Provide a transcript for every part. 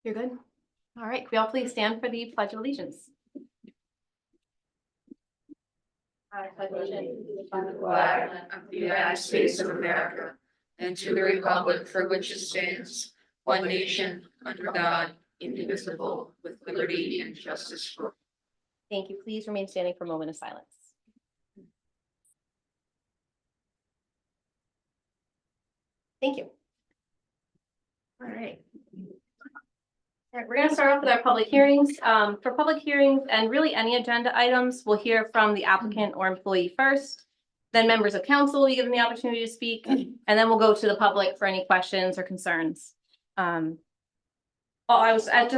You're good? All right, can we all please stand for the Pledge of Allegiance? I pledge allegiance to the Flag of the United States of America and to the republic for which it stands, one nation, under God, indivisible, with liberty and justice for all. Thank you. Please remain standing for a moment of silence. Thank you. All right. All right, we're going to start off with our public hearings. For public hearings and really any agenda items, we'll hear from the applicant or employee first. Then members of council will be given the opportunity to speak, and then we'll go to the public for any questions or concerns. Just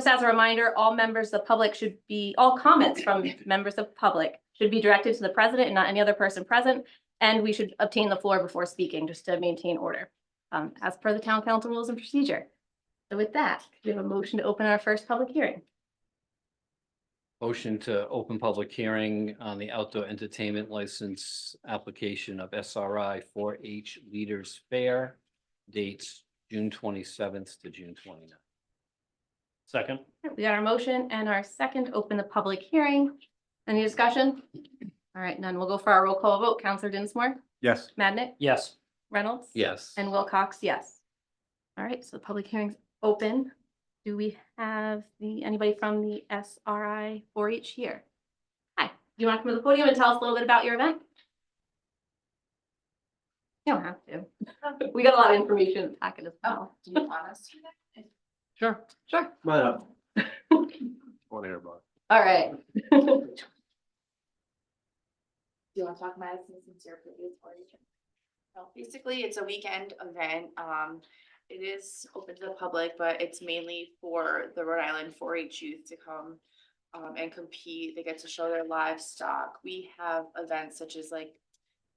as a reminder, all members of the public all comments from members of the public should be directed to the president and not any other person present. And we should obtain the floor before speaking, just to maintain order, as per the town council rules and procedure. So with that, we have a motion to open our first public hearing. Motion to open public hearing on the outdoor entertainment license application of SRI 4-H Leaders Fair, dates June 27th to June 29th. Second. We got our motion and our second to open the public hearing. Any discussion? All right, none. We'll go for our roll call vote. Counselor Dinsmore, Yes. Madnick, Yes. Reynolds. Yes. And Wilcox, yes. All right, so the public hearing's open. Do we have anybody from the SRI 4-H here? Hi, do you want to come to the podium and tell us a little bit about your event? You don't have to. We got a lot of information in the packet as well. Do you want us to? Sure. Sure. Come on up. Want to hear about All right. Do you want to talk about it since you're previous origin? Well, basically, it's a weekend event. It is open to the public, but it's mainly for the Rhode Island 4-H youth to come and compete. They get to show their livestock. We have events such as like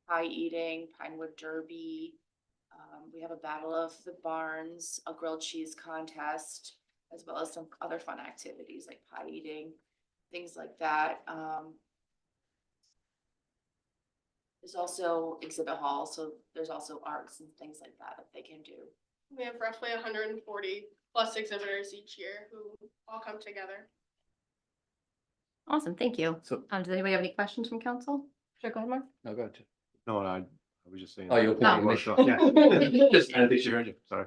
pie eating, Pinewood Derby. We have a battle of the barns, a grilled cheese contest, as well as some other fun activities like pie eating, things like that. There's also exhibit hall, so there's also arts and things like that they can do. We have roughly 140 plus exhibitors each year who all come together. Awesome, thank you. So- Does anybody have any questions from council? Sure, go ahead, Mark. No, go ahead. No, I was just saying. Oh, you Oh. opened Yeah. Just- I think she heard you. Sorry.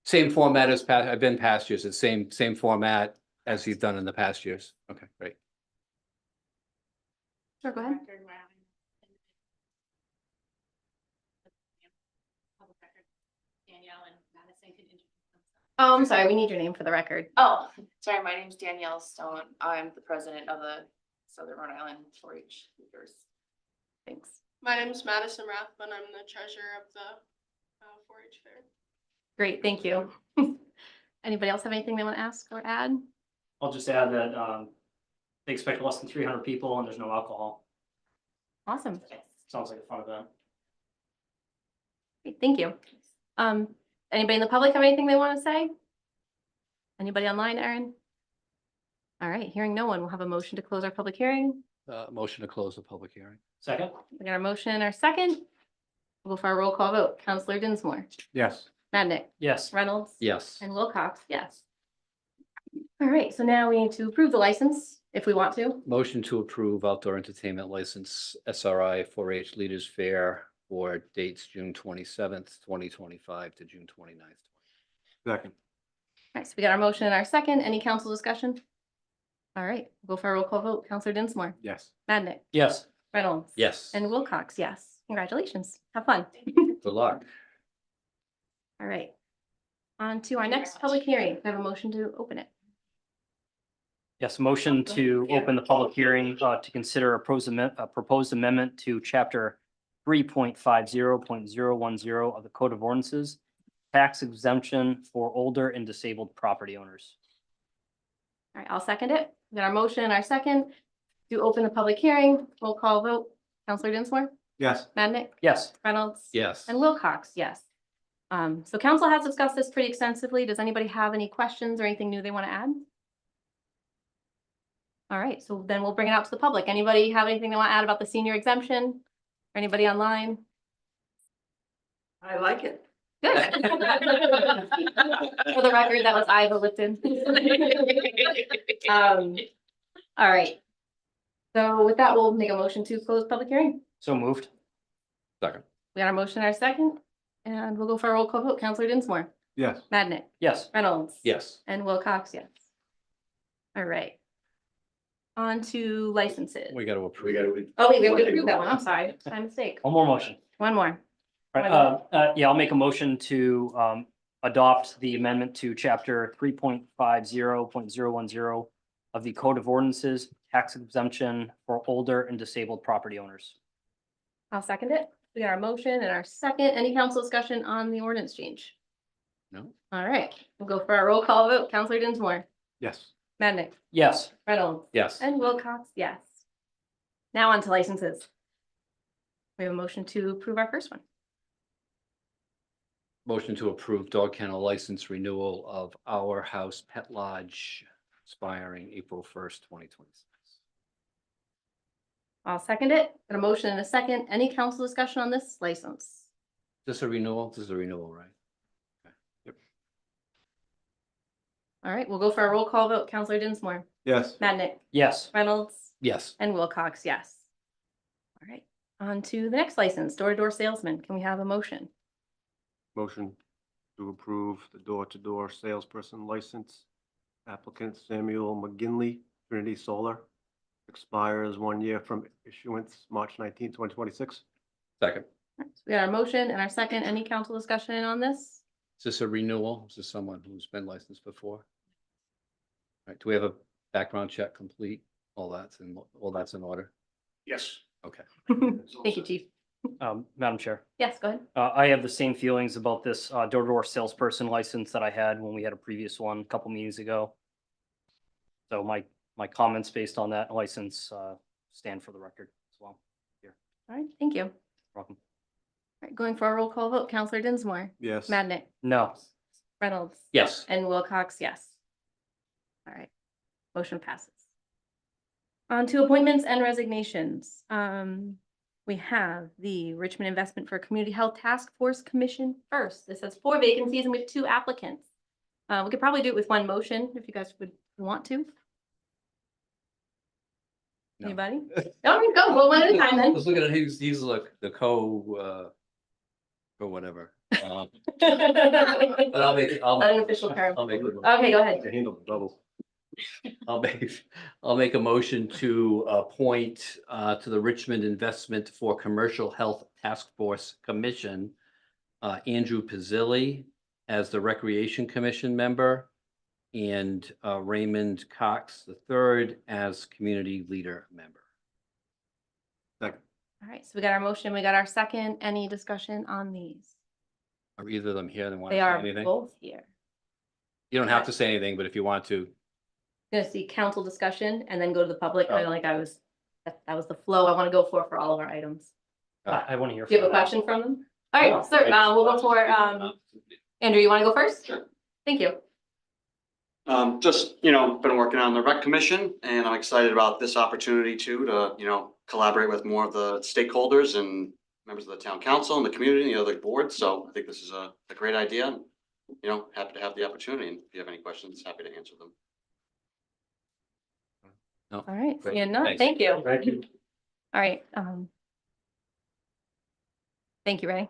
Same format as I've been past years. It's same format as you've done in the past years. Okay, great. Sure, go ahead. Danielle and Madison can introduce themselves. Oh, I'm sorry, we need your name for the record. Oh, sorry, my name's Danielle Stone. I'm the president of the Southern Rhode Island 4-H Leaders. Thanks. My name is Madison Rathbun. I'm the treasurer of the 4-H fair. Great, thank you. Anybody else have anything they want to ask or add? I'll just add that they expect less than 300 people and there's no alcohol. Awesome. Sounds like a fun event. Great, thank you. Anybody in the public have anything they want to say? Anybody online, Erin? All right, hearing no one, we'll have a motion to close our public hearing. Motion to close the public hearing. Second. We got our motion and our second. We'll go for our roll call vote. Counselor Dinsmore, Yes. Madnick, Yes. Reynolds. Yes. And Wilcox, yes. All right, so now we need to approve the license if we want to. Motion to approve outdoor entertainment license SRI 4-H Leaders Fair for dates June 27th, 2025 to June 29th. Second. All right, so we got our motion and our second. Any council discussion? All right, we'll go for a roll call vote. Counselor Dinsmore, Yes. Madnick, Yes. Reynolds. Yes. And Wilcox, yes. Congratulations. Have fun. Good luck. All right. On to our next public hearing. I have a motion to open it. Yes, motion to open the public hearing to consider a proposed amendment to chapter 3.50.010 of the Code of Ordinances, tax exemption for older and disabled property owners. All right, I'll second it. We got our motion and our second to open the public hearing. Roll call vote. Counselor Dinsmore, Yes. Madnick, Yes. Reynolds. Yes. And Wilcox, yes. So council has discussed this pretty extensively. Does anybody have any questions or anything new they want to add? All right, so then we'll bring it out to the public. Anybody have anything they want to add about the senior exemption? Or anybody online? I like it. Good. For the record, that was Iowa Lipton. All right. So with that, we'll make a motion to close public hearing. So moved. Second. We got our motion, our second, and we'll go for a roll call vote. Counselor Dinsmore, Yes. Madnick, Yes. Reynolds. Yes. And Wilcox, yes. All right. On to licenses. We got to approve. Oh, wait, we have to approve that one. I'm sorry. My mistake. One more motion. One more. Right, yeah, I'll make a motion to adopt the amendment to chapter 3.50.010 of the Code of Ordinances, tax exemption for older and disabled property owners. I'll second it. We got our motion and our second. Any council discussion on the ordinance change? No? All right, we'll go for our roll call vote. Counselor Dinsmore, Yes. Madnick, Yes. Reynolds, Yes. and Wilcox, yes. Now on to licenses. We have a motion to approve our first one. Motion to approve dog kennel license renewal of Our House Pet Lodge expiring April 1st, 2026. I'll second it. Got a motion and a second. Any council discussion on this license? Is this a renewal? This is a renewal, right? All right, we'll go for a roll call vote. Counselor Dinsmore, Yes. Madnick, Yes. Reynolds, Yes. and Wilcox, yes. All right, on to the next license, door-to-door salesman. Can we have a motion? Motion to approve the door-to-door salesperson license. Applicant Samuel McGinley, Trinity Solar. Expires 1 year from issuance, March 19th, 2026. Second. All right, so we got our motion and our second. Any council discussion on this? Is this a renewal? Is this someone who's been licensed before? All right, do we have a background check complete? All that's in order? Yes. Okay. Thank you, chief. Madam Chair, Yes, go ahead. I have the same feelings about this door-to-door salesperson license that I had when we had a previous one a couple meetings ago. So my comments based on that license stand for the record as well. All right, thank you. All Welcome. right, going for a roll call vote. Counselor Dinsmore, Yes. Madnick, No. Reynolds, Yes. and Wilcox, yes. All right, motion passes. On to appointments and resignations. We have the Richmond Investment for Community Health Task Force Commission first. This has 4 vacancies and we have 2 applicants. We could probably do it with one motion if you guys would want to. No. Anybody? No, go, well, one at a time then. Let's look at it. He's like the or whatever. But Unofficial term. I'll make, Okay, go ahead. To handle the double. I'll make a motion to appoint to the Richmond Investment for Commercial Health Task Force Commission, Andrew Pizzilli as the Recreation Commission member and Raymond Cox III as Community Leader member. Second. All right, so we got our motion, we got our second. Any discussion on these? Are either of them here? They want to They say are anything? both here. You don't have to say anything, but if you want to. Gonna see council discussion and then go to the public. I Oh. like that was the flow I want to go for all of our items. I want to hear. Do you have a from that. question from them? All right, sir, we'll go for, Andrew, you want to go first? Sure. Thank you. Just, been working on the rec commission and I'm excited about this opportunity too, to, collaborate with more of the stakeholders and members of the town council and the community and the other boards. So I think this is a great idea. And, happy to have the opportunity. And if you have any questions, happy to answer them. All right, Great, seeing none, thanks. thank you. Thank you. All right, thank you, Ray.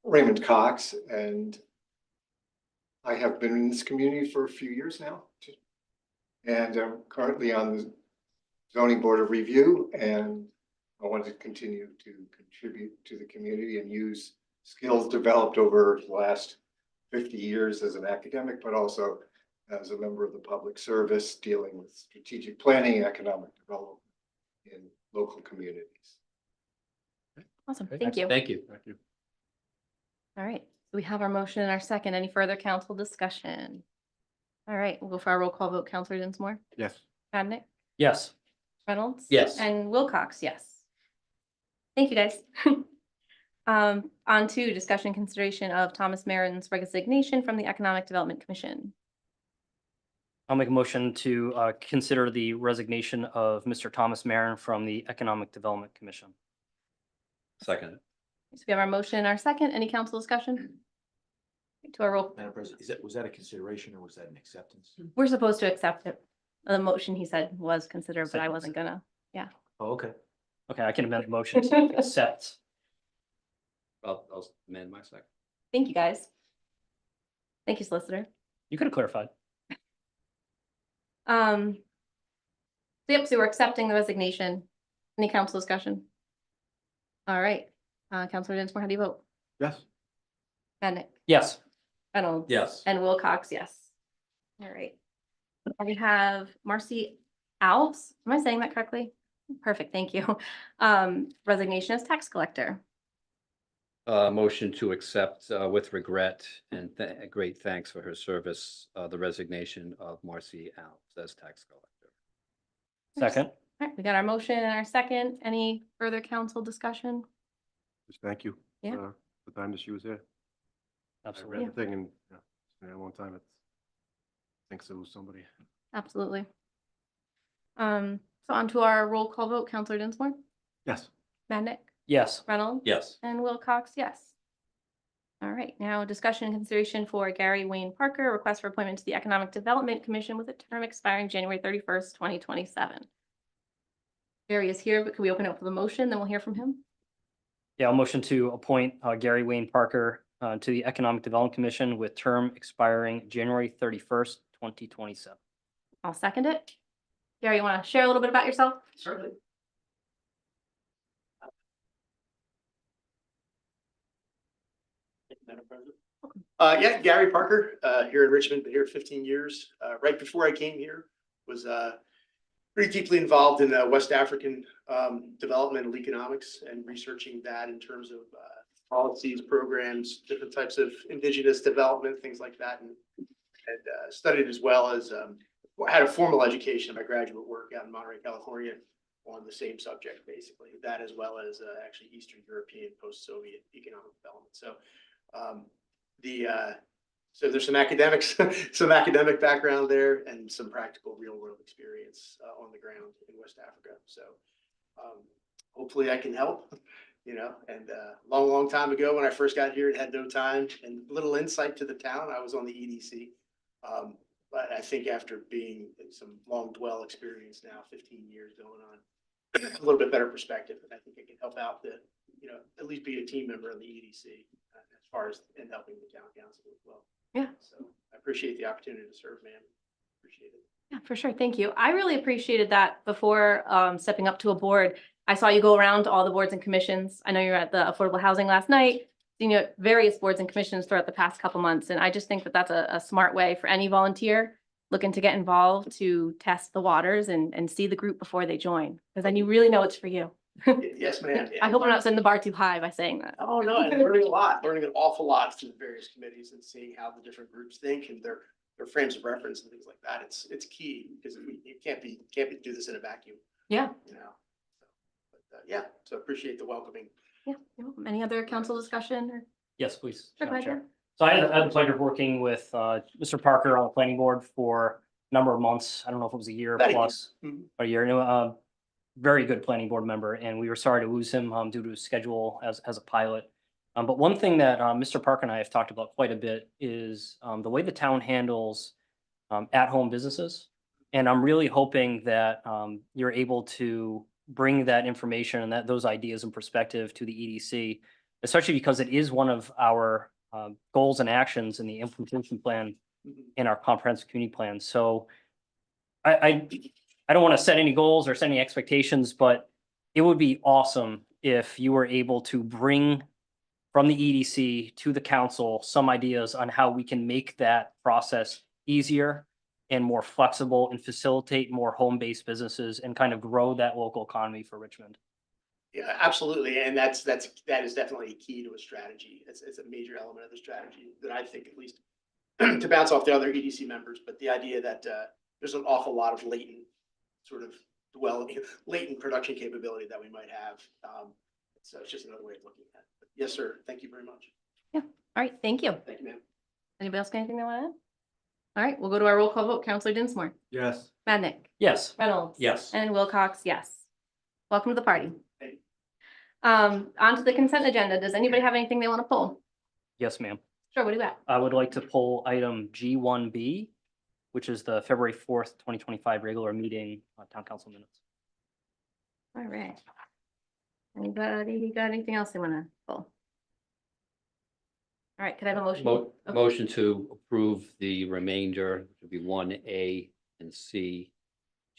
Raymond Cox, and I have been in this community for a few years now. And I'm currently on the zoning board of review, and I want to continue to contribute to the community and use skills developed over the last 50 years as an academic, but also as a member of the public service dealing with strategic planning and economic development in local communities. Awesome, Great. thank you. Thank you. All right, so we have our motion and our second. Any further council discussion? All right, we'll go for our roll call vote. Counselor Dinsmore, Yes. Madnick, Yes. Reynolds? Yes. And Wilcox, yes. Thank you, guys. On to discussion and consideration of Thomas Marin's resignation from the Economic Development Commission. I'll make a motion to consider the resignation of Mr. Thomas Marin from the Economic Development Commission. Second. So we have our motion and our second. Any council discussion? To our roll. Madam President, was that a consideration or was that an acceptance? We're supposed to accept it. The motion he said was considered, but I Second. wasn't gonna. Oh, okay. Okay, I can amend the motion to accept. I'll amend my second. Thank you, guys. Thank you, solicitor. You could have clarified. So yep, so we're accepting the resignation. Any council discussion? All right, Councilor Dinsmore, how do you vote? Yes. Madnick, Yes. Reynolds. Yes. And Wilcox, yes. All right. We have Marcy Alves. Am I saying that correctly? Perfect, thank you. Resignation as tax collector. Motion to accept with regret and great thanks for her service, the resignation of Marcy Alves as tax collector. Second. All right, we got our motion and our second. Any further council discussion? Just thank you. Yeah. For the time that she was here. I Absolutely. read the thing and, yeah, one time it's, thinks it was somebody. Absolutely. So on to our roll call vote, Councilor Dinsmore, Yes. Madnick, Yes. Reynolds. Yes. And Wilcox, yes. All right, now discussion and consideration for Gary Wayne Parker, request for appointment to the Economic Development Commission with a term expiring January 31st, 2027. Gary is here, but can we open up for the motion? Then we'll hear from him. Yeah, I'll motion to appoint Gary Wayne Parker to the Economic Development Commission with term expiring January 31st, 2027. I'll second it. Gary, you want to share a little bit about yourself? Certainly. Madam President. Yeah, Gary Parker, here in Richmond, been here 15 years. Right before I came here, was pretty deeply involved in West African developmental economics and researching that in terms of policies, programs, different types of indigenous development, things like that, and studied as well as had a formal education in my graduate work out in Monterey, California, on the same subject, basically. That as well as actually Eastern European post-Soviet economic development. So so there's some academics, some academic background there, and some practical real world experience on the ground in West Africa. So hopefully I can help, and long time ago when I first got here, it had no time and little insight to the town. I was on the EDC. But I think after being in some long dwell experience now, 15 years going on, a little bit better perspective. And I think I can help out at least be a team member in the EDC as far as in helping the town council as well. Yeah. So I appreciate the opportunity to serve, man. Appreciate it. Yeah, for sure. Thank you. I really appreciated that before stepping up to a board. I saw you go around to all the boards and commissions. I know you were at the affordable housing last night, seen you at various boards and commissions throughout the past couple months. And I just think that that's a smart way for any volunteer looking to get involved to test the waters and see the group before they join, because then you really know it's for you. Yes, ma'am. I hope I'm not setting the bar too high by saying that. Oh, no, and learning an awful lot through the various committees and seeing how the different groups think and their frames of reference and things like that. It's key because you can't do this in a vacuum, Yeah. So appreciate the welcoming. Yeah. You're welcome. Any other council discussion or? Yes, please. Sure, go Madam ahead, Chair. Jim. So I had the pleasure of working with Mr. Parker on the planning board for a number of months. I don't know if it was a year About a year. plus. Mhm. A year. Very good planning board member, and we were sorry to lose him due to his schedule as a pilot. But one thing that Mr. Parker and I have talked about quite a bit is the way the town handles at-home businesses. And I'm really hoping that you're able to bring that information and those ideas and perspective to the EDC, especially because it is one of our goals and actions in the implementation plan in our comprehensive community plan. So I don't want to set any goals or set any expectations, but it would be awesome if you were able to bring from the EDC to the council some ideas on how we can make that process easier and more flexible and facilitate more home-based businesses and kind of grow that local economy for Richmond. Yeah, absolutely. And that is definitely a key to a strategy. It's a major element of the strategy that I think, at least to bounce off the other EDC members, but the idea that there's an awful lot of latent production capability that we might have. So it's just another way of looking at it. But yes, sir. Thank you very much. All right, thank you. Thank you, ma'am. Anybody else got anything they want to add? All right, we'll go to our roll call vote. Councilor Dinsmore, Yes. Madnick, Yes. Reynolds. Yes. And Wilcox, yes. Welcome to the party. Thank you. Onto the consent agenda. Does anybody have anything they want to pull? Yes, ma'am. Sure, what do you got? I would like to pull item G1B, which is the February 4th, 2025 regular meeting, town council minutes. All right. Anybody got anything else they want to pull? All right, could I have a motion? Okay. Motion to approve the remainder, which would be 1A and C,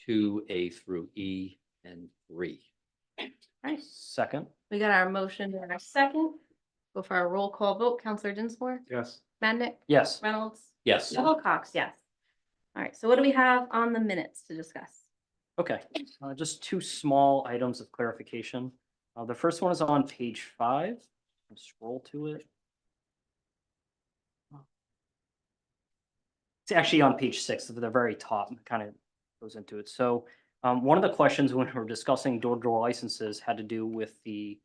2A through E, and 3. All right, Second, we got our motion and our second. Go for our roll call vote. Counselor Dinsmore, Yes. Madnick, yes. Reynolds, Yes. Wilcox, yes. All right, so what do we have on the minutes to discuss? Okay, just two small items of clarification. The first one is on page 5. I'll scroll to it. It's actually on page 6 at the very top, kind of goes into it. So one of the questions when we were discussing door-to-door licenses had to do with the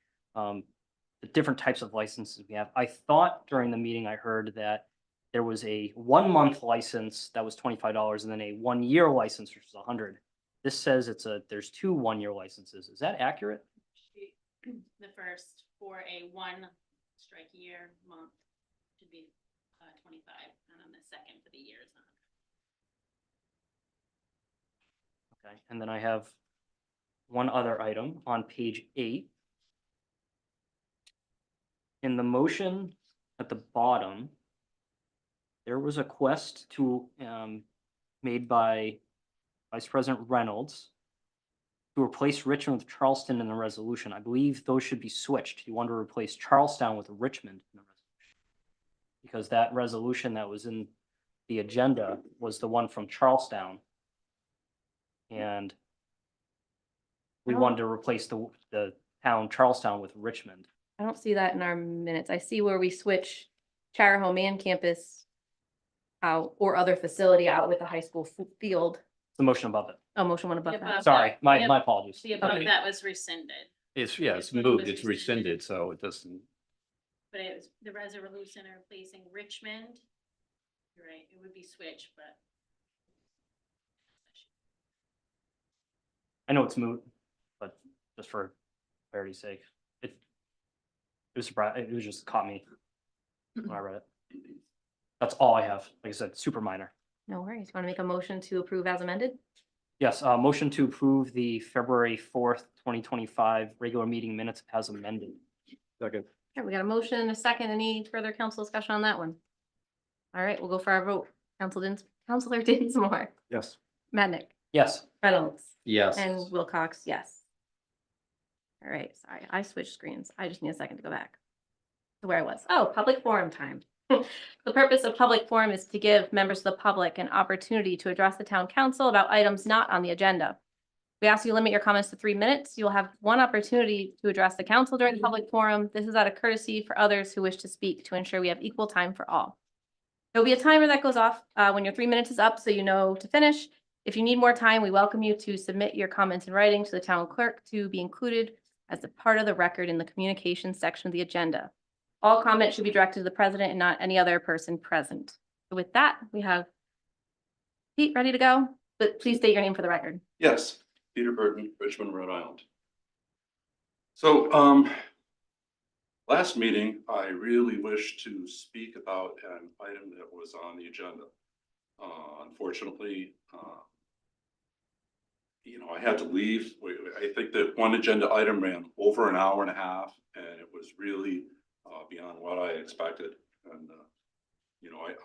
different types of licenses we have. I thought during the meeting I heard that there was a 1-month license that was $25 and then a 1-year license, which is $100. This says there's 2 1-year licenses. Is that accurate? The first for a 1 strike year month should be 25, and then the second for the year is 100. Okay, and then I have one other item on page 8. In the motion at the bottom, there was a request made by Vice President Reynolds to replace Richmond with Charleston in the resolution. I believe those should be switched. You want to replace Charlestown with Richmond in the resolution. Because that resolution that was in the agenda was the one from Charlestown. And we wanted to replace the town Charlestown with Richmond. I don't see that in our minutes. I see where we switch Charahoe Man campus out or other facility out with the high school field. The motion above it. Oh, motion one above The that. above Sorry, that- my the ab- apologies. The above Okay. that was rescinded, It's This one moved, was it's rescinded. rescinded, so it doesn't. but it was the resolution replacing Richmond. You're right, it would be switched, but. I know it's moot, but just for clarity's sake, it was surprised. It was just caught me when I read it. That's all I have. Like I said, super minor. No worries. Want to make a motion to approve as amended? Yes, motion to approve the February 4th, 2025 regular meeting minutes as amended. Second. Okay, we got a motion and a second. Any further council discussion on that one? All right, we'll go for our vote. Counselor Dinsmore, Yes. Madnick, Yes, Reynolds, Yes. and Wilcox, yes. All right, sorry, I switched screens. I just need a second to go back to where I was. Oh, public forum time. The purpose of public forum is to give members of the public an opportunity to address the town council about items not on the agenda. We ask you to limit your comments to 3 minutes. You'll have one opportunity to address the council during the public forum. This is out of courtesy for others who wish to speak to ensure we have equal time for all. There'll be a timer that goes off when your 3 minutes is up, so you know to finish. If you need more time, we welcome you to submit your comments in writing to the town clerk to be included as a part of the record in the communications section of the agenda. All comments should be directed to the president and not any other person present. So with that, we have Pete ready to go, but please state your name for the record. Yes, Peter Burton, Richmond, Rhode Island. So, last meeting, I really wish to speak about an item that was on the agenda. Unfortunately, I had to leave. I think that one agenda item ran over an hour and a half, and it was really beyond what I expected. And,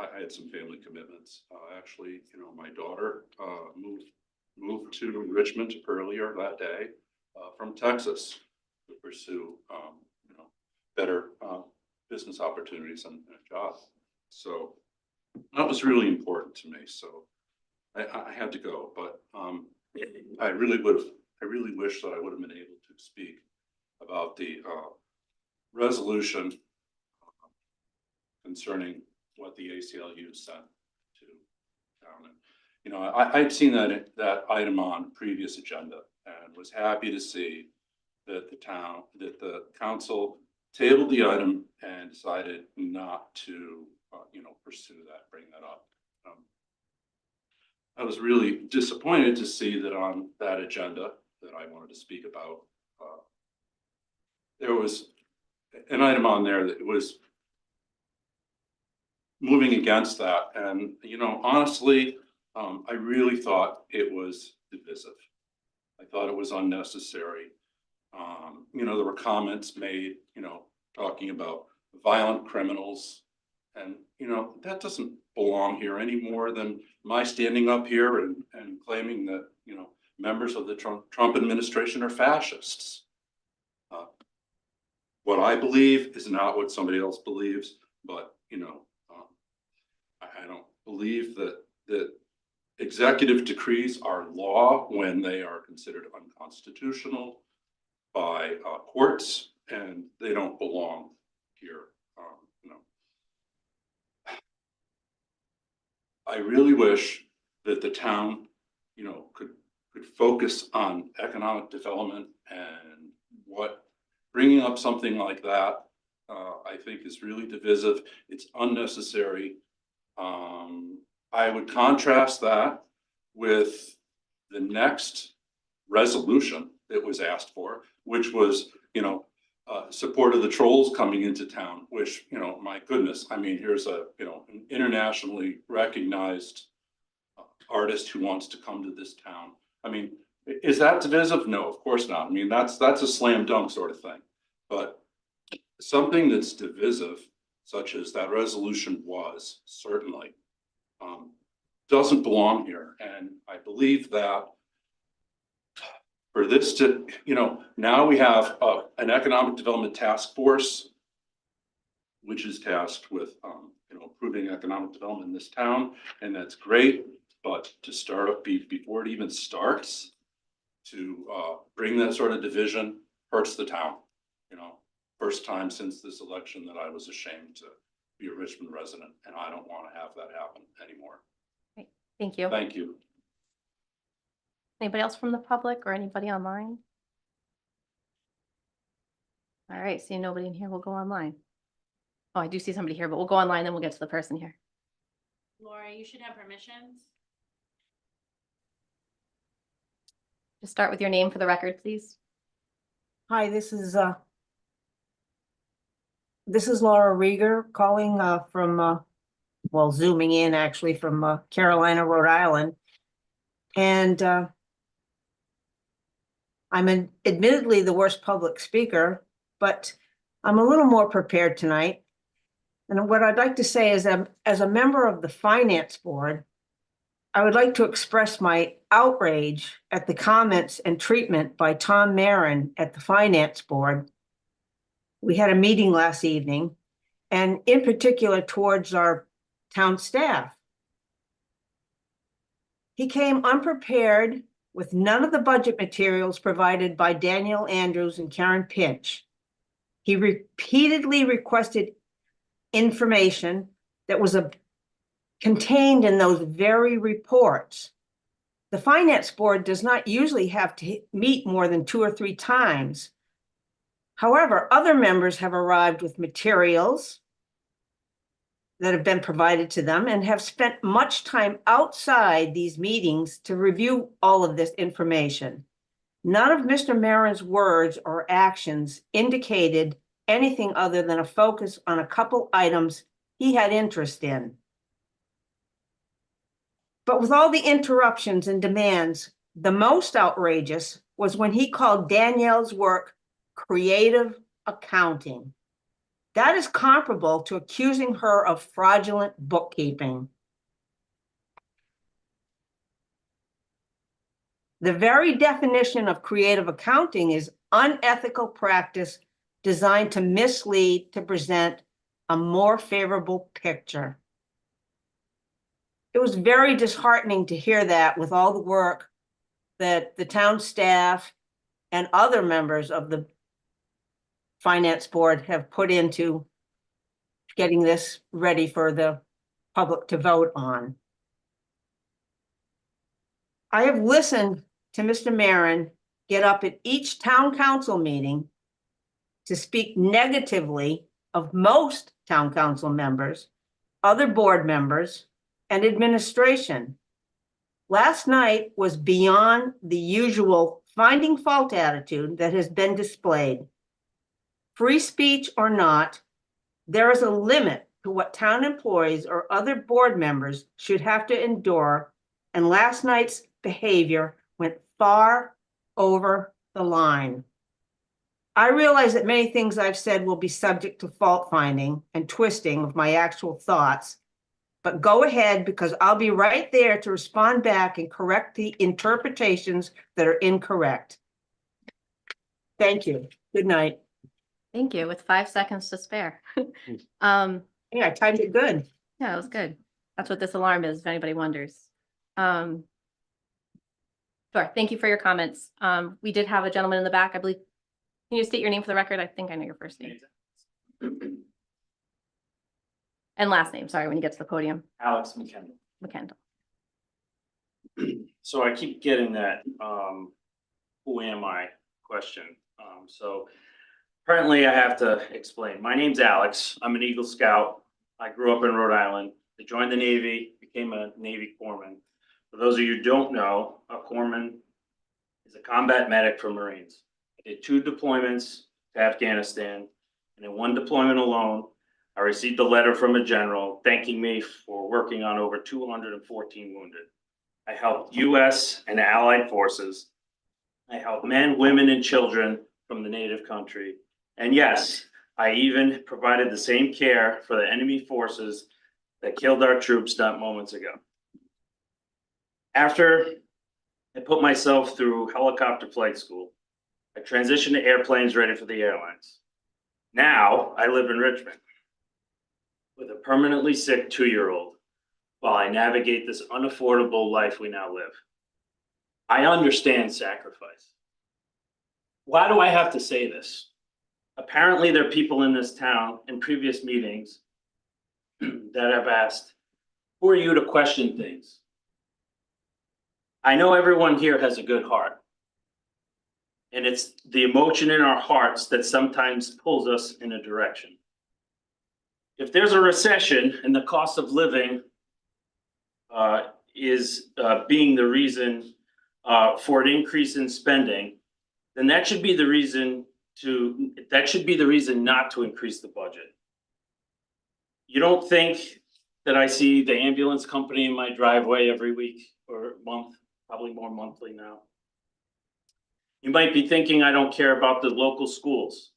I had some family commitments. Actually, my daughter moved to Richmond earlier that day from Texas to pursue, better business opportunities and a job. So that was really important to me. So I had to go, but I really wish that I would have been able to speak about the resolution concerning what the ACLU sent to town. And, I'd seen that item on previous agenda and was happy to see that the council tabled the item and decided not to, pursue that, bring that up. I was really disappointed to see that on that agenda that I wanted to speak about, there was an item on there that was moving against that. And, you know, honestly, I really thought it was divisive. I thought it was unnecessary. You know, there were comments made, you know, talking about violent criminals. And, you know, that doesn't belong here any more than my standing up here and claiming that, you know, members of the Trump administration are fascists. What I believe is not what somebody else believes, but, you know, I don't believe that executive decrees are law when they are considered unconstitutional by courts, and they don't belong here. You know, I really wish that the town, you know, could focus on economic development, and what bringing up something like that, I think is really divisive. It's unnecessary. I would contrast that with the next resolution that was asked for, which was, you know, support of the trolls coming into town, which, you know, my goodness, I mean, here's a, you know, an internationally recognized artist who wants to come to this town. I mean, is that divisive? No, of course not. I mean, that's a slam dunk sort of thing. But something that's divisive, such as that resolution was, certainly, doesn't belong here. And I believe that for this to, you know, now we have an economic development task force, which is tasked with, you know, improving economic development in this town, and that's great. But to start up before it even starts, to bring that sort of division hurts the town. You know, first time since this election that I was ashamed to be a Richmond resident, and I don't want to have that happen anymore. Great. Thank you. Thank you. Anybody else from the public or anybody online? All right, seeing nobody in here, we'll go online. Oh, I do see somebody here, but we'll go online, then we'll get to the person here. Laura, you should have permissions. Just start with your name for the record, please. Hi, this is Laura Rieger calling from well, zooming in actually from Carolina, Rhode Island. And I'm admittedly the worst public speaker, but I'm a little more prepared tonight. And what I'd like to say is that as a member of the Finance Board, I would like to express my outrage at the comments and treatment by Tom Marin at the Finance Board. We had a meeting last evening, and in particular towards our town staff. He came unprepared with none of the budget materials provided by Daniel Andrews and Karen Pinch. He repeatedly requested information that was contained in those very reports. The Finance Board does not usually have to meet more than 2 or 3 times. However, other members have arrived with materials that have been provided to them and have spent much time outside these meetings to review all of this information. None of Mr. Marin's words or actions indicated anything other than a focus on a couple items he had interest in. But with all the interruptions and demands, the most outrageous was when he called Danielle's work creative accounting. That is comparable to accusing her of fraudulent bookkeeping. The very definition of creative accounting is unethical practice designed to mislead, to present a more favorable picture. It was very disheartening to hear that with all the work that the town staff and other members of the Finance Board have put into getting this ready for the public to vote on. I have listened to Mr. Marin get up at each town council meeting to speak negatively of most town council members, other board members, and administration. Last night was beyond the usual finding fault attitude that has been displayed. free speech or not, there is a limit to what town employees or other board members should have to endure, and last night's behavior went far over the line. I realize that many things I've said will be subject to fault finding and twisting of my actual thoughts, but go ahead because I'll be right there to respond back and correct the interpretations that are incorrect. Thank you. Good night. Thank you, with 5 seconds to spare. Yeah, I timed it good. Yeah, it was good. That's what this alarm is, if anybody wonders. Sure, thank you for your comments. We did have a gentleman in the back, I believe. Can you state your name for the record? I think I know your first name. And last name, sorry, when you get to the podium. Alex McKendall. McKendall. So I keep getting that, who am I question. So apparently I have to explain. My name's Alex. I'm an Eagle Scout. I grew up in Rhode Island. I joined the Navy, became a Navy corpsman. For those of you who don't know, a corpsman is a combat medic for Marines. I did 2 deployments to Afghanistan, and in 1 deployment alone, I received a letter from a general thanking me for working on over 214 wounded. I helped US and allied forces. I helped men, women, and children from the native country. And yes, I even provided the same care for the enemy forces that killed our troops not moments ago. After I put myself through helicopter flight school, I transitioned to airplanes ready for the airlines. Now I live in Richmond with a permanently sick 2-year-old while I navigate this unaffordable life we now live. I understand sacrifice. Why do I have to say this? Apparently there are people in this town in previous meetings that have asked, who are you to question things? I know everyone here has a good heart. And it's the emotion in our hearts that sometimes pulls us in a direction. If there's a recession and the cost of living is being the reason for an increase in spending, then that should be the reason not to increase the budget. You don't think that I see the ambulance company in my driveway every week or month, probably more monthly now. You might be thinking I don't care about the local schools.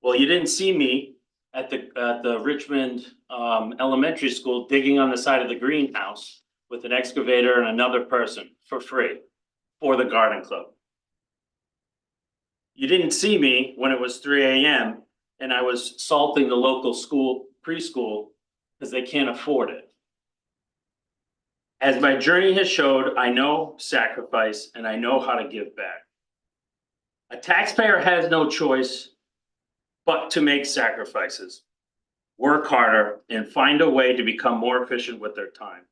Well, you didn't see me at the Richmond Elementary School digging on the side of the greenhouse with an excavator and another person for free for the garden club. You didn't see me when it was 3 a.m. and I was salting the local school preschool because they can't afford it. As my journey has showed, I know sacrifice and I know how to give back. A taxpayer has no choice but to make sacrifices, work harder, and find a way to become more efficient with their time.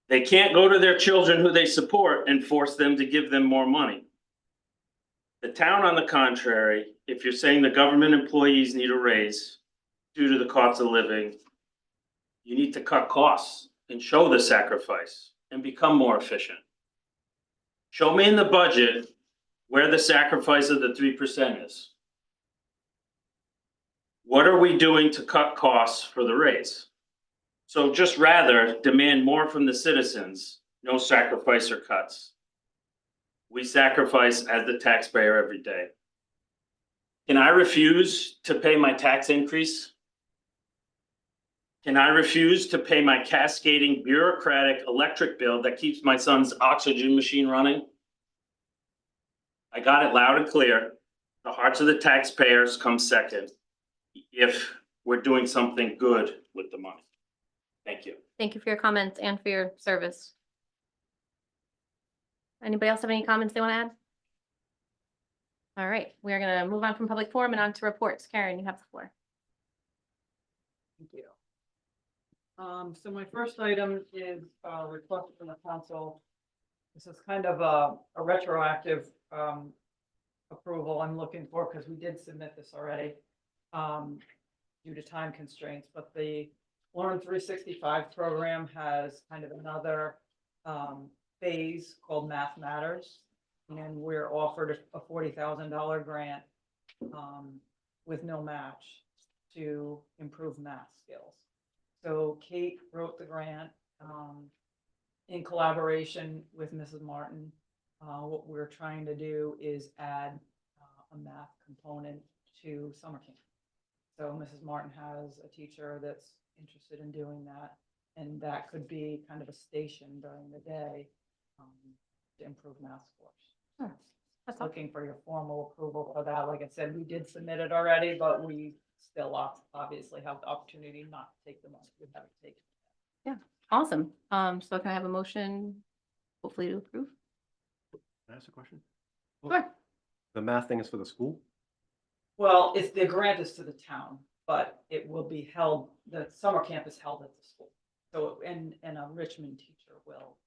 They can't go to their children who they support and force them to give them more money. The town, on the contrary, if you're saying the government employees need a raise due to the cost of living, you need to cut costs and show the sacrifice and become more efficient. Show me in the budget where the sacrifice of the 3% is. What are we doing to cut costs for the raise? So just rather demand more from the citizens, no sacrifice or cuts. We sacrifice as the taxpayer every day. Can I refuse to pay my tax increase? Can I refuse to pay my cascading bureaucratic electric bill that keeps my son's oxygen machine running? I got it loud and clear. The hearts of the taxpayers come second if we're doing something good with the money. Thank you. Thank you for your comments and for your service. Anybody else have any comments they want to add? All right, we are going to move on from public forum and on to reports. Karen, you have the floor. Thank you. So my first item is a request from the council. This is kind of a retroactive approval I'm looking for because we did submit this already due to time constraints, but the Learn 365 program has kind of another phase called Math Matters, and we're offered a $40,000 grant with no match to improve math skills. So Kate wrote the grant, in collaboration with Mrs. Martin. What we're trying to do is add, a math component to summer camp. So Mrs. Martin has a teacher that's interested in doing that, and that could be kind of a station during the day, to improve math scores. That's all. Looking for your formal approval for that. Like I said, we did submit it already, but we still obviously have the opportunity not to take the money. We haven't taken. Awesome. So can I have a motion, hopefully to approve? Can I ask a question? Sure. The math thing is for the school? Well, if the grant is to the town, but it will be held, the summer camp is held at the school. So, and a Richmond teacher will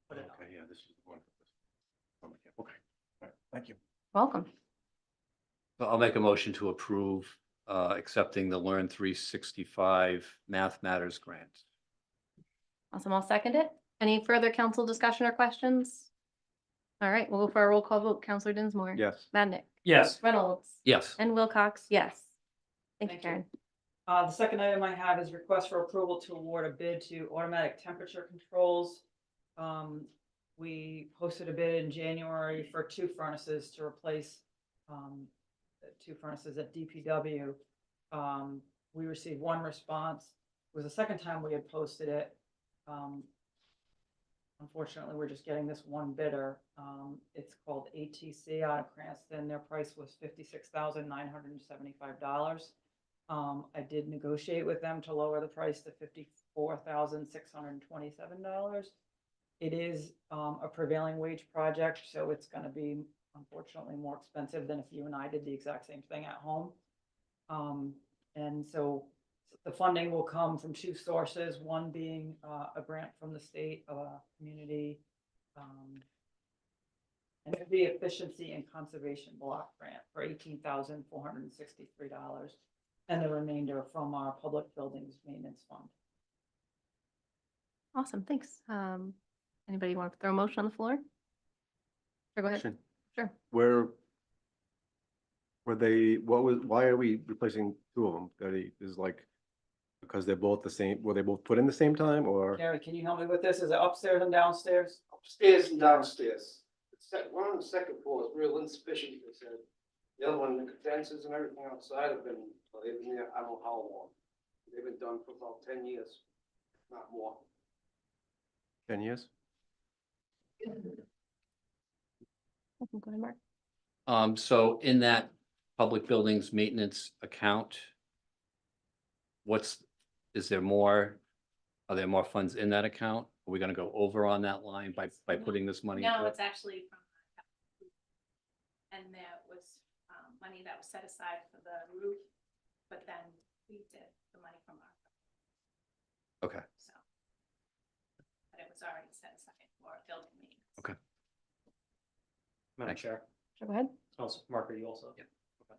put it on. Okay, yeah, this is the one. Okay, all right, thank you. Welcome. So I'll make a motion to approve accepting the Learn 365 Math Matters grant. Awesome. I'll second it. Any further council discussion or questions? All right, we'll go for a roll call vote. Counselor Dinsmore. Yes. Madnick. Yes. Reynolds. Yes. And Wilcox, yes. Thank you, Thank you. Karen. The second item I have is request for approval to award a bid to Automatic Temperature Controls. We posted a bid in January for 2 furnaces to replace the 2 furnaces at DPW. We received 1 response. It was the second time we had posted it. Unfortunately, we're just getting this 1 bidder. It's called ATC out of Cranston. Their price was $56,975. I did negotiate with them to lower the price to $54,627. It is a prevailing wage project, so it's gonna be unfortunately more expensive than if you and I did the exact same thing at home. And so the funding will come from 2 sources, one being a grant from the state, community, and it'd be efficiency and conservation block grant for $18,463, and the remainder from our public buildings maintenance fund. Awesome, thanks. Anybody want to throw a motion on the floor? Sure, go ahead. Question. Sure. Where were they, why are we replacing 2 of them? Is like, because they're both the same, were they both put in the same time or? Gary, can you help me with this? Is it upstairs and downstairs? Upstairs and downstairs. One on the second floor is real insufficient, they said. The other one, the fences and everything outside have been, well, they've been there, I don't know how long. They've been done for about 10 years, not more. 10 years? Go ahead, Mark. So in that public buildings maintenance account, are there more funds in that account? Are we gonna go over on that line by putting this money? No, into it? it's actually from and there was money that was set aside for the roof, but then we did the money from our. Okay, So. But it was already set aside for building maintenance. okay. Madam Thanks. Chair. Sure, go ahead. Also, Mark, are you also? Yeah. Okay.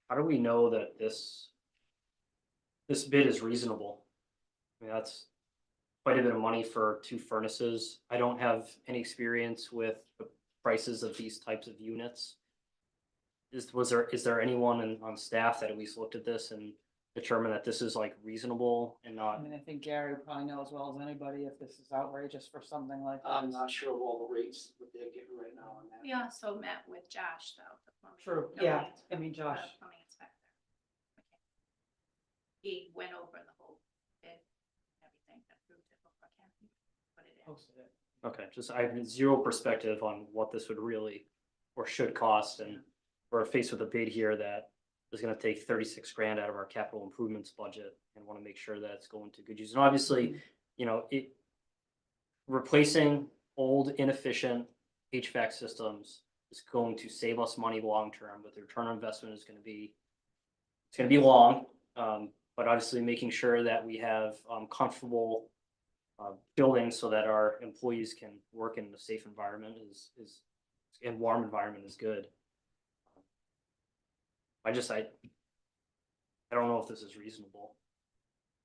How do we know that this bid is reasonable? I mean, that's quite a bit of money for 2 furnaces. I don't have any experience with the prices of these types of units. Is there anyone on staff that at least looked at this and determined that this is like reasonable and I not? mean, I think Gary probably knows as well as anybody if this is outrageous for something like this. I'm not sure of all the rates that they're getting right now on that. We also met with Josh, though. the plumbing- True, building yeah, inspector, I mean, the Josh. plumbing inspector. He went over the whole bid, everything, approved it before Kathy put it in. Posted it. Okay, just I have 0 perspective on what this would really or should cost, and we're faced with a bid here that is gonna take 36 grand out of our capital improvements budget and wanna make sure that it's going to good use. And obviously, you know, replacing old inefficient HVAC systems is going to save us money long-term, but the return on investment is gonna be, it's gonna be long. But obviously making sure that we have comfortable buildings so that our employees can work in a safe environment and warm environment is good. I don't know if this is reasonable.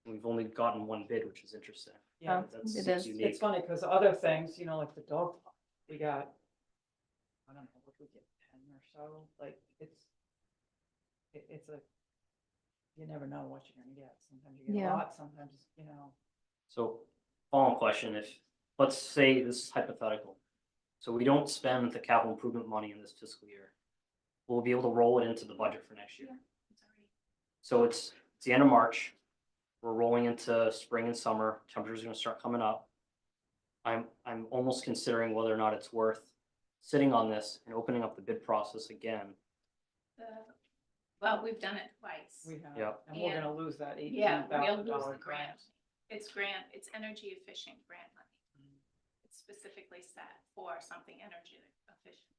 We've only gotten 1 bid, which is interesting. Yeah, That's it is. unique. it's funny because other things, you know, like the dog, park, we got, I don't know, what we get, 10 or so, like, it's a, you never know what you're gonna get. Sometimes you get a Yeah. lot, sometimes, you know. So follow-up question, if, let's say this is hypothetical. So we don't spend the capital improvement money in this fiscal year. We'll be able to roll it into the budget for next year. So it's the end of March. We're rolling into spring and summer. Temperatures are gonna start coming up. I'm almost considering whether or not it's worth sitting on this and opening up the bid process again. Well, we've done it twice. We have, Yep. and we're And- gonna lose that Yeah, we'll $18,000 lose the grant. grant. It's energy efficient grant money. It's specifically set for something energy efficient.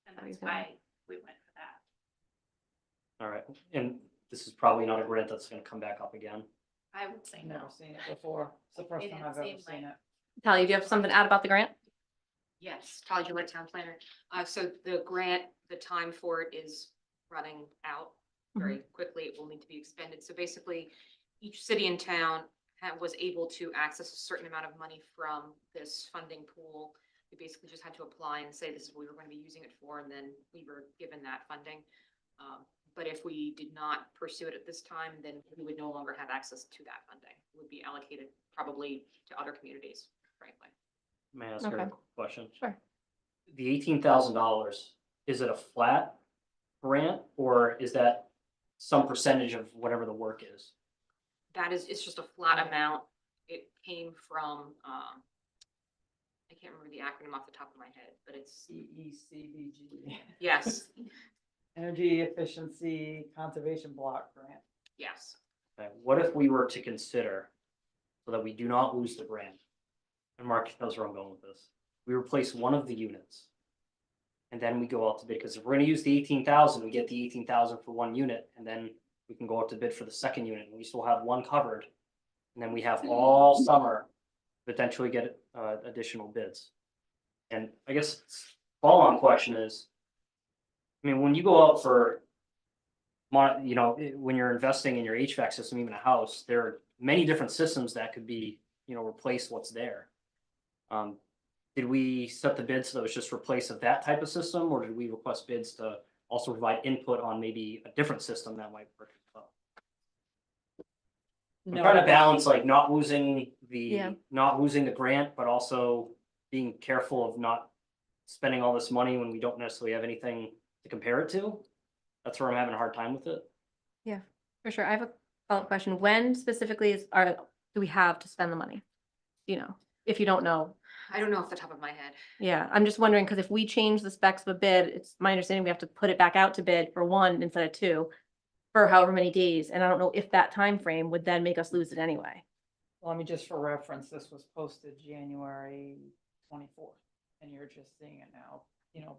And that's Okay. why we went for that. All right, and this is probably not a grant that's gonna come back up again. I would say no. Never seen it before. It's the first It time didn't I've ever seem seen like- it. Talia, do you have something to add about the grant? Yes, Talia Gillette, Town Planner. So the grant, the time for it is running out very quickly. It will need to be expended. So basically, each city and town was able to access a certain amount of money from this funding pool. We basically just had to apply and say this is what we were going to be using it for, and then we were given that funding. But if we did not pursue it at this time, then we would no longer have access to that funding. It would be allocated probably to other communities, frankly. May I ask her Okay. a question? Sure. The $18,000, is it a flat grant or is that some percentage of whatever the work is? That is, it's just a flat amount. It came from, I can't remember the acronym off the top of my head, but it's, EECBG. yes, Energy Efficiency Conservation Block Grant. yes. Okay, what if we were to consider, so that we do not lose the grant, and Mark knows where I'm going with this, we replace one of the units. And then we go out to bid, because if we're gonna use the 18,000, we get the 18,000 for one unit, and then we can go out to bid for the second unit, and we still have one covered. And then we have all summer, potentially get additional bids. And I guess follow-on question is, I mean, when you go out for when you're investing in your HVAC system, even a house, there are many different systems that could be, replace what's there. Did we set the bid so that it was just replace of that type of system, or did we request bids to also provide input on maybe a different system that might work as well? I'm trying to balance like not losing the grant, but also being careful of not spending all this money when we don't necessarily have anything to compare it to. That's where I'm having a hard time with it. Yeah, for sure. I have a follow-up question. When specifically do we have to spend the money? If you don't know. I don't know off the top of my head. Yeah, I'm just wondering, because if we change the specs of a bid, it's my understanding we have to put it back out to bid for one instead of two for however many days. And I don't know if that time frame would then make us lose it anyway. Well, I mean, just for reference, this was posted January 24th, and you're just seeing it now,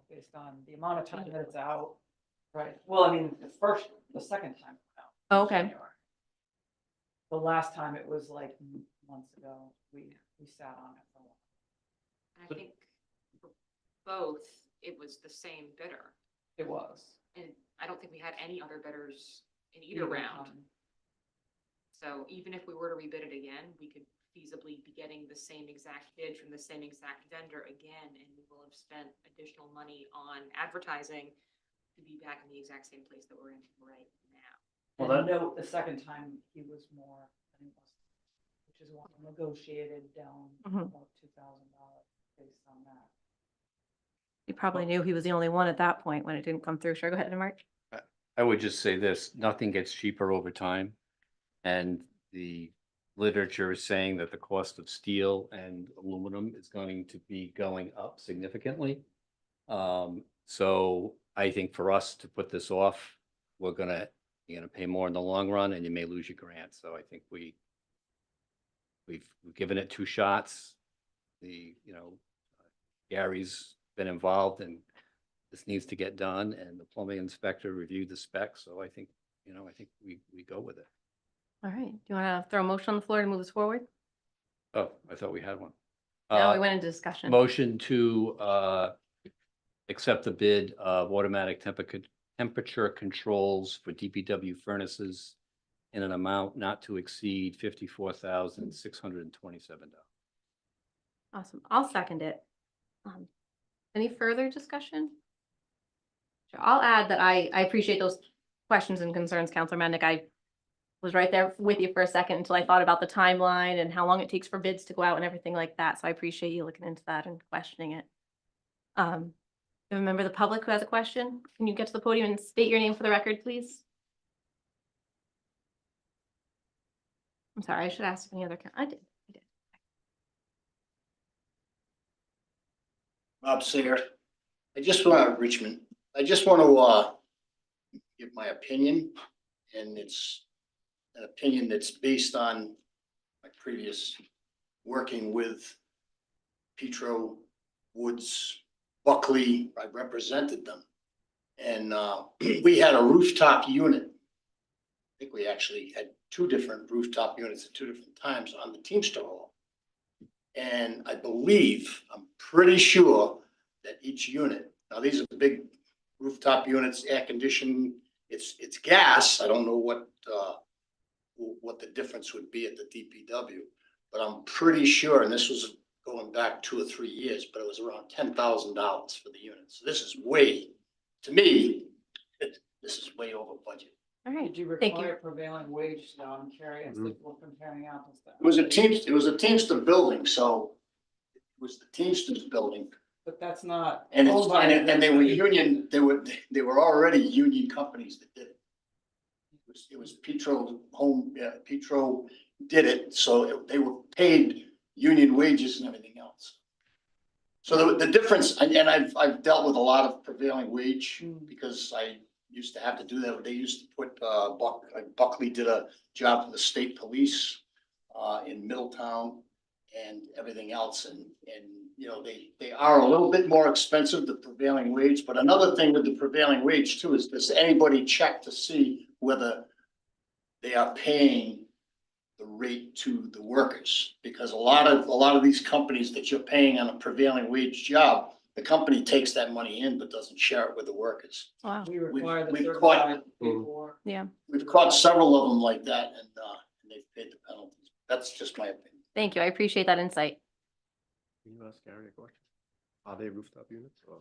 based on the amount of time that it's out. Right, well, I mean, the second time out. Oh, okay. January. The last time it was like months ago, we sat on it for a while. And I think for both, it was the same bidder. It was. And I don't think we had any other bidders in either round. So even if we were to rebid it again, we could feasibly be getting the same exact bid from the same exact vendor again, and we will have spent additional money on advertising to be back in the exact same place that we're in right now. Well, note the second time he was more, which is why I negotiated down about $2,000 based on that. You probably knew he was the only one at that point when it didn't come through. Sure, go ahead, Mark. I would just say this, nothing gets cheaper over time. And the literature is saying that the cost of steel and aluminum is going to be going up significantly. So I think for us to put this off, you're gonna pay more in the long run and you may lose your grant. So I think we've given it two shots. Gary's been involved and this needs to get done, and the plumbing inspector reviewed the specs. So I think we go with it. All right. Do you want to throw a motion on the floor to move this forward? Oh, I thought we had one. No, we went into discussion. Motion to accept the bid of automatic temperature controls for DPW furnaces in an amount not to exceed $54,627. Awesome. I'll second it. Any further discussion? Sure. I'll add that I appreciate those questions and concerns, Counselor Mendick. I was right there with you for a second until I thought about the timeline and how long it takes for bids to go out and everything like that. So I appreciate you looking into that and questioning it. You have a member of the public who has a question? Can you get to the podium and state your name for the record, please? I'm sorry, I should ask any other, I did. Bob Singer. I just want, Richmond, I just want to give my opinion, and it's an opinion that's based on my previous working with Petro, Woods, Buckley. I represented them. And we had a rooftop unit. I think we actually had 2 different rooftop units at 2 different times on the Teamster Hall. And I believe, I'm pretty sure that each unit, now these are big rooftop units, air conditioning, it's gas. I don't know what the difference would be at the DPW, but I'm pretty sure, and this was going back 2 or 3 years, but it was around $10,000 for the unit. So this is way, to me, this is way over budget. All right, Did you thank require you. prevailing wage now? I'm curious if we're comparing apples to. It was a Teamster building, so it was the Teamsters building. But that's not. And owned by they were union, they were already union companies that did it. It was Petro Petro did it, so they were paid union wages and everything else. So the difference, and I've dealt with a lot of prevailing wage because I used to have to do that. They used to put, Buckley did a job for the state police in Middletown and everything else. And you know, they are a little bit more expensive, the prevailing wage. But another thing with the prevailing wage too is, does anybody check to see whether they are paying the rate to the workers? Because a lot of these companies that you're paying on a prevailing wage job, the company takes that money in but doesn't share it with the workers. Wow. We require the we've certified caught- before. Yeah, We've caught several of them like that, and they've paid the penalties. That's just my opinion. thank you. I appreciate that insight. Can you ask Gary a question? Are they rooftop units or?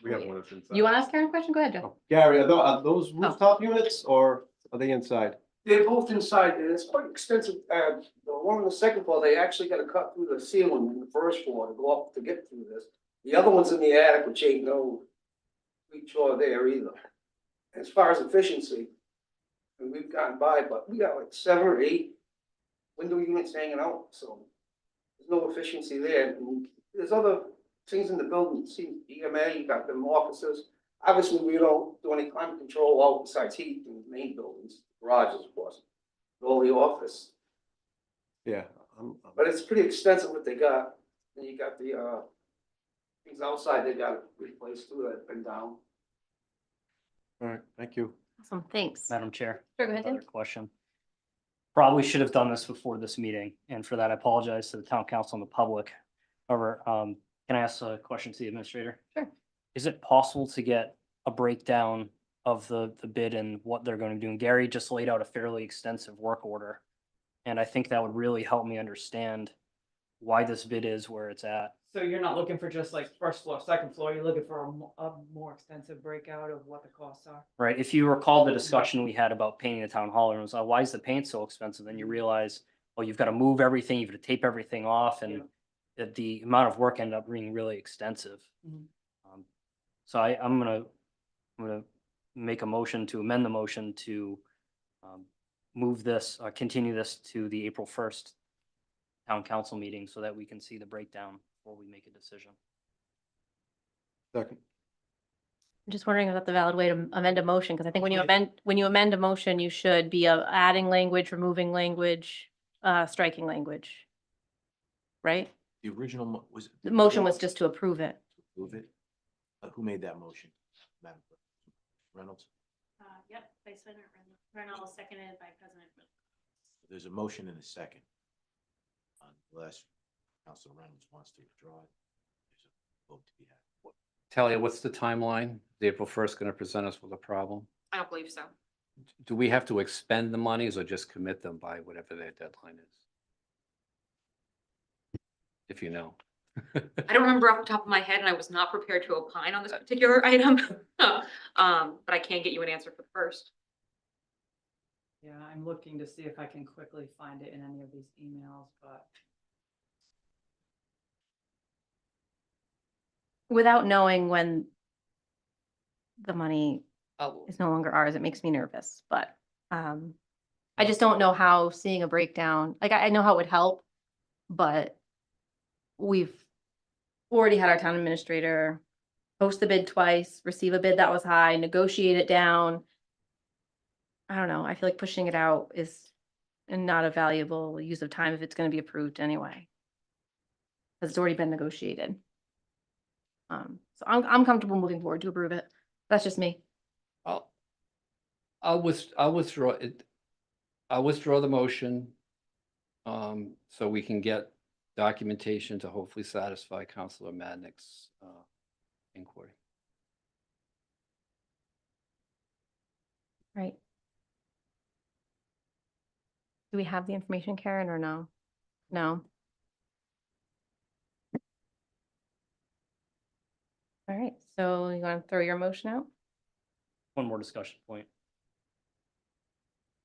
We have one that's inside. You want to ask Karen a question? Go ahead, Joe. Gary, are those rooftop units or are they inside? They're both inside, and it's quite extensive. The one on the second floor, they actually gotta cut through the ceiling in the first floor to go up to get through this. The other one's in the attic, which ain't no feature there either. As far as efficiency, and we've gotten by, but we got like 7 or 8 window units hanging out, so there's no efficiency there. And there's other things in the building, see EMA, you got them offices. Obviously, we don't do any climate control out besides heat in the main buildings, garages, of course, all the office. Yeah. But it's pretty extensive what they got. And you got the things outside they got replaced too, that have been down. All right, thank you. Awesome, thanks. Madam Chair. Sure, go ahead, Another Dan. question. Probably should have done this before this meeting, and for that, I apologize to the town council and the public. However, can I ask a question to the administrator? Sure. Is it possible to get a breakdown of the bid and what they're going to do? And Gary just laid out a fairly extensive work order. And I think that would really help me understand why this bid is where it's at. So you're not looking for just like first floor, second floor, you're looking for a more extensive breakout of what the costs are? Right, if you recall the discussion we had about painting the town hall, and it was, why is the paint so expensive? Then you realize, oh, you've got to move everything, you've got to tape everything off, and that the amount of work ended up being really extensive. Mhm. So I'm gonna make a motion to amend the motion to move this, continue this to the April 1st town council meeting so that we can see the breakdown before we make a decision. Second. I'm just wondering if that's a valid way to amend a motion, because I think when you amend a motion, you should be adding language, removing language, striking language. Right? The original was. The motion was just to approve it. Move it. Who made that motion? Madam Clerk? Reynolds? Yep, Vice President Reynolds, seconded by President Reynolds. There's a motion and a second. Unless Councilor Reynolds wants to withdraw it, there's a vote to be had. Talia, what's the timeline? Is April 1st going to present us with a problem? I don't believe so. Do we have to expend the monies or just commit them by whatever their deadline is? If you know. I don't remember off the top of my head, and I was not prepared to opine on this particular item. But I can get you an answer for the first. Yeah, I'm looking to see if I can quickly find it in any of these emails, but Without knowing when the money I'll- is no longer ours, it makes me nervous, but I just don't know how seeing a breakdown, like I know how it would help, but we've already had our town administrator post the bid twice, receive a bid that was high, negotiate it down. I don't know. I feel like pushing it out is not a valuable use of time if it's going to be approved anyway. Because it's already been negotiated. So I'm comfortable moving forward to approve it. That's just me. I'll withdraw it. I'll withdraw the motion. So we can get documentation to hopefully satisfy Counselor Madnick's inquiry. Right. Do we have the information, Karen, or no? No. All right, so you want to throw your motion out? One more discussion point.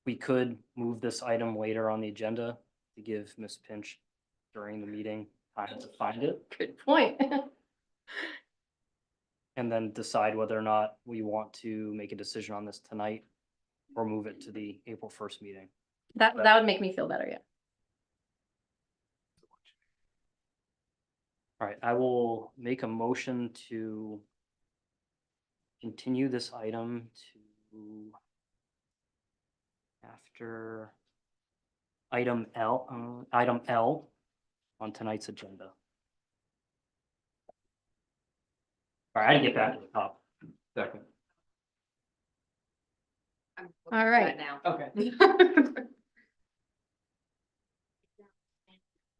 We could move this item later on the agenda to give Ms. Pinch during the meeting time to find it, Good point. and then decide whether or not we want to make a decision on this tonight or move it to the April 1st meeting. That would make me feel better, yeah. All right, I will make a motion to continue this item to after item L on tonight's agenda. All right, I get back to the top. Second. I'm looking All for right. that now. okay.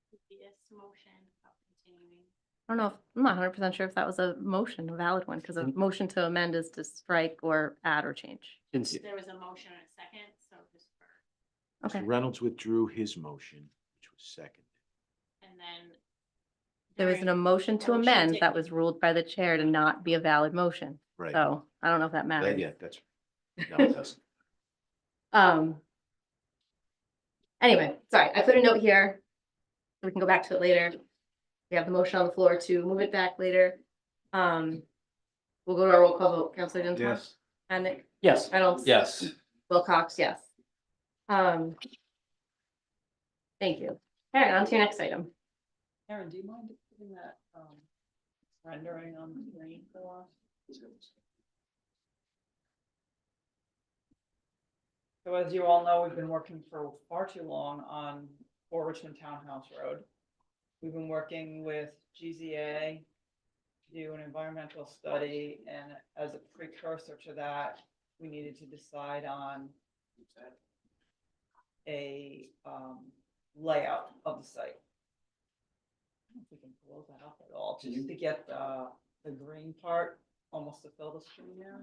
Previous motion of continuing. I don't know, I'm not 100% sure if that was a motion, a valid one, because a motion to amend is to strike or add or change. Since There was a motion and a second, so just for, Okay, Mr. Reynolds withdrew his motion, which was seconded. and then. there was an during- motion to motion amend to- that was ruled by the chair to not be a valid motion. Right. So I don't know if that matters. Yeah, that's, no, it doesn't. Anyway, sorry, I put a note here. We can go back to it later. We have the motion on the floor to move it back later. We'll go to our roll call vote. Counselor Dinsmore? Yes. Madnick? yes, Reynolds? Yes. Wilcox, yes. Thank you. Karen, on to your next item. Karen, do you mind putting that rendering on the screen for us? So as you all know, we've been working for far too long on 4 Richmond Townhouse Road. We've been working with GZA to do an environmental study, and as a precursor to that, we needed to decide on a layout of the site. I don't know if we can blow that up at all, just to get the green part almost to fill the screen now.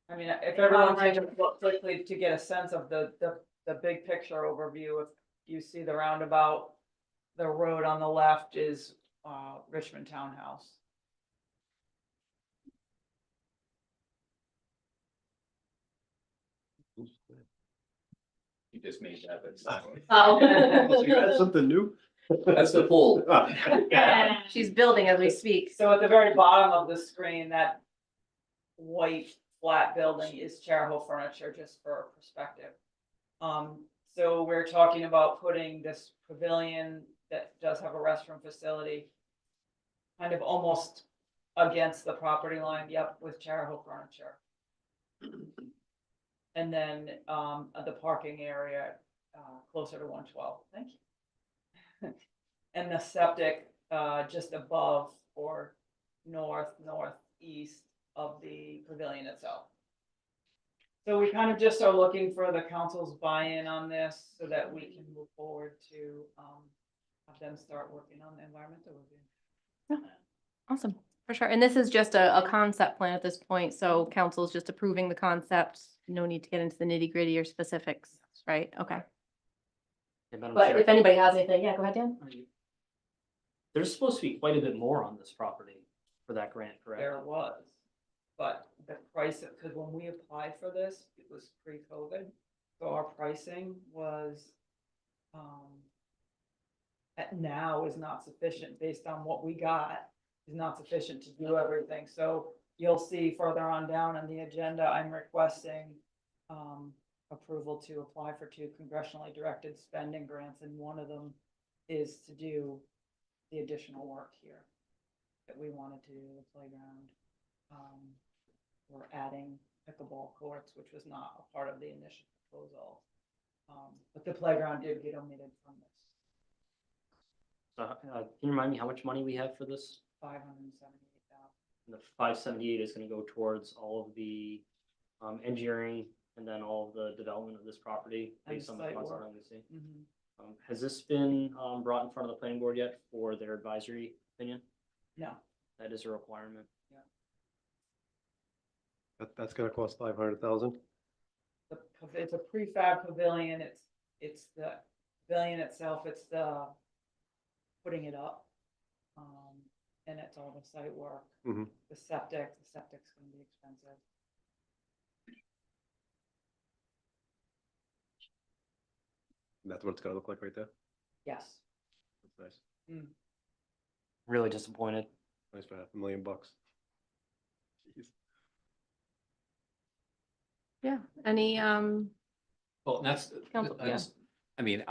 I mean, if everyone can just look quickly to get a sense of the big picture overview, if you see the roundabout, the road on the left is Richmond Townhouse. You just made that, but. Oh. You got something new? That's the pool. She's building as we speak. So at the very bottom of the screen, that white flat building is Charahoe Furniture, just for perspective. So we're talking about putting this pavilion that does have a restroom facility kind of almost against the property line, yep, with Charahoe Furniture. And then the parking area closer to 112. Thank you. And the septic just above or northeast of the pavilion itself. So we kind of just are looking for the council's buy-in on this so that we can move forward to have them start working on the environmental review. Awesome, for sure. And this is just a concept plan at this point, so council's just approving the concept. No need to get into the nitty gritty or specifics, right? Okay. Hey, Madam But Chair. if anybody has anything, yeah, go ahead, Dan. there's supposed to be quite a bit more on this property for that grant, correct? There was, but the price, because when we applied for this, it was pre-COVID. So our pricing was, at now is not sufficient based on what we got, is not sufficient to do everything. So you'll see further on down in the agenda, I'm requesting, approval to apply for 2 congressionally directed spending grants, and one of them is to do the additional work here that we wanted to do, the playground. We're adding pickleball courts, which was not a part of the initial proposal. But the playground did get omitted from this, Can you remind me how much money we have for this? 578,000. And the 578 is gonna go towards all of the engineering and then all of the development of this property And based on the site concept work. I'm gonna see. Mhm. Has this been brought in front of the planning board yet for their advisory opinion? No, That is a requirement. That's gonna cost 500,000. it's a prefab pavilion, it's the pavilion itself, it's the putting it up. And it's all the site work, Mhm. the septic's gonna be expensive. That's what it's gonna look like right there. Yes. That's nice. Really disappointed. Nice for $500,000. Jeez. Yeah, any, Well, that's, Council, yeah. that's, I mean,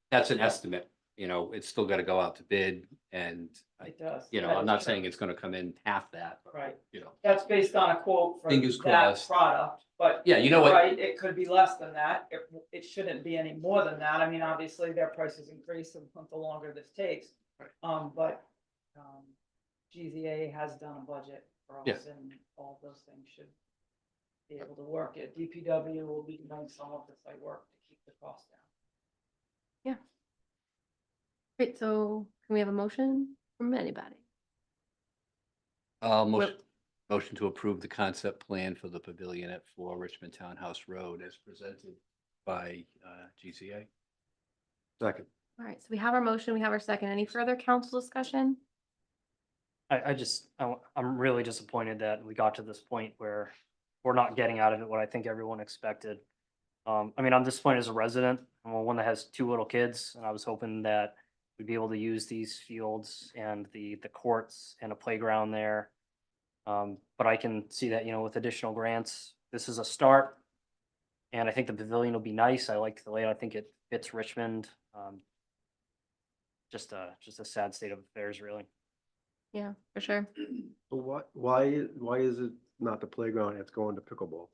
that's an estimate, you know, it's still gotta go out to bid and, It does. you know, That I'm is not true. saying it's gonna come in half that, but, Right. you know. That's based on a quote from Fingers that crossed. product, but. Yeah, you know what? Right, it could be less than that. It shouldn't be any more than that. I mean, obviously, their prices increase the longer this takes. But, GZA has done a budget for us Yeah. and all those things should be able to work. At DPW will be doing some of the site work to keep the cost down. Great, so can we have a motion from anybody? Motion to approve the concept plan for the pavilion at 4 Richmond Townhouse Road as presented by GCA. Second. All right, so we have our motion, we have our second. Any further council discussion? I'm really disappointed that we got to this point where we're not getting out of it what I think everyone expected. I mean, I'm disappointed as a resident. I'm one that has 2 little kids, and I was hoping that we'd be able to use these fields and the courts and a playground there. But I can see that, you know, with additional grants, this is a start. And I think the pavilion will be nice. I like the layout. I think it fits Richmond. Just a sad state of affairs, really. Yeah, for sure. So why is it not the playground? It's going to pickleball.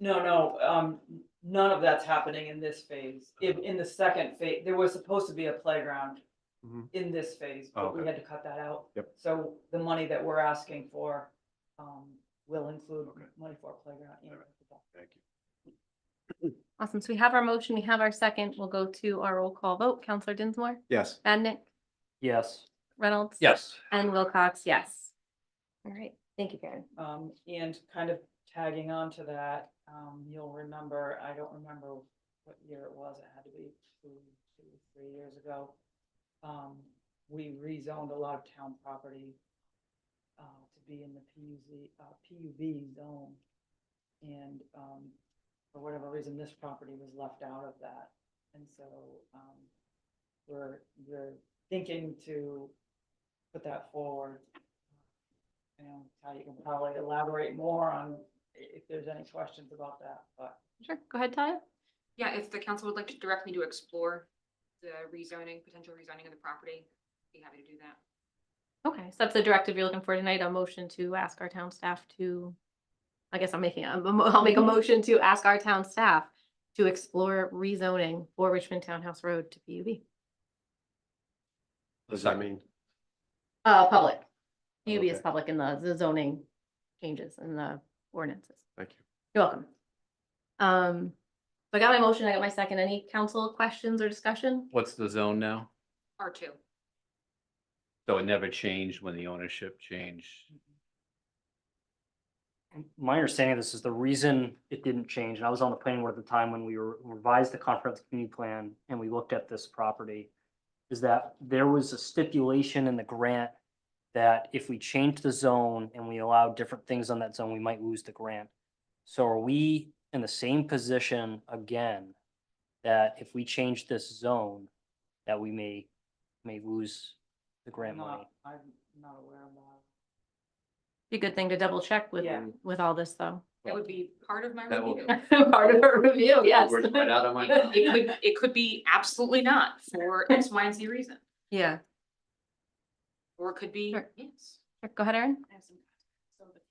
No, none of that's happening in this phase. In the second phase, there was supposed to be a playground Mhm. in this phase, Oh, but we okay. had to cut that out. Yep. So the money that we're asking for, will include Okay. money for a playground and pickleball. Thank you. Awesome. So we have our motion, we have our second. We'll go to our roll call vote. Counselor Dinsmore, Yes. Madnick, Yes. Reynolds. Yes. And Wilcox, yes. All right, thank you, Karen. And kind of tagging on to that, you'll remember, I don't remember what year it was, it had to be 3 years ago. We rezoned a lot of town property to be in the PUV zone. And for whatever reason, this property was left out of that. And so we're thinking to put that forward. You know, how you can probably elaborate more on if there's any questions about that, but. Sure, go ahead, Talia. Yeah, if the council would like to direct me to explore the potential rezoning of the property, be happy to do that. Okay, so that's the directive you're looking for tonight, a motion to ask our town staff to, I guess I'll make a motion to ask our town staff to explore rezoning for Richmond Townhouse Road to PUB. What does that mean? Public. PUB is Okay. public in the zoning changes and the ordinances. Thank you. You're welcome. So I got my motion, I got my second. Any council questions or discussion? What's the zone now? R2. So it never changed when the ownership changed? My understanding of this is the reason it didn't change, and I was on the planning board at the time when we revised the comprehensive community plan and we looked at this property. is that there was a stipulation in the grant that if we change the zone and we allow different things on that zone, we might lose the grant. So are we in the same position again, that if we change this zone, that we may lose the grant money? I'm not aware of that. Be a good thing to double check Yeah. with all this, though. That would be part of my That will- review. Part of our review, yes. Words right out of my mouth. It could be absolutely not for X, Y, and Z reason, Yeah, or it could be, Sure. yes. go ahead, Erin. I have some, so the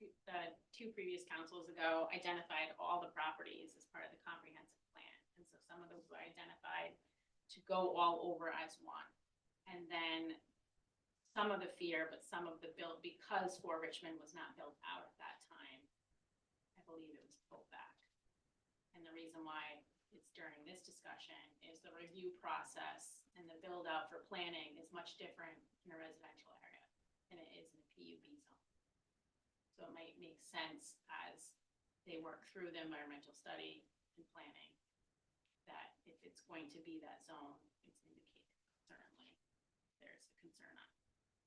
two previous councils ago identified all the properties as part of the comprehensive plan. And so some of those were identified to go all over as one. And then some of the fear, but some of the build, because Fort Richmond was not built out at that time, I believe it was pulled back. And the reason why it's during this discussion is the review process and the build out for planning is much different in a residential area than it is in a PUB zone. So it might make sense as they work through the environmental study and planning, that if it's going to be that zone, it's indicated certainly there's a concern on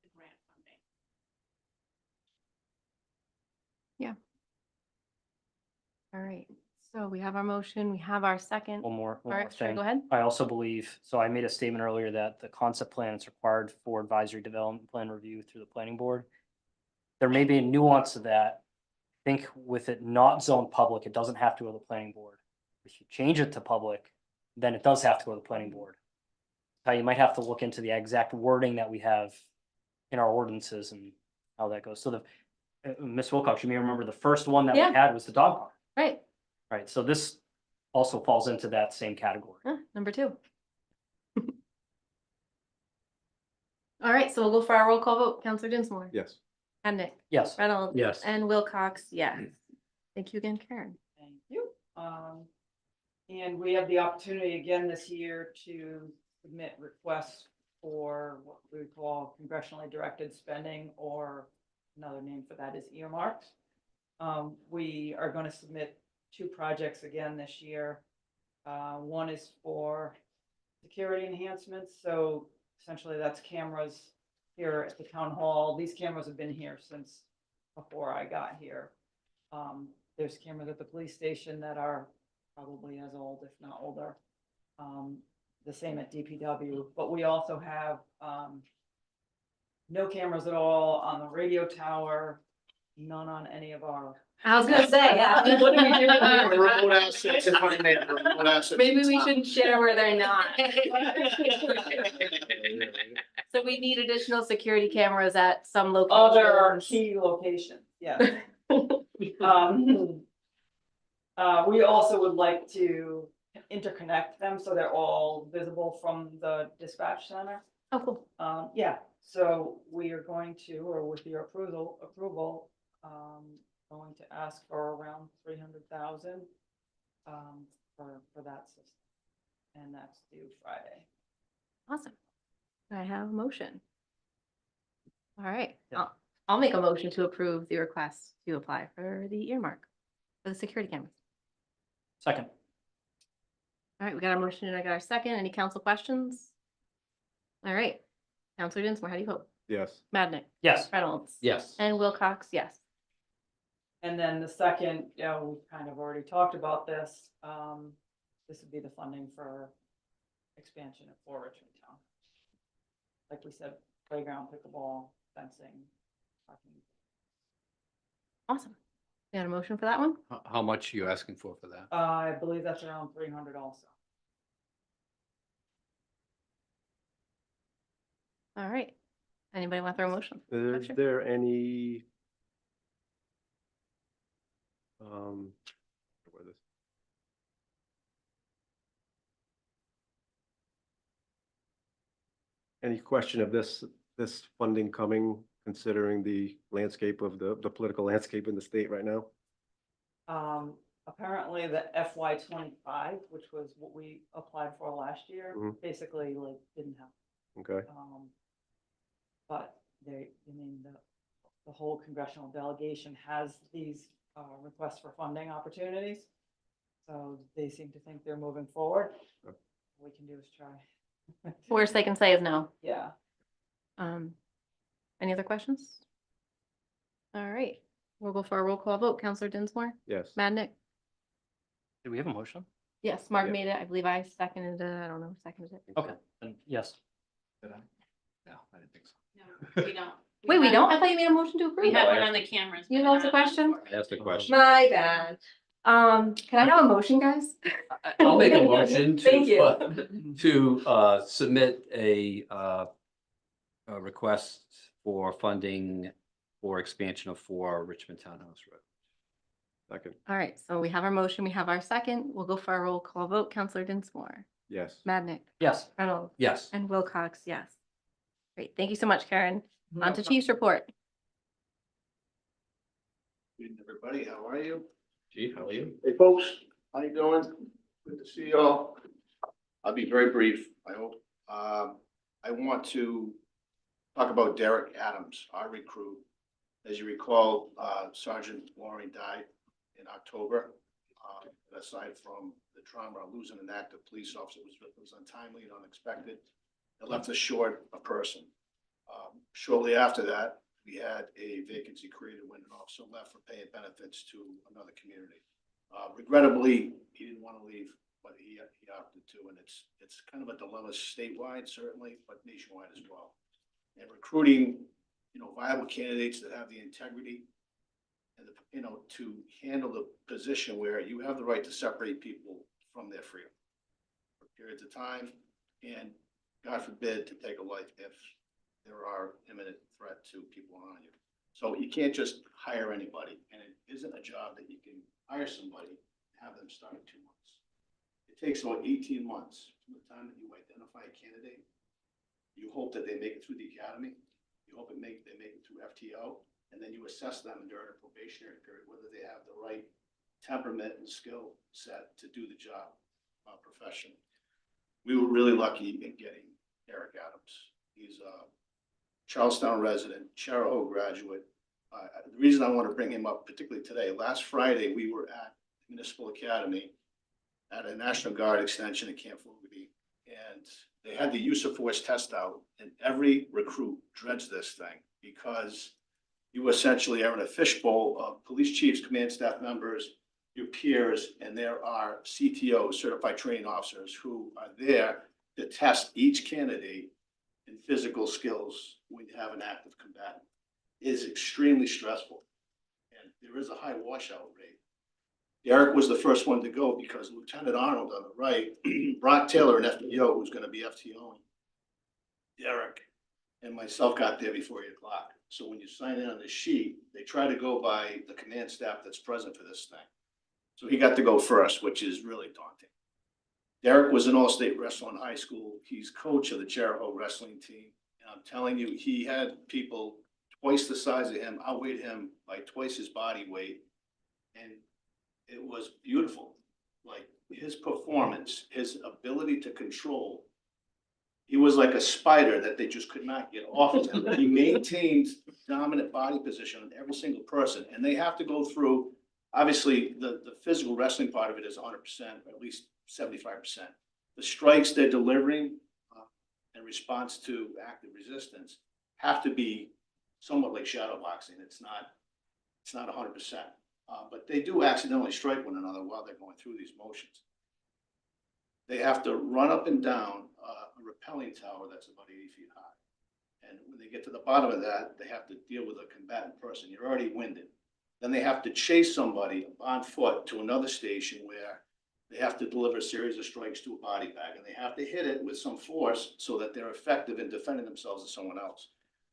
the grant funding. All right, so we have our motion, we have our second. One more All right, sure, thing. go ahead. I also believe, so I made a statement earlier that the concept plan is required for advisory development plan review through the planning board. There may be a nuance to that. I think with it not zoned public, it doesn't have to go to the planning board. If you change it to public, then it does have to go to the planning board. You might have to look into the exact wording that we have in our ordinances and how that goes. So Ms. Wilcox, you may remember the first one that we Yeah. had was the dog park. Right, Right, so this also falls into that same category. number 2. All right, so we'll go for our roll call vote. Counselor Dinsmore. Yes. Madnick. Yes. Reynolds. Yes. And Wilcox, yes. Thank you again, Karen. Thank you. And we have the opportunity again this year to submit requests for what we would call congressionally directed spending, or another name for that is earmarks. We are going to submit 2 projects again this year. One is for security enhancements. So essentially that's cameras here at the town hall. These cameras have been here since before I got here. There's cameras at the police station that are probably as old, if not older. The same at DPW, but we also have no cameras at all on the radio tower, none on any of our. I was gonna say, yeah. What do we do with the Remote assets, if I may, remote assets. Maybe we shouldn't share where they're not. So we need additional security cameras at some Other locations. key locations, yeah. We also would like to interconnect them so they're all visible from the dispatch center. Oh, cool. Yeah, so we are going to, or with your approval, going to ask for around 300,000 for that system. And that's due Friday. Awesome. I have a motion. All right, Yeah. I'll make a motion to approve the request to apply for the earmark for the security cameras. Second. All right, we got our motion and I got our second. Any council questions? All right, Counselor Dinsmore, how do you vote? Yes. Madnick. Yes. Reynolds. Yes. And Wilcox, yes. And then the second, we've kind of already talked about this. This would be the funding for expansion of Fort Richmond Town. Like we said, playground, pickleball, fencing, parking. Awesome. You got a motion for that one? How much are you asking for that? I believe that's around 300 also. All right. Anybody want to throw a motion? Is Sure. there any? Where this? Any question of this funding coming, considering the landscape of the political landscape in the state right now? Apparently the FY 25, which was what we applied for last year, Mhm. basically like didn't happen. Okay, But the whole congressional delegation has these requests for funding opportunities. So they seem to think they're moving forward. Okay. All we can do is try. Worst they can say is no. Yeah. Any other questions? All right, we'll go for a roll call vote. Counselor Dinsmore, Yes. Madnick? Do we have a motion? Yes, Mark Yeah. made it. I believe I seconded it. I don't know, who seconded it. Okay, then yes. Did I? No, I didn't think so. No, we don't. Wait, we had- don't? I thought you made a motion to approve. We had No, I one asked on the cameras. You but know, it's a not on the question? floor. I asked the question. My bad. Can I have a motion, guys? I'll make a motion to. Thank you. To submit a request for funding for expansion of 4 Richmond Townhouse Road. Second. All right, so we have our motion, we have our second. We'll go for a roll call vote. Counselor Dinsmore, Yes. Madnick, Yes. Reynolds, Yes. and Wilcox, yes. Great, thank you so much, Karen. No On to problem. Chief's report. Good evening, everybody. How are you? Chief, how are you? Hey, folks. How you doing? Good to see you all. I'll be very brief, I hope. I want to talk about Derek Adams, our recruit. As you recall, Sergeant Warren died in October. Aside from the trauma of losing an active police officer, was untimely and unexpected. It left us short a person. Shortly after that, we had a vacancy created when an officer left for paying benefits to another community. Regrettably, he didn't want to leave, but he opted to, and it's kind of a dilemma statewide, certainly, but nationwide as well. And recruiting, viable candidates that have the integrity and to handle the position where you have the right to separate people from their freedom for periods of time, and God forbid, to take a life if there are imminent threat to people around you. So you can't just hire anybody, and it isn't a job that you can hire somebody and have them start in 2 months. It takes about 18 months from the time that you identify a candidate. You hope that they make it through the academy. You hope they make it through FTO, and then you assess them during a probationary period, whether they have the right temperament and skill set to do the job professionally. We were really lucky in getting Derek Adams. He's a Charlestown resident, Charahoe graduate. The reason I want to bring him up particularly today, last Friday, we were at Municipal Academy at a National Guard extension at Camp Fogarty, and they had the use of force test out, and every recruit dreads this thing because you essentially are in a fishbowl of police chiefs, command staff members, your peers, and there are CTOs, certified training officers, who are there to test each candidate in physical skills when you have an active combatant. It is extremely stressful, and there is a high washout rate. Derek was the first one to go because Lieutenant Arnold on the right, Brock Taylor, an FTO, who's going to be FTOing, Derek and myself got there before 8 o'clock. So when you sign in on the sheet, they try to go by the command staff that's present for this thing. So he got to go first, which is really daunting. Derek was an all-state wrestler in high school. He's coach of the Charahoe wrestling team. And I'm telling you, he had people twice the size of him, outweighed him by twice his body weight. And it was beautiful. Like his performance, his ability to control. He was like a spider that they just could not get off of him. He maintained dominant body position on every single person. And they have to go through, obviously, the physical wrestling part of it is 100%, or at least 75%. The strikes they're delivering in response to active resistance have to be somewhat like shadow boxing. It's not 100%. But they do accidentally strike one another while they're going through these motions. They have to run up and down a rappelling tower that's about 80 feet high. And when they get to the bottom of that, they have to deal with a combatant person. You're already winded. Then they have to chase somebody on foot to another station where they have to deliver a series of strikes to a body bag, and they have to hit it with some force so that they're effective in defending themselves or someone else.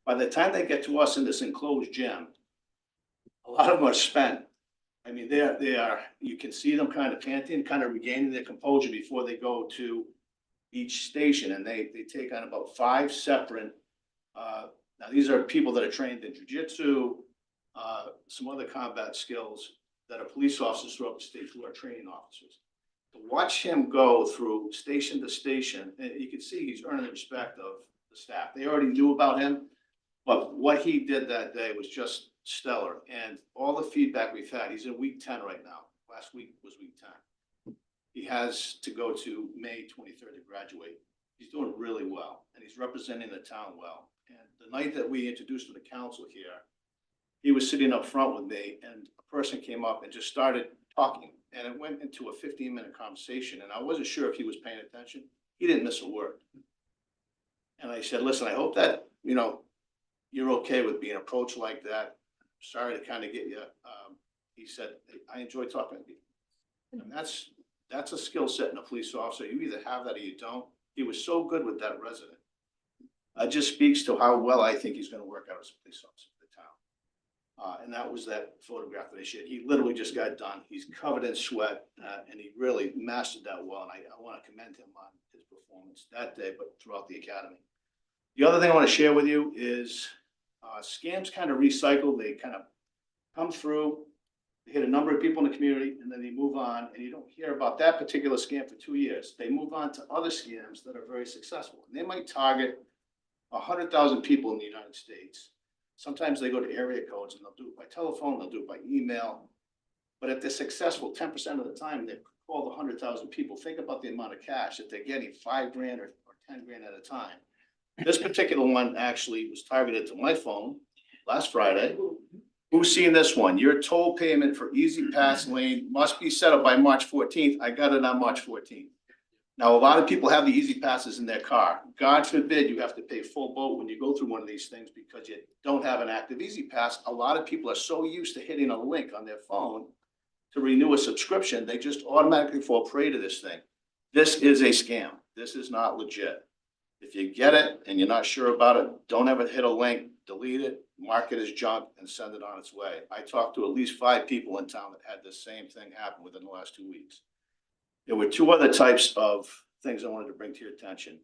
By the time they get to us in this enclosed gym, a lot of them are spent. I mean, they are, you can see them kind of panting, kind of regaining their composure before they go to each station, and they take on about 5 separate, now these are people that are trained in jujitsu, some other combat skills that are police officers throughout the state who are training officers. To watch him go through station to station, and you can see he's earning the respect of the staff. They already knew about him, but what he did that day was just stellar. And all the feedback we've had, he's in week 10 right now. Last week was week 10. He has to go to May 23rd to graduate. He's doing really well, and he's representing the town well. And the night that we introduced him to council here, he was sitting up front with me, and a person came up and just started talking. And it went into a 15-minute conversation, and I wasn't sure if he was paying attention. He didn't miss a word. And I said, listen, I hope that, you're okay with being approached like that. Sorry to kind of get you. He said, I enjoy talking to you. And that's a skill set in a police officer. You either have that or you don't. He was so good with that resident. It just speaks to how well I think he's going to work out as a police officer for the town. And that was that photograph that I shared. He literally just got done. He's covered in sweat, and he really mastered that well. And I want to commend him on his performance that day, but throughout the academy. The other thing I want to share with you is scams kind of recycle. They kind of come through, they hit a number of people in the community, and then they move on, and you don't hear about that particular scam for 2 years. They move on to other scams that are very successful. And they might target 100,000 people in the United States. Sometimes they go to area codes and they'll do it by telephone, they'll do it by email. But if they're successful, 10% of the time they call the 100,000 people. Think about the amount of cash that they're getting, $5,000 or 10 grand at a time. This particular one actually was targeted to my phone last Friday. Who's seen this one? Your toll payment for Easy Pass lane must be set up by March 14th. I got it on March 14th. Now, a lot of people have the Easy Passes in their car. God forbid you have to pay full boat when you go through one of these things because you don't have an active Easy Pass. A lot of people are so used to hitting a link on their phone to renew a subscription, they just automatically fall prey to this thing. This is a scam. This is not legit. If you get it and you're not sure about it, don't ever hit a link, delete it, mark it as junk, and send it on its way. I talked to at least 5 people in town that had the same thing happen within the last 2 weeks. There were 2 other types of things I wanted to bring to your attention.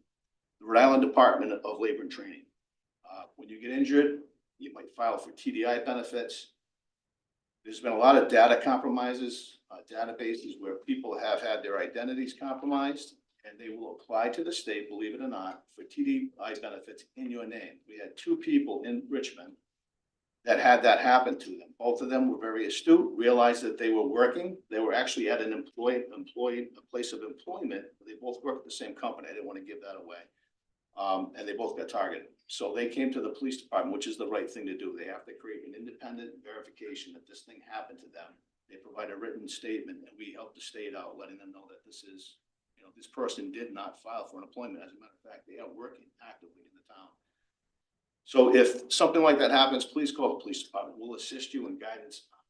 The Rhode Island Department of Labor and Training. When you get injured, you might file for TDI benefits. There's been a lot of data compromises, databases where people have had their identities compromised, and they will apply to the state, believe it or not, for TDI benefits in your name. We had 2 people in Richmond that had that happen to them. Both of them were very astute, realized that they were working. They were actually at a place of employment. They both worked at the same company. I didn't want to give that away. And they both got targeted. So they came to the police department, which is the right thing to do. They have to create an independent verification that this thing happened to them. They provide a written statement, and we help the state out, letting them know that this is, this person did not file for unemployment. As a matter of fact, they are working actively in the town. So if something like that happens, please call the police department. We'll assist you in guidance on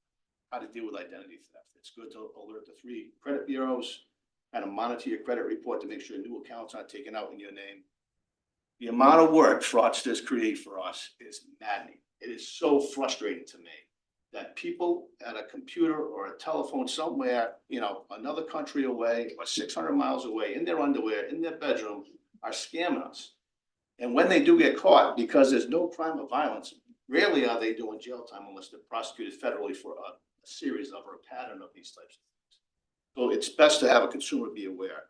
how to deal with identity theft. It's good to alert the 3 credit bureaus, kind of monitor your credit report to make sure new accounts aren't taken out in your name. The amount of work fraudsters create for us is maddening. It is so frustrating to me that people at a computer or a telephone somewhere, another country away or 600 miles away in their underwear, in their bedroom, are scamming us. And when they do get caught, because there's no crime of violence, rarely are they doing jail time unless they're prosecuted federally for a series of or a pattern of these types of things. So it's best to have a consumer be aware.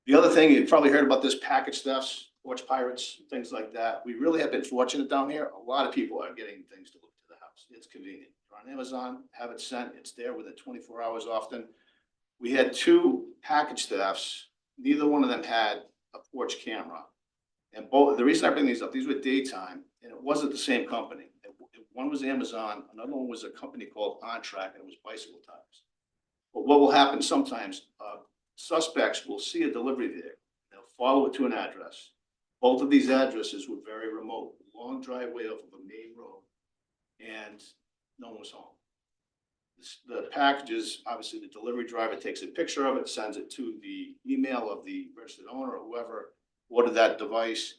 The other thing, you've probably heard about this, package thefts, porch pirates, things like that. We really have been fortunate down here. A lot of people are getting things delivered to the house. It's convenient. You're on Amazon, have it sent. It's there within 24 hours often. We had 2 package thefts. Neither one of them had a porch camera. And the reason I bring these up, these were daytime, and it wasn't the same company. One was Amazon, another one was a company called OnTrack, and it was bicycle tires. But what will happen sometimes, suspects will see a delivery vehicle. They'll follow it to an address. Both of these addresses were very remote, long driveway off of a main road, and no one was home. The packages, obviously the delivery driver takes a picture of it, sends it to the email of the registered owner or whoever ordered that device,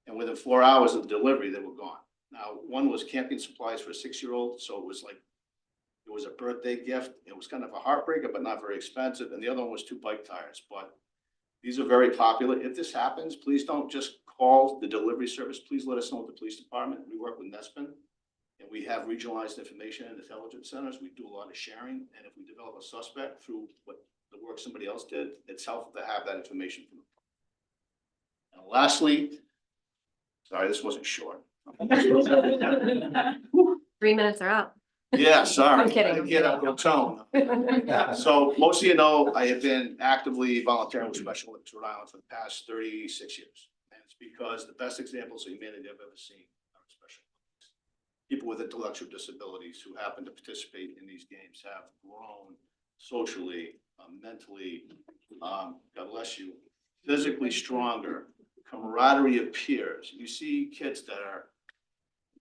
and within 4 hours of the delivery, they were gone. Now, one was camping supplies for a 6-year-old, so it was like, it was a birthday gift. It was kind of a heartbreaker, but not very expensive, and the other one was 2 bike tires. But these are very popular. If this happens, please don't just call the delivery service. Please let us know at the police department. We work with Nespin, and we have regionalized information and intelligence centers. We do a lot of sharing, and if we develop a suspect through what the work somebody else did, it's helpful to have that information from them. And lastly, sorry, this wasn't short. 3 minutes are up. Yeah, sorry. I'm kidding, I I'm didn't get kidding. out your tone. So most of you know, I have been actively volunteering with Special Olympics Rhode Island for the past 36 years. And it's because the best examples of humanity I've ever seen are at Special Olympics. People with intellectual disabilities who happen to participate in these games have grown socially, mentally, God bless you, physically stronger, camaraderie of peers. You see kids that are,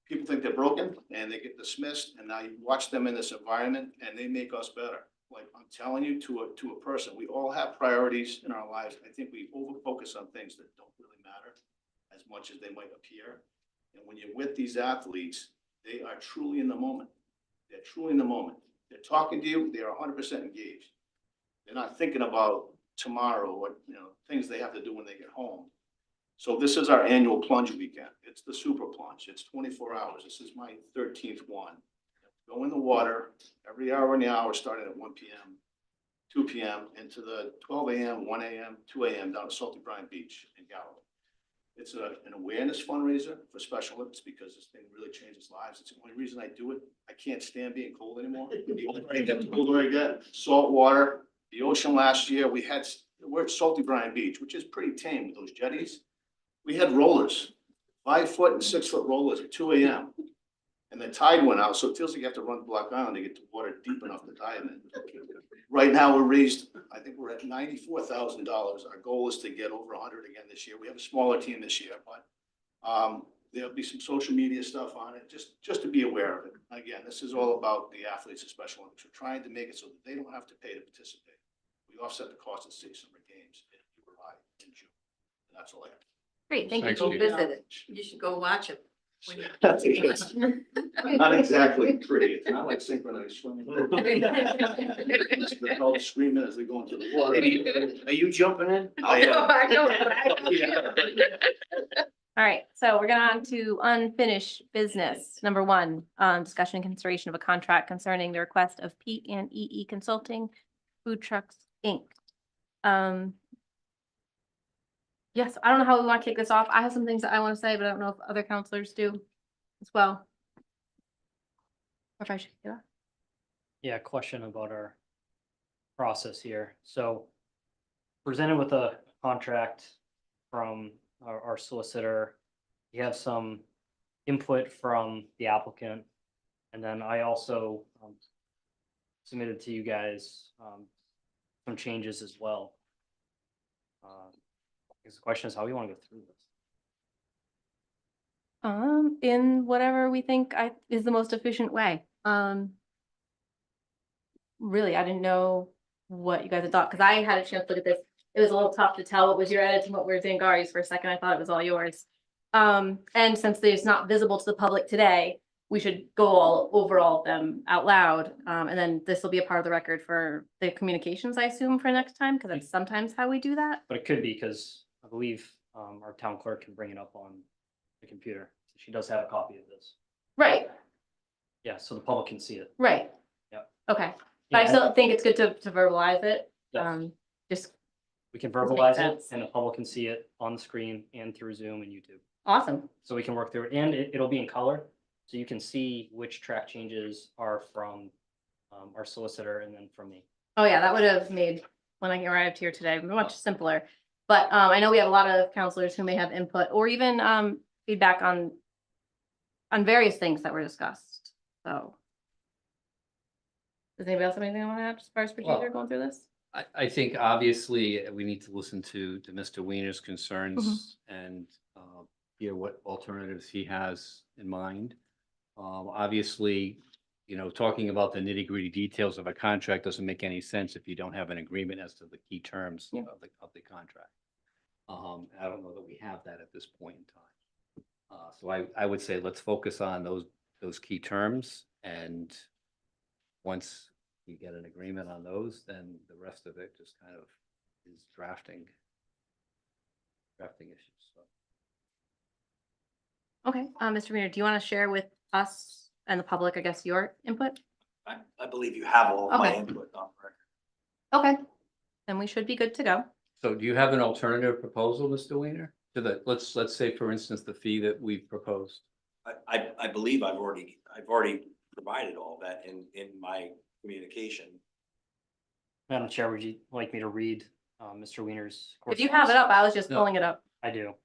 people think they're broken and they get dismissed, and now you watch them in this environment and they make us better. Like I'm telling you, to a person, we all have priorities in our lives. I think we over focus on things that don't really matter as much as they might appear. And when you're with these athletes, they are truly in the moment. They're truly in the moment. They're talking to you. They are 100% engaged. They're not thinking about tomorrow or, things they have to do when they get home. So this is our annual plunge weekend. It's the super plunge. It's 24 hours. This is my 13th one. Go in the water every hour in the hour, starting at 1 p.m., 2 p.m. into the 12 a.m., 1 a.m., 2 a.m. down to Salty Brine Beach in Galloway. It's an awareness fundraiser for Special Olympics because this thing really changes lives. It's the only reason I do it. I can't stand being cold anymore. The older I get, salt water, the ocean last year, we're at Salty Brine Beach, which is pretty tame with those jetties. We had rollers, 5 foot and 6 foot rollers at 2 a.m. And the tide went out, so it feels like you have to run to Block Island to get the water deep enough to dive in. Right now, I think we're at $94,000. Our goal is to get over 100 again this year. We have a smaller team this year, but there'll be some social media stuff on it, just to be aware of it. Again, this is all about the athletes of Special Olympics. We're trying to make it so that they don't have to pay to participate. We offset the cost of State Summer Games in July, in June. And that's all I have. Great, thank you. Thanks, Go Steve. visit it. You should go watch it. Not exactly pretty. It's not like synchronized swimming. They're all screaming as they go into the water. Are you jumping in? I am. All right, so we're going on to unfinished business. Number 1, discussion and consideration of a contract concerning the request of P&EE Consulting Food Trucks, Inc. Yes, I don't know how we want to kick this off. I have some things that I want to say, but I don't know if other counselors do as well. Or if I should kick it off. Yeah, question about our process here. So presented with a contract from our solicitor. We have some input from the applicant. And then I also submitted to you guys some changes as well. I guess the question is how we want to go through this. In whatever we think is the most efficient way. Really, I didn't know what you guys had thought, because I had a chance to look at this. It was a little tough to tell what was your edits and what were Zangari's for a second. I thought it was all yours. And since it's not visible to the public today, we should go all over all of them out loud. And then this will be a part of the record for the communications, I assume, for next time, because that's sometimes how we do that. But it could be because I believe our town clerk can bring it up on the computer. She does have a copy of this. Right, Yeah, so the public can see it. right. Yep. Okay, but I Yeah, still think it's good to verbalize it. Yes. Just We can Doesn't make verbalize it sense. and the public can see it on the screen and through Zoom and YouTube. awesome. So we can work through it and it'll be in color. So you can see which track changes are from our solicitor and then from me. Oh yeah, that would have made when I arrived here today much simpler. But I know we have a lot of counselors who may have input or even feedback on various things that were discussed. So does anybody else have anything they want to add as far as procedure Well, going through this? I think obviously we need to listen to Mr. Wiener's concerns and hear what alternatives he has in mind. Obviously, talking about the nitty-gritty details of a contract doesn't make any sense if you don't have an agreement as to the key terms Yeah. of the contract. I don't know that we have that at this point in time. So I would say let's focus on those key terms, and once we get an agreement on those, then the rest of it just kind of is drafting issues. So. Okay, Mr. Wiener, do you want to share with us and the public, I guess, your input? I believe you have all of my Okay. input on record. Okay, then we should be good to go. So do you have an alternative proposal, Mr. Wiener? To the, let's say, for instance, the fee that we've proposed. I believe I've already provided all that in my communication. Madam Chair, would you like me to read Mr. Wiener's? If you have it up, I was just No. pulling it up. I do.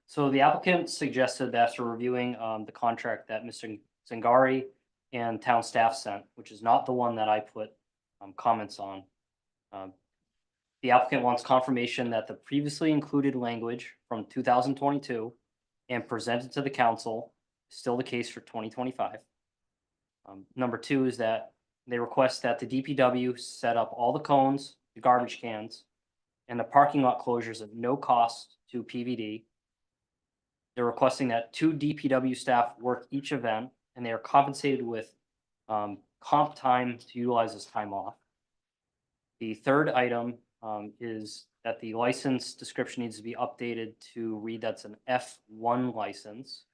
So the applicant suggested that after reviewing the contract that Mr. Zingari and town staff sent, which is not the one that I put comments on. The applicant wants confirmation that the previously included language from 2022 and presented to the council is still the case for 2025. Number two is that they request that the DPW set up all the cones, the garbage cans, and the parking lot closures at no cost to PVD. They're requesting that 2 DPW staff work each event, and they are compensated with comp time to utilize this time off. The third item is that the license description needs to be updated to read that's an F1 license.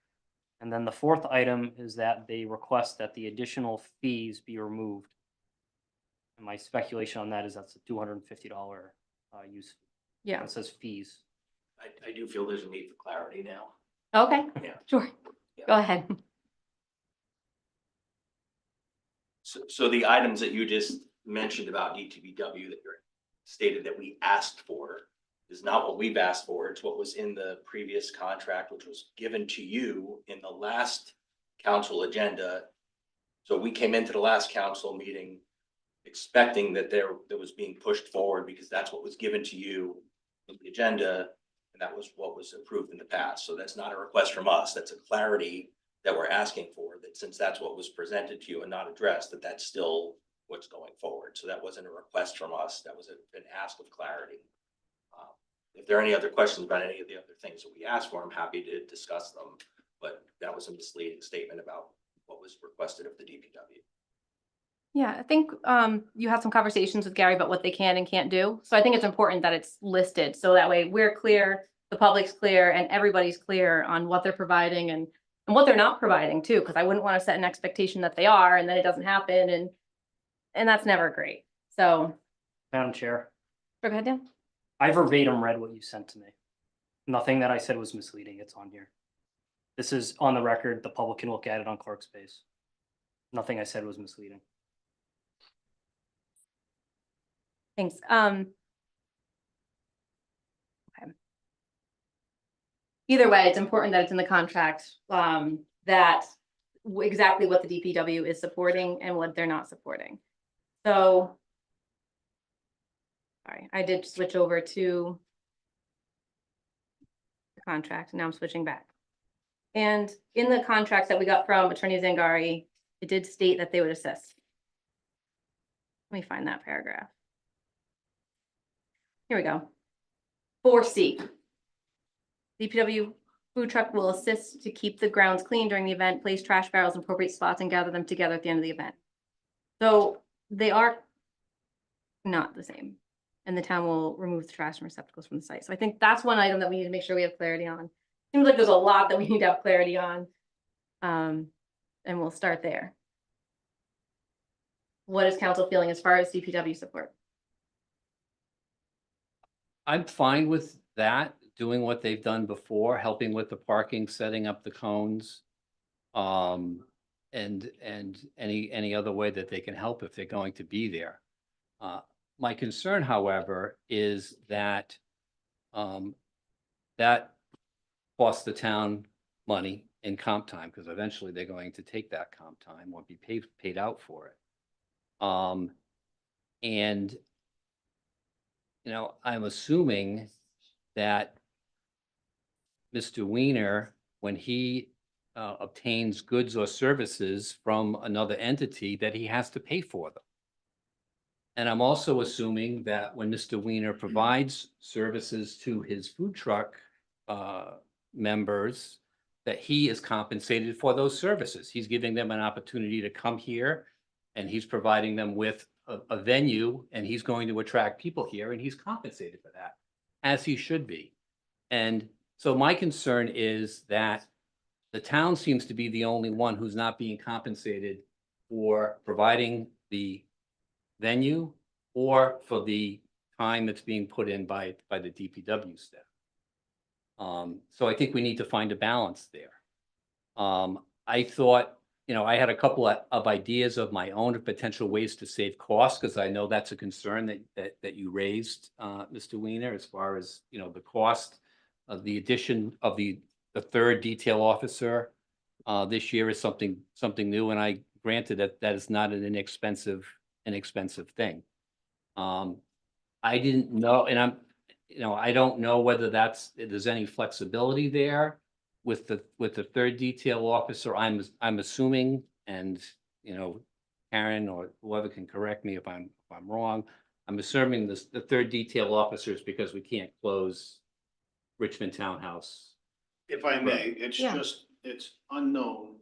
And then the fourth item is that they request that the additional fees be removed. And my speculation on that is that's a $250 use fee. Yeah. It says fees. I do feel there's a need for clarity now. Okay, Yeah. sure. Go ahead. So the items that you just mentioned about DTBW that you're stated that we asked for is not what we've asked for. It's what was in the previous contract, which was given to you in the last council agenda. So we came into the last council meeting expecting that there was being pushed forward because that's what was given to you in the agenda. And that was what was approved in the past. So that's not a request from us. That's a clarity that we're asking for, that since that's what was presented to you and not addressed, that that's still what's going forward. So that wasn't a request from us. That was an ask of clarity. If there are any other questions about any of the other things that we asked for, I'm happy to discuss them. But that was a misleading statement about what was requested of the DPW. Yeah, I think you had some conversations with Gary about what they can and can't do. So I think it's important that it's listed. So that way we're clear, the public's clear, and everybody's clear on what they're providing and what they're not providing too. Because I wouldn't want to set an expectation that they are and then it doesn't happen. And that's never great. So. Madam Chair, Go ahead, Dan. I verbatim read what you sent to me. Nothing that I said was misleading. It's on here. This is on the record. The public can look at it on Clerkspace. Nothing I said was misleading. Thanks. Okay. Either way, it's important that it's in the contract, that exactly what the DPW is supporting and what they're not supporting. So. Sorry, I did switch over to the contract, and now I'm switching back. And in the contract that we got from Attorney Zangari, it did state that they would assist. Let me find that paragraph. Here we go. 4C. DPW food truck will assist to keep the grounds clean during the event, place trash barrels in appropriate spots, and gather them together at the end of the event. So they are not the same. And the town will remove the trash and receptacles from the site. So I think that's one item that we need to make sure we have clarity on. Seems like there's a lot that we need to have clarity on. And we'll start there. What is council feeling as far as DPW support? I'm fine with that, doing what they've done before, helping with the parking, setting up the cones. And any other way that they can help if they're going to be there. My concern, however, is that that costs the town money in comp time, because eventually they're going to take that comp time or be paid out for it. And I'm assuming that Mr. Wiener, when he obtains goods or services from another entity, that he has to pay for them. And I'm also assuming that when Mr. Wiener provides services to his food truck members, that he is compensated for those services. He's giving them an opportunity to come here, and he's providing them with a venue, and he's going to attract people here, and he's compensated for that, as he should be. And so my concern is that the town seems to be the only one who's not being compensated for providing the venue or for the time that's being put in by the DPW staff. So I think we need to find a balance there. I thought you know, I had a couple of ideas of my own of potential ways to save costs, because I know that's a concern that you raised, Mr. Weiner, as far as, you know, the cost of the addition of the third detail officer this year is something new, and I granted that is not an inexpensive thing. I didn't know, and I don't know whether there's any flexibility there with the third detail officer. I'm assuming, and, you know, Karen or whoever can correct me if I'm wrong. I'm assuming the third detail officer is because we can't close Richmond Townhouse. If I may, it's Yeah. just, it's unknown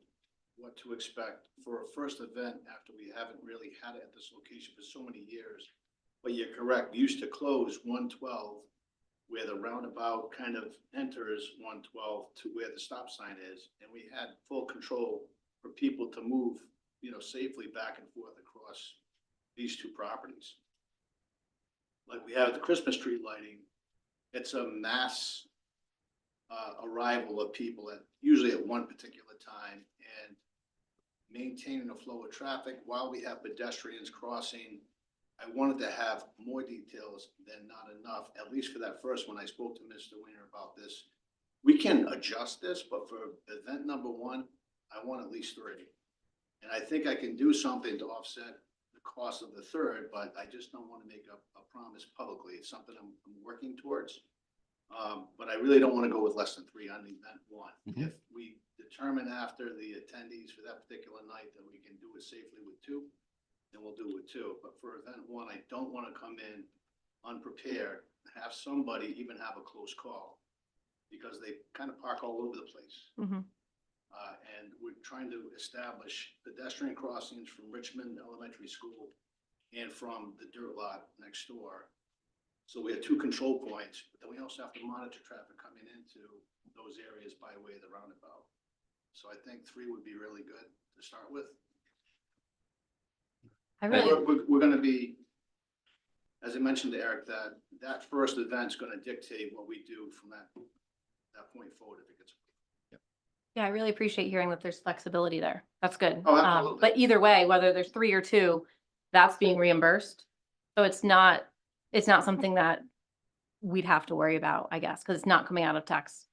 what to expect for a first event after we haven't really had it at this location for so many years. But you're correct, we used to close 112 where the roundabout kind of enters 112 to where the stop sign is. And we had full control for people to move, you know, safely back and forth across these two properties. Like we have the Christmas tree lighting, it's a mass arrival of people usually at one particular time, and maintaining the flow of traffic while we have pedestrians crossing. I wanted to have more details than not enough, at least for that first one. I spoke to Mr. Weiner about this. We can adjust this, but for event number one, I want at least 3. And I think I can do something to offset the cost of the third, but I just don't want to make a promise publicly. It's something I'm working towards. But I really don't want to go with less than 3 on the event one. If we determine after the attendees for that particular night that we can do it safely with 2, then we'll do it with 2. But for event one, I don't want to come in unprepared, have somebody even have a close call, because they kind of park all over the place. And we're trying to establish pedestrian crossings from Richmond Elementary School and from the dirt lot next door. So we have 2 control points, but then we also have to monitor traffic coming into those areas by way of the roundabout. So I think 3 would be really good to start with. We're gonna be, as I mentioned to Eric, that first event's gonna dictate what we do from that point forward if it gets. Yeah, I really appreciate hearing that there's flexibility there. That's good. Oh, absolutely. But either way, whether there's 3 or 2, that's being reimbursed. So it's not something that we'd have to worry about, I guess, because it's not coming out of tax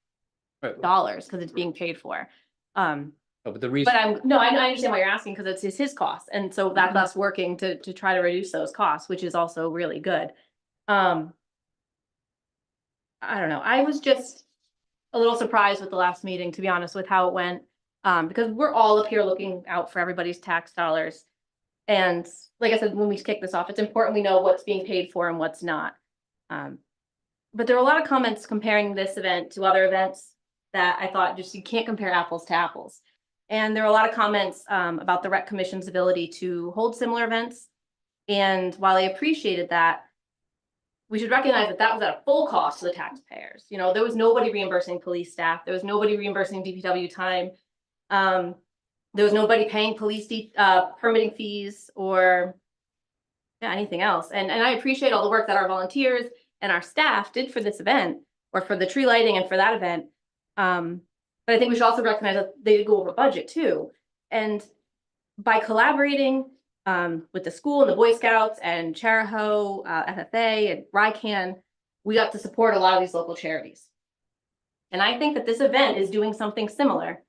dollars, because it's being paid for. But the reason. But I understand why you're asking, because it's his cost. And so that's us working to try to reduce those costs, which is also really good. I don't know. I was just a little surprised with the last meeting, to be honest, with how it went. Because we're all up here looking out for everybody's tax dollars. And like I said, when we kick this off, it's important we know what's being paid for and what's not. But there are a lot of comments comparing this event to other events that I thought just you can't compare apples to apples. And there are a lot of comments about the Rec Commission's ability to hold similar events. And while I appreciated that, we should recognize that that was at a full cost to the taxpayers. You know, there was nobody reimbursing police staff. There was nobody reimbursing DPW time. There was nobody paying police permitting fees or anything else. And I appreciate all the work that our volunteers and our staff did for this event, or for the tree lighting and for that event. But I think we should also recognize that they did go over budget too. And by collaborating with the school and the Boy Scouts and Charahoe, FFA and RICAN, we got to support a lot of these local charities. And I think that this event is doing something similar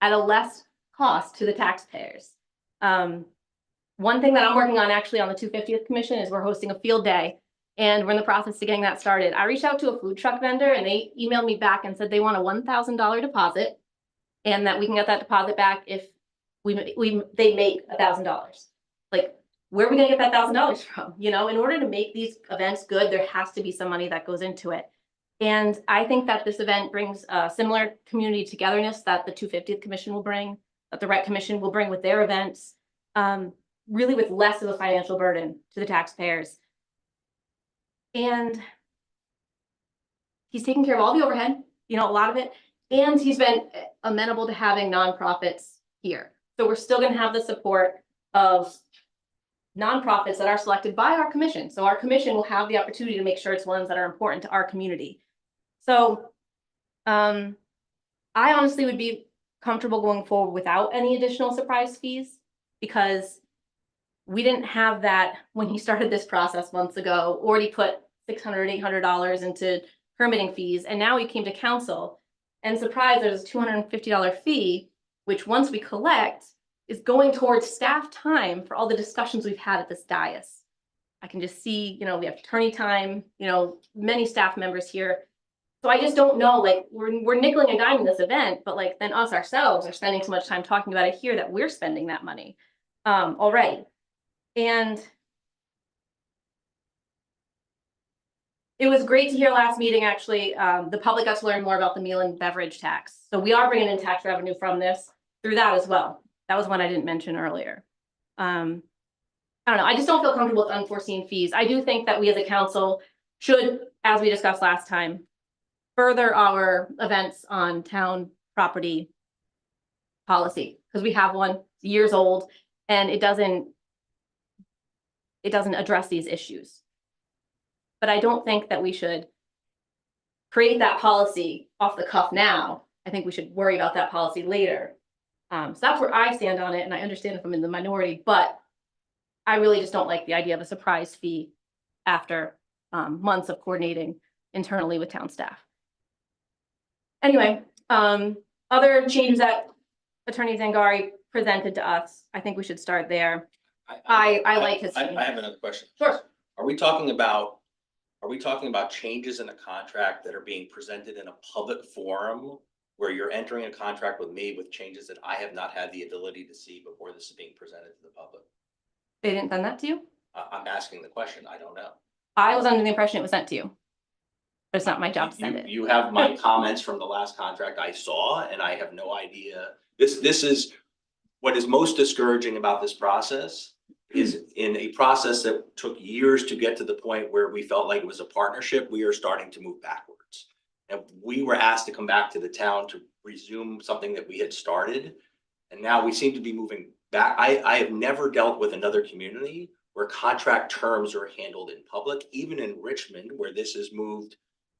at a less cost to the taxpayers. One thing that I'm working on actually on the 250th Commission is we're hosting a field day, and we're in the process of getting that started. I reached out to a food truck vendor, and they emailed me back and said they want a $1,000 deposit, and that we can get that deposit back if they make $1,000. Like, where are we gonna get that $1,000 from? You know, in order to make these events good, there has to be some money that goes into it. And I think that this event brings a similar community togetherness that the 250th Commission will bring, that the Rec Commission will bring with their events, really with less of a financial burden to the taxpayers. And he's taking care of all the overhead, you know, a lot of it, and he's been amenable to having nonprofits here. So we're still gonna have the support of nonprofits that are selected by our commission. So our commission will have the opportunity to make sure it's ones that are important to our community. So I honestly would be comfortable going forward without any additional surprise fees, because we didn't have that when he started this process months ago, already put $600, $800 into permitting fees, and now he came to council, and surprise, there's a $250 fee, which once we collect, is going towards staff time for all the discussions we've had at this dais. I can just see, we have attorney time, many staff members here. So I just don't know, like, we're nickeling and diming this event, but like, then us ourselves are spending so much time talking about it here that we're spending that money already. And it was great to hear last meeting, actually, the public got to learn more about the meal and beverage tax. So we are bringing in tax revenue from this through that as well. That was one I didn't mention earlier. I don't know, I just don't feel comfortable with unforeseen fees. I do think that we as a council should, as we discussed last time, further our events on town property policy, because we have one, it's years old, and it doesn't address these issues. But I don't think that we should create that policy off the cuff now. I think we should worry about that policy later. So that's where I stand on it, and I understand if I'm in the minority, but I really just don't like the idea of a surprise fee after months of coordinating internally with town staff. Anyway, other changes that Attorney Zangari presented to us, I think we should start there. I like his. I have another question. Sure. Are we talking about changes in a contract that are being presented in a public forum where you're entering a contract with me with changes that I have not had the ability to see before this is being presented to the public? They didn't send that to you? I'm asking the question. I don't know. I was under the impression it was sent to you. But it's not my job to send it. You have my comments from the last contract I saw, and I have no idea. This is what is most discouraging about this process is in a process that took years to get to the point where we felt like it was a partnership, we are starting to move backwards. And we were asked to come back to the town to resume something that we had started. And now we seem to be moving back. I have never dealt with another community where contract terms are handled in public. Even in Richmond, where this is moved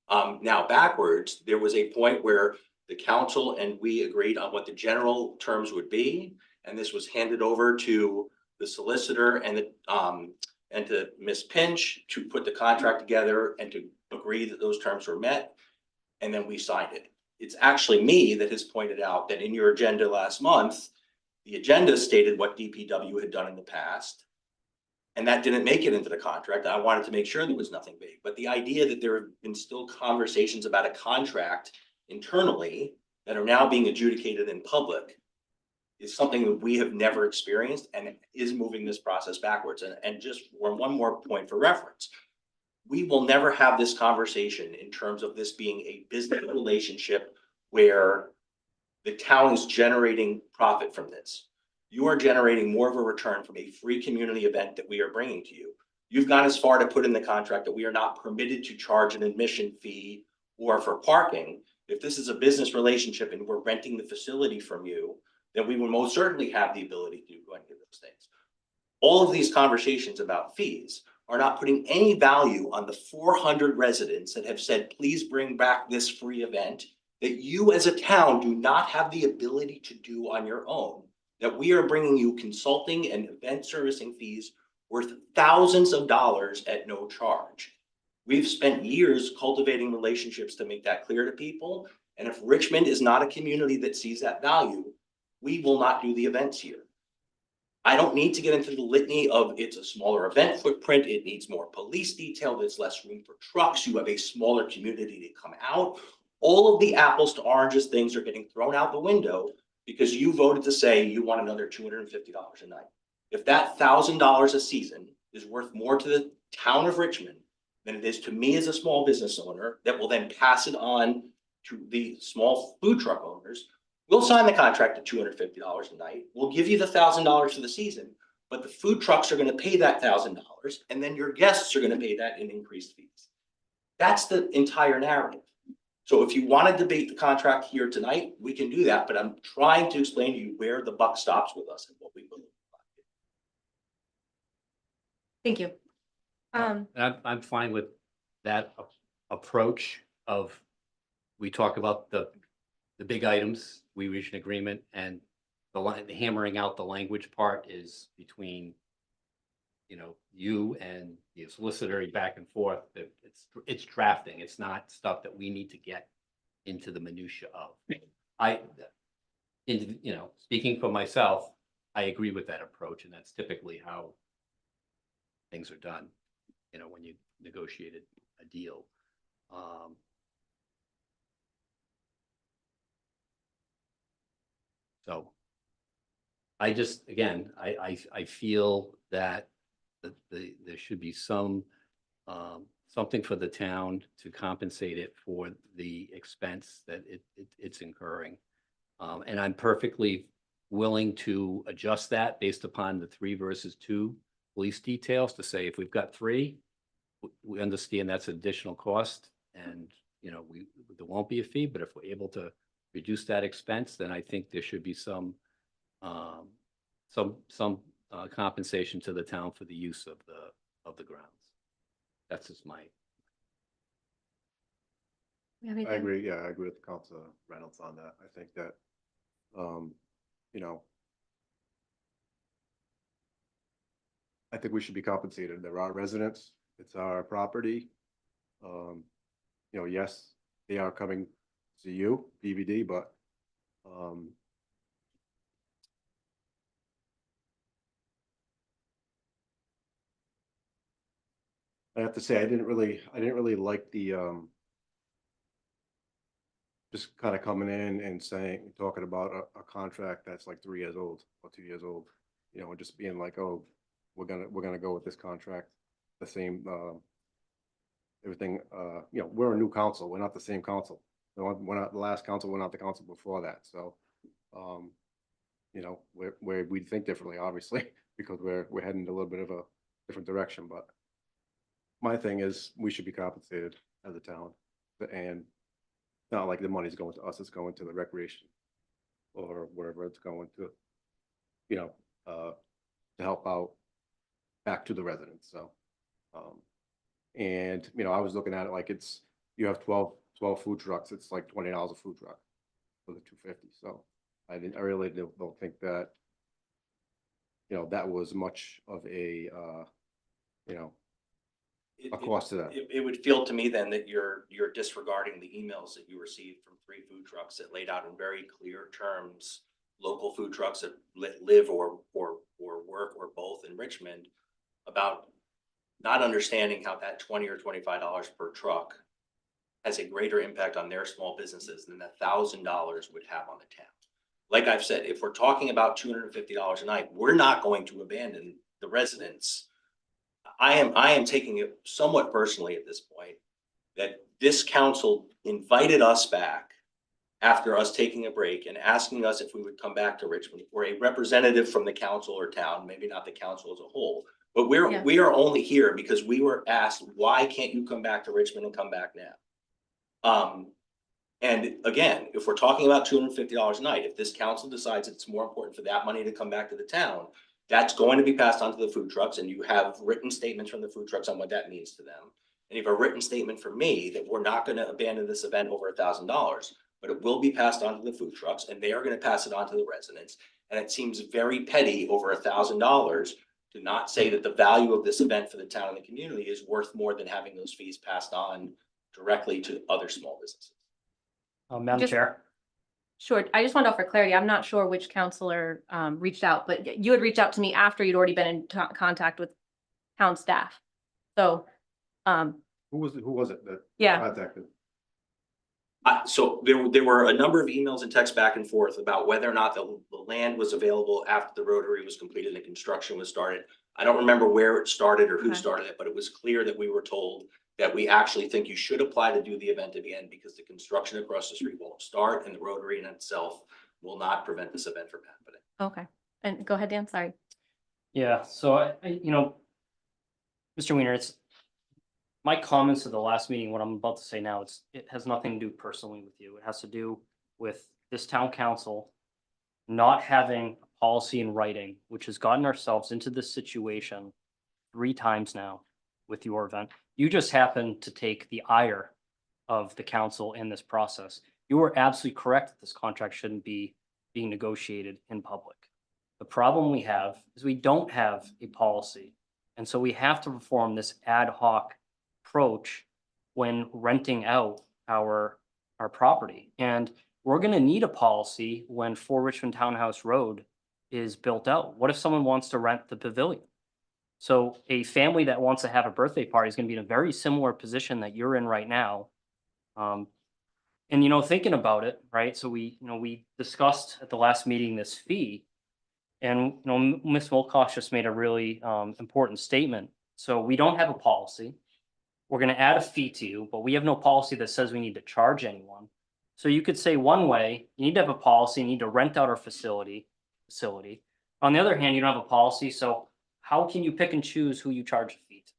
now backwards, there was a point where the council and we agreed on what the general terms would be. And this was handed over to the solicitor and to Ms. Pinch to put the contract together and to agree that those terms were met. And then we signed it. It's actually me that has pointed out that in your agenda last month, the agenda stated what DPW had done in the past. And that didn't make it into the contract. I wanted to make sure there was nothing big. But the idea that there have been still conversations about a contract internally that are now being adjudicated in public is something that we have never experienced and is moving this process backwards. And just one more point for reference. We will never have this conversation in terms of this being a business relationship where the town is generating profit from this. You are generating more of a return from a free community event that we are bringing to you. You've gone as far to put in the contract that we are not permitted to charge an admission fee or for parking. If this is a business relationship and we're renting the facility from you, then we will most certainly have the ability to do any of those things. All of these conversations about fees are not putting any value on the 400 residents that have said, please bring back this free event that you as a town do not have the ability to do on your own, that we are bringing you consulting and event servicing fees worth thousands of dollars at no charge. We've spent years cultivating relationships to make that clear to people. And if Richmond is not a community that sees that value, we will not do the events here. I don't need to get into the litany of it's a smaller event footprint, it needs more police detail, there's less room for trucks, you have a smaller community to come out. All of the apples to oranges things are getting thrown out the window because you voted to say you want another $250 a night. If that $1,000 a season is worth more to the town of Richmond than it is to me as a small business owner that will then pass it on to the small food truck owners, we'll sign the contract at $250 a night. We'll give you the $1,000 for the season, but the food trucks are going to pay that $1,000 and then your guests are going to pay that in increased fees. That's the entire narrative. So if you want to debate the contract here tonight, we can do that, but I'm trying to explain to you where the buck stops with us and what we believe. Thank you. I'm fine with that approach of, we talk about the the big items, we reach an agreement, and the hammering out the language part is between, you know, you and the solicitor back and forth. It's drafting. It's not stuff that we need to get into the minutia of. You know, speaking for myself, I agree with that approach, and that's typically how things are done, you know, when you negotiated a deal. So I just, again, I feel that there should be some, something for the town to compensate it for the expense that it's incurring. And I'm perfectly willing to adjust that based upon the 3 versus 2 police details to say, if we've got 3, we understand that's additional cost, and, you know, there won't be a fee, but if we're able to reduce that expense, then I think there should be some compensation to the town for the use of the grounds. That's just my. I agree, yeah, I agree with Councilor Reynolds on that. I think that, you know, I think we should be compensated. There are residents, it's our property. You know, yes, they are coming to you, BBD, but, I have to say, I didn't really like the, just kind of coming in and talking about a contract that's like 3 years old or 2 years old, you know, and just being like, oh, we're gonna go with this contract, the same, everything, you know, we're a new council, we're not the same council. We're not the last council, we're not the council before that, so, you know, we think differently, obviously, because we're heading a little bit of a different direction, but my thing is, we should be compensated as a town, and not like the money's going to us, it's going to the recreation or wherever it's going to, you know, to help out back to the residents, so. And, you know, I was looking at it like you have 12 food trucks, it's like $20 a food truck for the 250, so I really don't think that, you know, that was much of a, you know, a cost to that. It would feel to me then that you're disregarding the emails that you received from 3 food trucks that laid out in very clear terms, local food trucks that live or work or both in Richmond, about not understanding how that $20 or $25 per truck has a greater impact on their small businesses than $1,000 would have on the town. Like I've said, if we're talking about $250 a night, we're not going to abandon the residents. I am taking it somewhat personally at this point that this council invited us back after us taking a break and asking us if we would come back to Richmond, or a representative from the council or town, maybe not the council as a whole. But we are only here because we were asked, why can't you come back to Richmond and come back now? And again, if we're talking about $250 a night, if this council decides it's more important for that money to come back to the town, that's going to be passed on to the food trucks, and you have written statements from the food trucks on what that means to them. And you have a written statement from me that we're not going to abandon this event over $1,000, but it will be passed on to the food trucks, and they are going to pass it on to the residents. And it seems very petty over $1,000 to not say that the value of this event for the town and the community is worth more than having those fees passed on directly to other small businesses. Madam Chair. Sure. I just want to offer clarity. I'm not sure which counselor reached out, but you had reached out to me after you'd already been in contact with town staff. So, Who was it that yeah, contacted? So there were a number of emails and texts back and forth about whether or not the land was available after the Rotary was completed and construction was started. I don't remember where it started or who started it, but it was clear that we were told that we actually think you should apply to do the event again because the construction across the street won't start, and the Rotary in itself will not prevent this event from happening. okay. And go ahead, Dan, sorry. Yeah, so I you know, Mr. Weiner, it's my comments at the last meeting, what I'm about to say now, it has nothing to do personally with you. It has to do with this town council not having a policy in writing, which has gotten ourselves into this situation 3 times now with your event. You just happen to take the ire of the council in this process. You are absolutely correct that this contract shouldn't be being negotiated in public. The problem we have is we don't have a policy. And so we have to perform this ad hoc approach when renting out our property. And we're gonna need a policy when 4 Richmond Townhouse Road is built out. What if someone wants to rent the pavilion? So a family that wants to have a birthday party is gonna be in a very similar position that you're in right now. And thinking about it, right? So we discussed at the last meeting this fee. And Ms. Wilcox just made a really important statement. So we don't have a policy. We're gonna add a fee to you, but we have no policy that says we need to charge anyone. So you could say one way, you need to have a policy, you need to rent out our facility. On the other hand, you don't have a policy, so how can you pick and choose who you charge a fee to?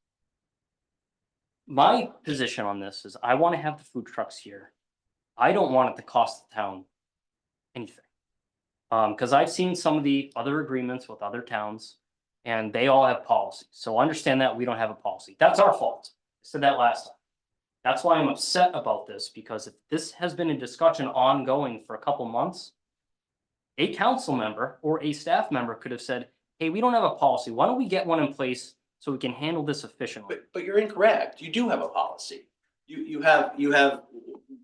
My position on this is I want to have the food trucks here. I don't want it to cost the town anything. Because I've seen some of the other agreements with other towns and they all have policies. So understand that we don't have a policy. That's our fault. I said that last time. That's why I'm upset about this, because if this has been a discussion ongoing for a couple months, a council member or a staff member could have said, hey, we don't have a policy. Why don't we get one in place so we can handle this efficiently? But you're incorrect. You do have a policy. You have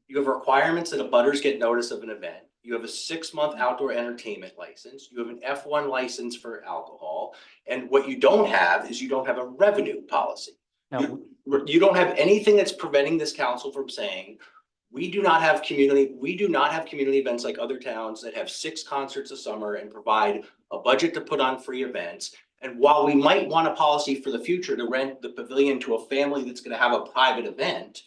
requirements that abutters get notice of an event. You have a 6-month outdoor entertainment license. You have an F1 license for alcohol. And what you don't have is you don't have a revenue policy. Now, You don't have anything that's preventing this council from saying, we do not have community events like other towns that have 6 concerts a summer and provide a budget to put on free events. And while we might want a policy for the future to rent the pavilion to a family that's going to have a private event,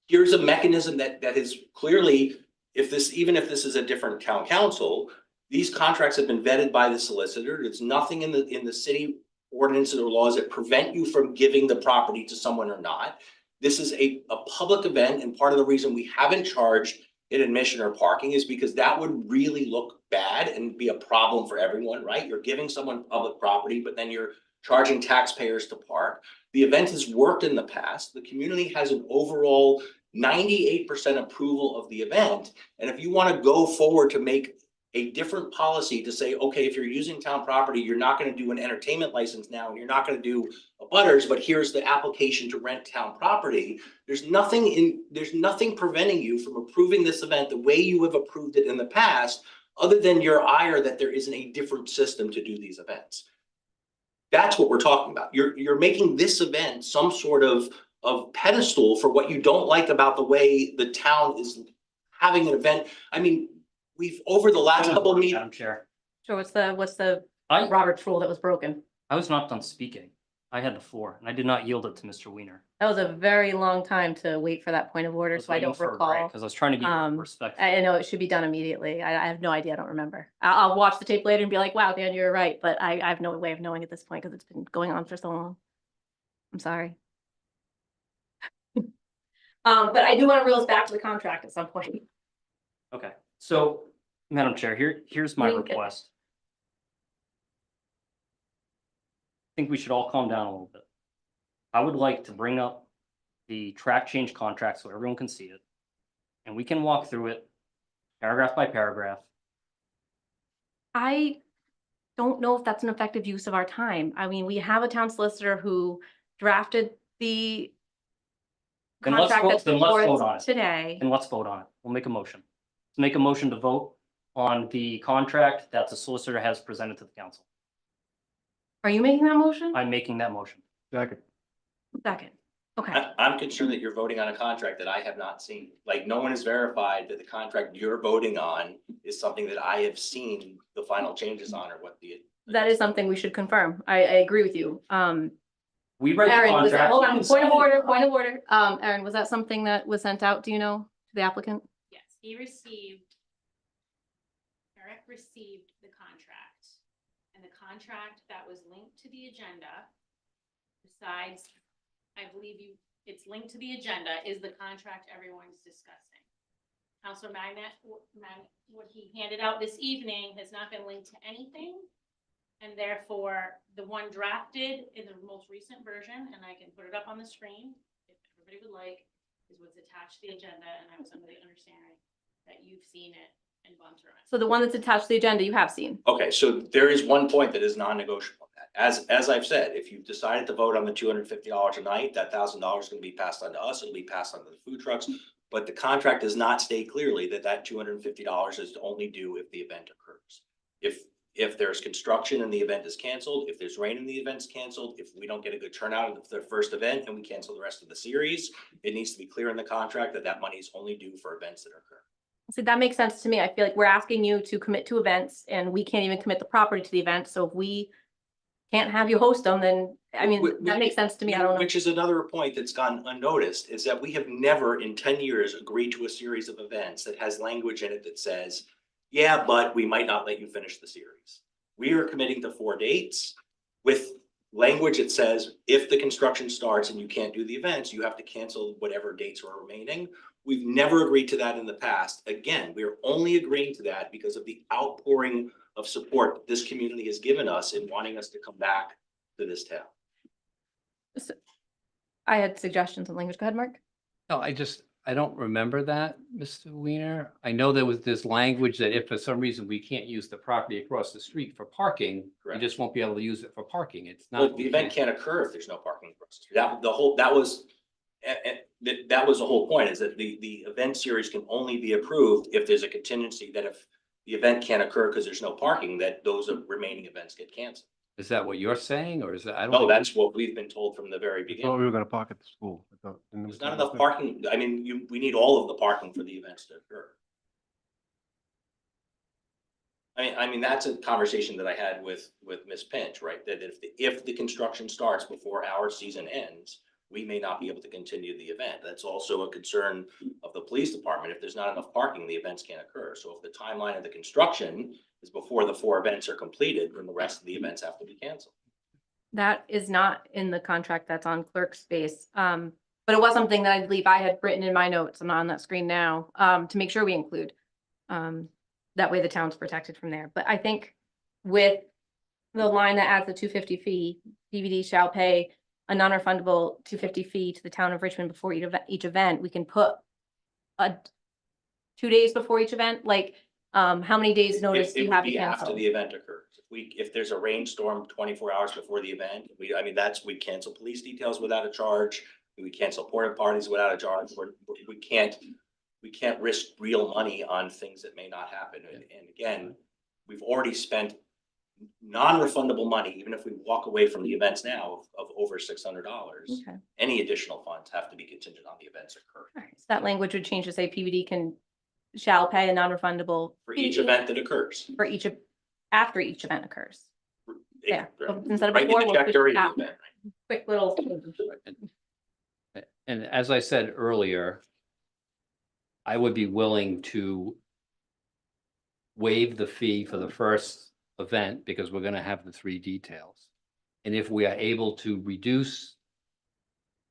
here's a mechanism that is clearly, even if this is a different town council, these contracts have been vetted by the solicitor. There's nothing in the city ordinances or laws that prevent you from giving the property to someone or not. This is a public event, and part of the reason we haven't charged an admission or parking is because that would really look bad and be a problem for everyone, right? You're giving someone public property, but then you're charging taxpayers to park. The event has worked in the past. The community has an overall 98% approval of the event. And if you want to go forward to make a different policy to say, okay, if you're using town property, you're not going to do an entertainment license now, and you're not going to do a butters, but here's the application to rent town property. There's nothing preventing you from approving this event the way you have approved it in the past, other than your ire that there isn't a different system to do these events. That's what we're talking about. You're making this event some sort of pedestal for what you don't like about the way the town is having an event. I mean, we've over the last couple of meetings. Madam Chair, So what's the I Robert's rule that was broken? was not done speaking. I had the floor and I did not yield it to Mr. Weiner. That was a very long time to wait for that point of order, so I don't recall. Because I was trying to be respectful. I know it should be done immediately. I have no idea. I don't remember. I'll watch the tape later and be like, wow, Dan, you're right. But I have no way of knowing at this point because it's been going on for so long. I'm sorry. But I do want to reel us back to the contract at some point. Okay, so Madam Chair, here's my Link it. request. I think we should all calm down a little bit. I would like to bring up the track change contract so everyone can see it. And we can walk through it paragraph by paragraph. I don't know if that's an effective use of our time. I mean, we have a town solicitor who drafted the Then let's contract vote- that's then let's before vote on us it. today. And let's vote on it. We'll make a motion. Let's make a motion to vote on the contract that the solicitor has presented to the council. Are you making that motion? I'm making that motion. Second. Second. Okay. I'm concerned that you're voting on a contract that I have not seen. Like, no one has verified that the contract you're voting on is something that I have seen the final changes on, or what the. That is something we should confirm. I agree with you. We read the Aaron, was that, contract. hold on, point of order. Aaron, was that something that was sent out, do you know, to the applicant? Yes, Eric received the contract, and the contract that was linked to the agenda, besides, I believe it's linked to the agenda, is the contract everyone's discussing. Counselor Magnet, what he handed out this evening has not been linked to anything. And therefore, the one drafted in the most recent version, and I can put it up on the screen if everybody would like, is what's attached to the agenda, and I was under the understanding that you've seen it and gone through it. So the one that's attached to the agenda you have seen. Okay, so there is one point that is non-negotiable. As I've said, if you've decided to vote on the $250 a night, that $1,000 is gonna be passed on to us, it'll be passed on to the food trucks. But the contract does not state clearly that that $250 is only due if the event occurs. If there's construction and the event is canceled, if there's rain and the event's canceled, if we don't get a good turnout of the first event and we cancel the rest of the series, it needs to be clear in the contract that that money is only due for events that occur. So that makes sense to me. I feel like we're asking you to commit to events and we can't even commit the property to the event. So if we can't have you host them, then, I mean, that makes sense to me. I don't know. Which is another point that's gone unnoticed, is that we have never in 10 years agreed to a series of events that has language in it that says, yeah, but we might not let you finish the series. We are committing to 4 dates with language that says, if the construction starts and you can't do the events, you have to cancel whatever dates are remaining. We've never agreed to that in the past. Again, we are only agreeing to that because of the outpouring of support this community has given us in wanting us to come back to this town. I had suggestions on language. Go ahead, Mark. No, I don't remember that, Mr. Weiner. I know there was this language that if for some reason we can't use the property across the street for parking, we Correct. just won't be able to use it for parking. It's Well, not. the event can't occur if there's no parking across the street. That was the whole point, is that the event series can only be approved if there's a contingency that if the event can't occur because there's no parking, that those remaining events get canceled. Is that what you're saying, or is that, I don't. No, think- that's what we've been told from the very I thought beginning. we were gonna park at the school. I thought- didn't we There's say not enough that? parking. I mean, we need all of the parking for the events to occur. I mean, that's a conversation that I had with Ms. Pinch, right? That if the construction starts before our season ends, we may not be able to continue the event. That's also a concern of the police department. If there's not enough parking, the events can't occur. So if the timeline of the construction is before the 4 events are completed, then the rest of the events have to be canceled. That is not in the contract that's on clerk space. But it was something that I believe I had written in my notes. I'm not on that screen now, to make sure we include. That way the town's protected from there. But I think with the line that adds the 250 fee, DVD shall pay a non-refundable 250 fee to the town of Richmond before each event, we can put 2 days before each event, like, how many days notice do It you would have to be after cancel? the event occurs. If there's a rainstorm 24 hours before the event, we cancel police details without a charge. We cancel porta potties without a charge. We can't risk real money on things that may not happen. And again, we've already spent non-refundable money, even if we walk away from the events now of over $600. Okay. Any additional funds have to be contingent on the events occurring All right, so that language would change to say PVD shall pay a non-refundable for each fee event that occurs. for after each event occurs. Yeah, so instead of Right in before, the we'll check switch during to the after. event. Quick little. And as I said earlier, I would be willing to waive the fee for the first event because we're gonna have the 3 details. And if we are able to reduce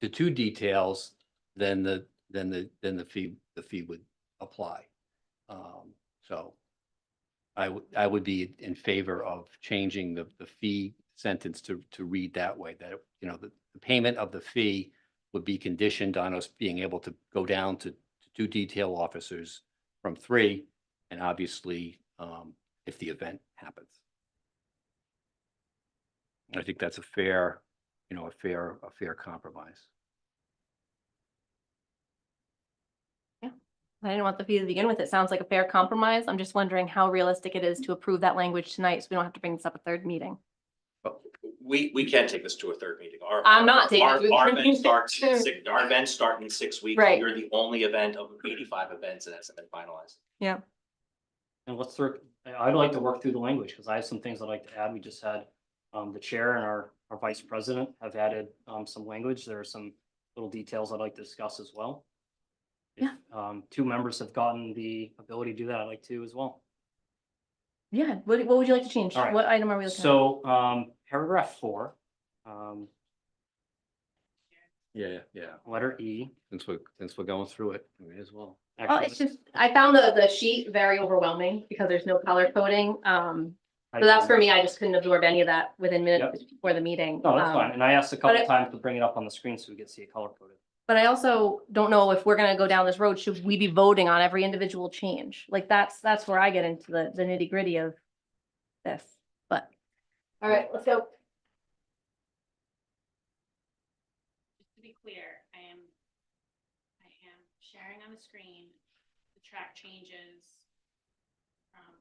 to 2 details, then the fee would apply. So I would be in favor of changing the fee sentence to read that way, that, you know, the payment of the fee would be conditioned on us being able to go down to 2 detail officers from 3, and obviously, if the event happens. I think that's a fair compromise. I didn't want the fee to begin with. It sounds like a fair compromise. I'm just wondering how realistic it is to approve that language tonight, so we don't have to bring this up a 3rd meeting. We can't take this to a 3rd meeting. I'm not taking Our it to a 3rd event meeting. starts, our events start in 6 weeks. Right. You're the only event of 85 events that hasn't been finalized. Yeah. And I'd like to work through the language because I have some things I'd like to add. We just had the chair and our vice president have added some language. There are some little details I'd like to discuss as well. If, 2 members have gotten the ability to do that, I'd like to as well. Yeah, what would you like to change? All right. What item are we looking at? So paragraph 4, Yeah. letter E. Since we're going through it, we may as well. Well, Actually, it's just, I found the sheet very overwhelming because there's no color coding. So that's for me, I just couldn't absorb any of that within minutes before the meeting. No, that's fine. And I asked a couple but times to bring it up on the screen so we could see it color coded. But I also don't know if we're gonna go down this road, should we be voting on every individual change? Like, that's where I get into the nitty gritty of this, but. All right, let's go. Just to be clear, I am sharing on the screen the track changes from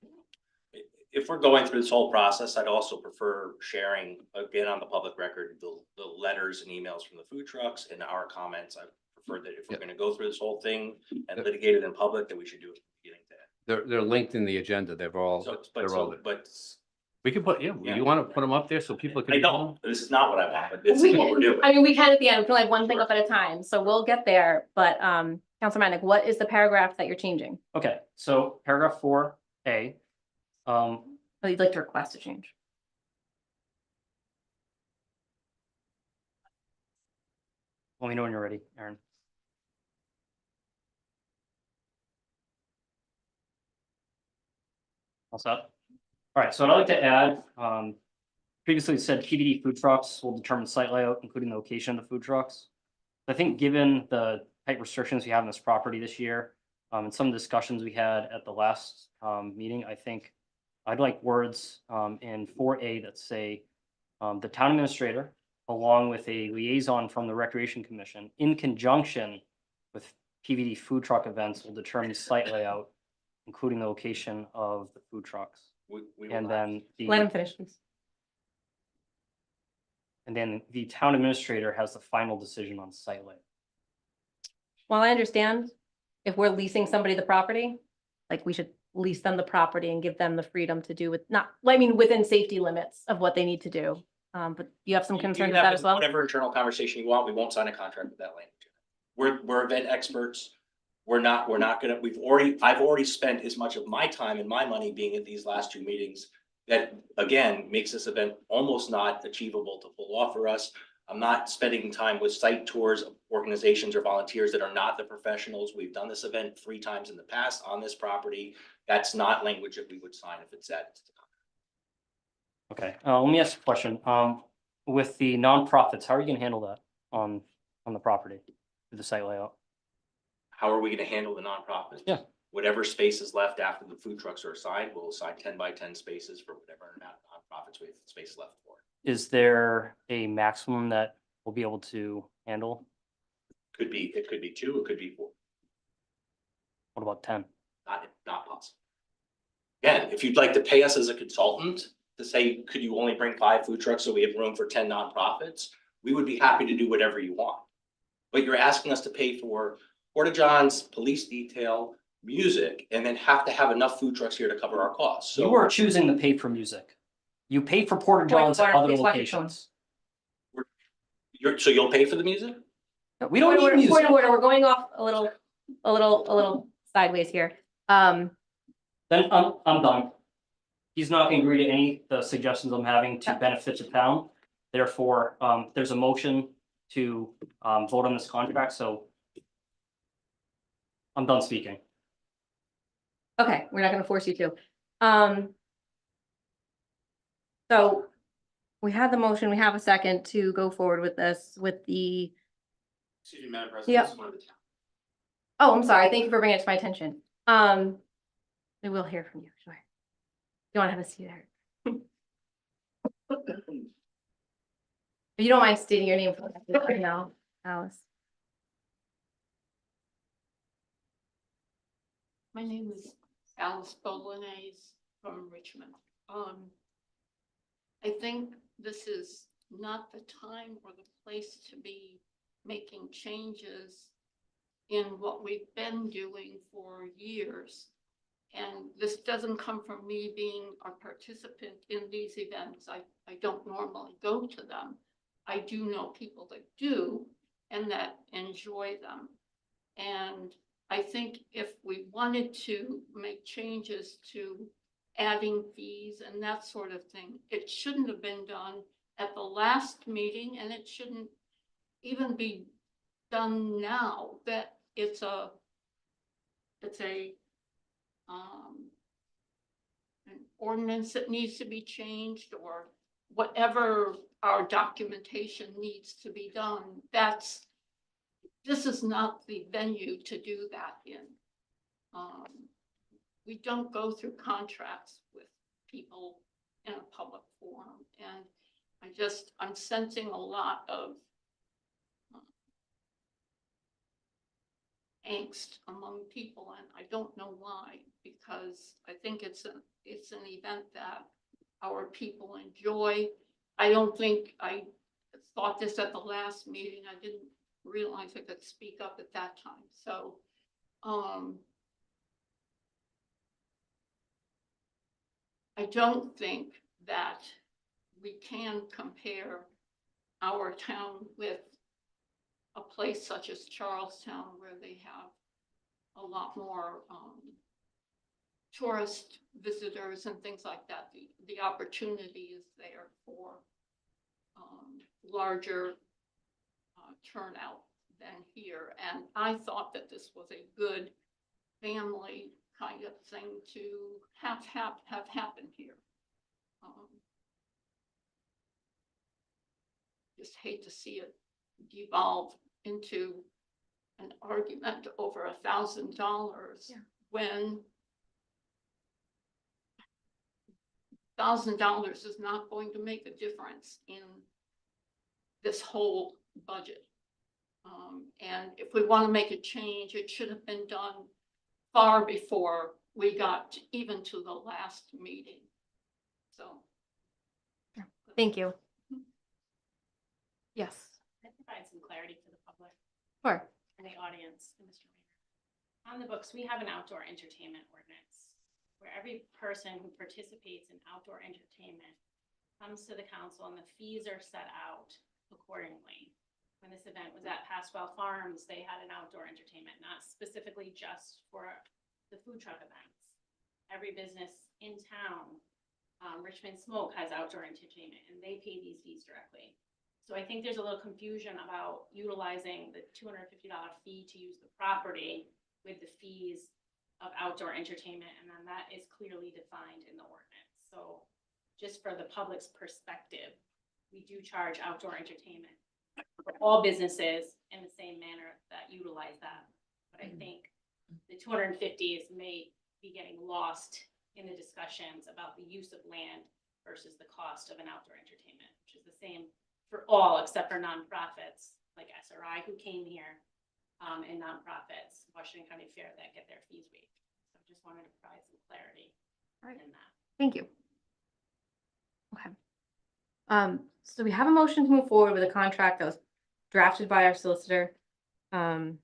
this. If we're going through this whole process, I'd also prefer sharing, again, on the public record, the letters and emails from the food trucks and our comments. I prefer that if we're gonna go through this whole thing and litigate it in public, that we should do it from beginning to end. They're linked in the agenda. They're all, So, they're all there. but We can put, yeah, you want to put them up there so people can. I don't, this is not what I want, but this is what we're doing. I mean, we can at the end, we can like one thing up at a time, so we'll get there, but, Councilor Manick, what is the paragraph that you're changing? Okay, so paragraph 4A. Oh, you'd like to request a change? Let me know when you're ready, Aaron. All set? All right, so what I'd like to add, previously it said PBD food trucks will determine site layout, including the location of the food trucks. I think given the tight restrictions we have on this property this year, and some discussions we had at the last meeting, I think I'd like words in 4A that say the town administrator, along with a liaison from the Recreation Commission, in conjunction with PVD food truck events, will determine site layout, including the location of the food trucks. And then Let him finish, please. And then the town administrator has the final decision on site layout. While I understand, if we're leasing somebody the property, like we should lease them the property and give them the freedom to do with not, I mean, within safety limits of what they need to do. But you have some You concerns can with have that as well? Whatever internal conversation you want, we won't sign a contract with that language. We're event experts. We're not gonna, I've already spent as much of my time and my money being at these last two meetings. That, again, makes this event almost not achievable to pull off for us. I'm not spending time with site tours of organizations or volunteers that are not the professionals. We've done this event 3 times in the past on this property. That's not language that we would sign if it's that. Okay, let me ask a question. With the nonprofits, how are you gonna handle that on the property with the site layout? How are we gonna handle the nonprofits? Yeah. Whatever space is left after the food trucks are assigned, we'll assign 10 by 10 spaces for whatever amount of nonprofits we have space left for. Is there a maximum that we'll be able to handle? It could be 2, it could be 4, What about 10? not possible. Again, if you'd like to pay us as a consultant to say, could you only bring 5 food trucks so we have room for 10 nonprofits? We would be happy to do whatever you want. But you're asking us to pay for porta johns, police detail, music, and then have to have enough food trucks here to cover our costs. So You are choosing to pay for music. You pay for porta johns at other locations. So you'll pay for the music? We don't need Point of music. order, we're going off a little sideways here. Then I'm done. He's not gonna agree to any of the suggestions I'm having to benefit the town. Therefore, there's a motion to vote on this contract, so I'm done speaking. Okay, we're not gonna force you to. So we had the motion, we have a second to go forward with this, with the, Excuse me, Madam Yeah. President, this is one of the town. oh, I'm sorry, thank you for bringing it to my attention. We will hear from you, sure. You wanna have a seat there? If you don't mind stating your name for the record now, Alice. My name is Alice Bolognese from Richmond. I think this is not the time or the place to be making changes in what we've been doing for years. And this doesn't come from me being a participant in these events. I don't normally go to them. I do know people that do and that enjoy them. And I think if we wanted to make changes to adding fees and that sort of thing, it shouldn't have been done at the last meeting, and it shouldn't even be done now. That it's an ordinance that needs to be changed, or whatever our documentation needs to be done, this is not the venue to do that in. We don't go through contracts with people in a public forum, and I'm sensing a lot of angst among people, and I don't know why, because I think it's an event that our people enjoy. I don't think I thought this at the last meeting. I didn't realize I could speak up at that time. So, I don't think that we can compare our town with a place such as Charlestown, where they have a lot more tourist visitors and things like that. The opportunity is there for larger turnout than here. And I thought that this was a good family kind of thing to have happen here. Just hate to see it devolve into an argument over $1,000 when $1,000 is not going to make a difference in this whole budget. And if we want to make a change, it should have been done far before we got even to the last meeting. So. Thank you. Yes. I provide some clarity to the public Sure. and the audience, and Mr. Mayor. On the books, we have an outdoor entertainment ordinance where every person who participates in outdoor entertainment comes to the council and the fees are set out accordingly. When this event was at Paswell Farms, they had an outdoor entertainment, not specifically just for the food truck events. Every business in town, Richmond Smoke has outdoor entertainment and they pay these fees directly. So I think there's a little confusion about utilizing the $250 fee to use the property with the fees of outdoor entertainment, and then that is clearly defined in the ordinance. So just for the public's perspective, we do charge outdoor entertainment for all businesses in the same manner that utilize that. But I think the 250 may be getting lost in the discussions about the use of land versus the cost of an outdoor entertainment, which is the same for all except for nonprofits like SRI who came here, and nonprofits, Washington County Fair, that get their fees waived. So just wanted to provide some clarity in that. Thank you. Okay. So we have a motion to move forward with a contract that was drafted by our solicitor. The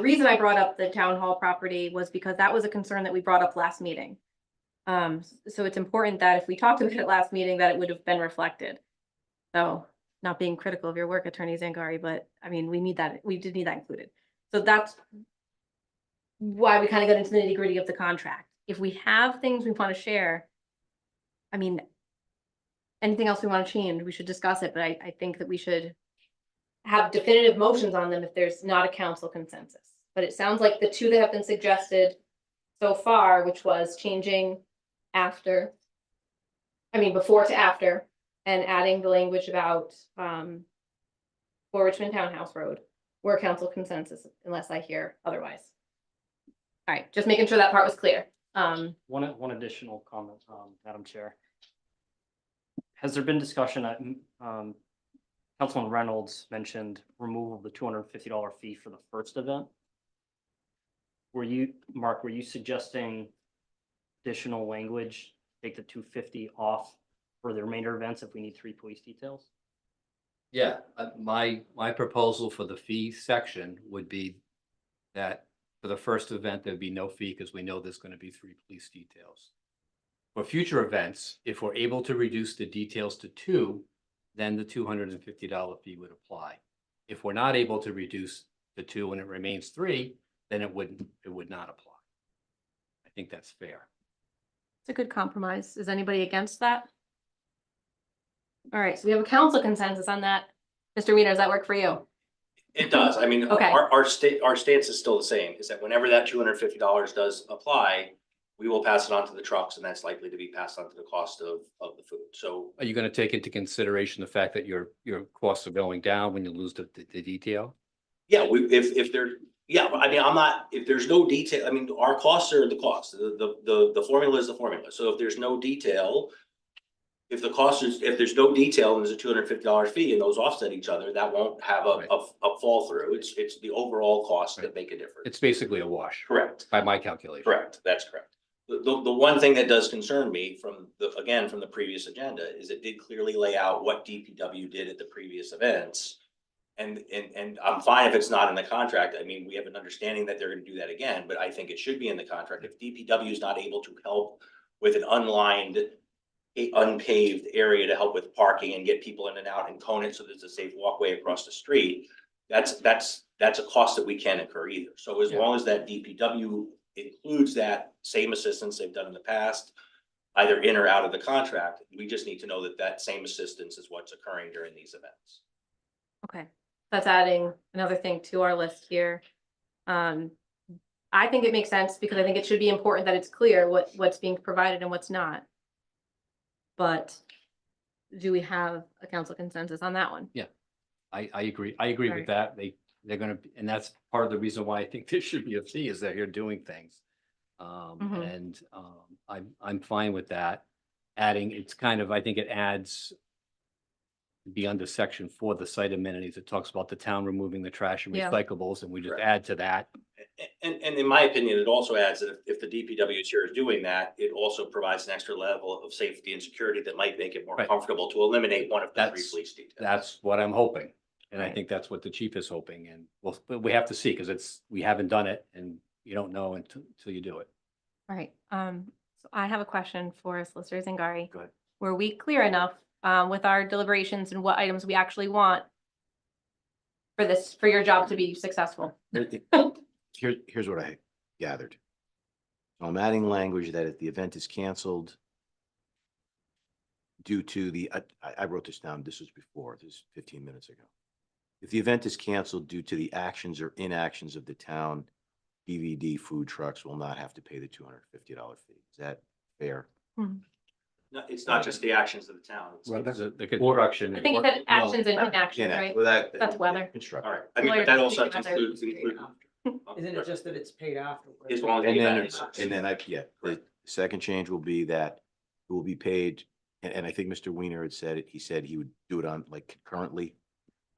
reason I brought up the town hall property was because that was a concern that we brought up last meeting. So it's important that if we talked about it last meeting, that it would have been reflected. So not being critical of your work, Attorney Zangari, but I mean, we did need that included. So that's why we kind of got into the nitty gritty of the contract. If we have things we want to share, I mean, anything else we want to change, we should discuss it, but I think that we should have definitive motions on them if there's not a council consensus. But it sounds like the two that have been suggested so far, which was changing before to after, and adding the language about for Richmond Townhouse Road, were council consensus, unless I hear otherwise. All right, just making sure that part was clear. One additional comment, Madam Chair. Has there been discussion at, Councilman Reynolds mentioned removal of the $250 fee for the first event? Mark, were you suggesting additional language, take the $250 off for the remainder events if we need 3 police details? Yeah, my proposal for the fee section would be that for the first event, there'd be no fee because we know there's going to be 3 police details. For future events, if we're able to reduce the details to 2, then the $250 fee would apply. If we're not able to reduce the 2 and it remains 3, then it would not apply. I think that's fair. It's a good compromise. Is anybody against that? All right, so we have a council consensus on that. Mr. Weiner, does that work for you? It does. I mean, Okay. our stance is still the same, is that whenever that $250 does apply, we will pass it on to the trucks, and that's likely to be passed on to the cost of the food. So Are you gonna take into consideration the fact that your costs are going down when you lose the detail? yeah, if there, yeah, I mean, I'm not, if there's no detail, I mean, our costs are the cost, the formula is the formula. So if there's no detail, if the cost is, if there's no detail and there's a $250 fee and those offset each other, that won't have Right. a fall through. It's the overall costs that make a difference. It's basically a wash. Correct. By my calculation. Correct, that's correct. The one thing that does concern me from from the previous agenda is it did clearly lay out what DPW did at the previous events. And I'm fine if it's not in the contract. I mean, we have an understanding that they're gonna do that again, but I think it should be in the contract. If DPW is not able to help with an unpaved area to help with parking and get people in and out and cone it so there's a safe walkway across the street, that's a cost that we can't incur either. So as long as that DPW includes that same assistance they've done in the past, either in or out of the contract, we just need to know that that same assistance is what's occurring during these events. Okay, that's adding another thing to our list here. I think it makes sense because I think it should be important that it's clear what's being provided and what's not. But do we have a council consensus on that one? Yeah, I agree. I agree with that. They're gonna, and that's part of the reason why I think there should be a fee is that you're doing things. And I'm fine with that. Adding, it's kind of, I think it adds be under section 4, the site amenities. It talks about the town removing the trash and Yeah. recyclables, and we just Correct. add to that. And in my opinion, it also adds that if the DPW is here doing that, it also provides an extra level of safety and security that might make it more Right. comfortable to eliminate one of the 3 That's- police details. That's what I'm hoping. And I Right. think that's what the chief is hoping. And well, but we have to see because we haven't done it and you don't know until you do it. All right, so I have a question for Solicitor Zangari. Go ahead. Were we clear enough with our deliberations and what items we actually want for your job to be successful? Here's what I gathered. So I'm adding language that if the event is canceled due to the, I wrote this down, this was 15 minutes ago. If the event is canceled due to the actions or inactions of the town, DVD food trucks will not have to pay the $250 fee. Is that fair? No, it's not just the actions of the town. it's- The construction. I think it said actions and inactions, Yeah, right? well, That's weather. Construction. All right, I mean, but that also Lawyers- includes. Isn't it just that it's paid after? As long as And the then, event is. the second change will be that it will be paid, and I think Mr. Weiner had said it, he said he would do it on like concurrently,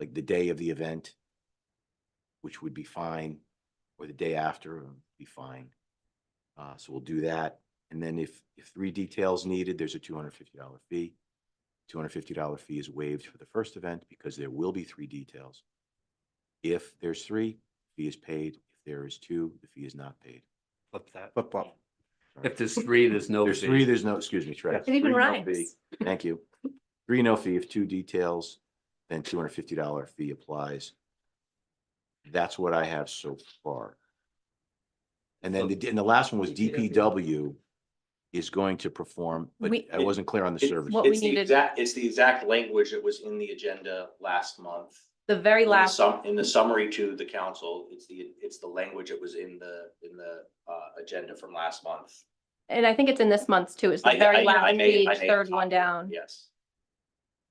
like the day of the event, which would be fine, or the day after would be fine. So we'll do that. And then if 3 details needed, there's a $250 fee. $250 fee is waived for the first event because there will be 3 details. If there's 3, fee is paid. If there is 2, the fee is not paid. Flip that. Flip. If there's 3, there's no. There's fee. 3, there's no, excuse me, Trey. It even 3, no rhymes. fee. Thank you. 3, no fee. If 2 details, then $250 fee applies. That's what I have so far. And then the last one was DPW is going to perform, but I wasn't clear on the service. What we It's the needed- exact, language that was in the agenda last month. The very last, In the summary to the council, it's the language that was in the agenda from last month. and I think it's in this month's too. It's the I very may- last I may page, have third one copied it, down. Yes.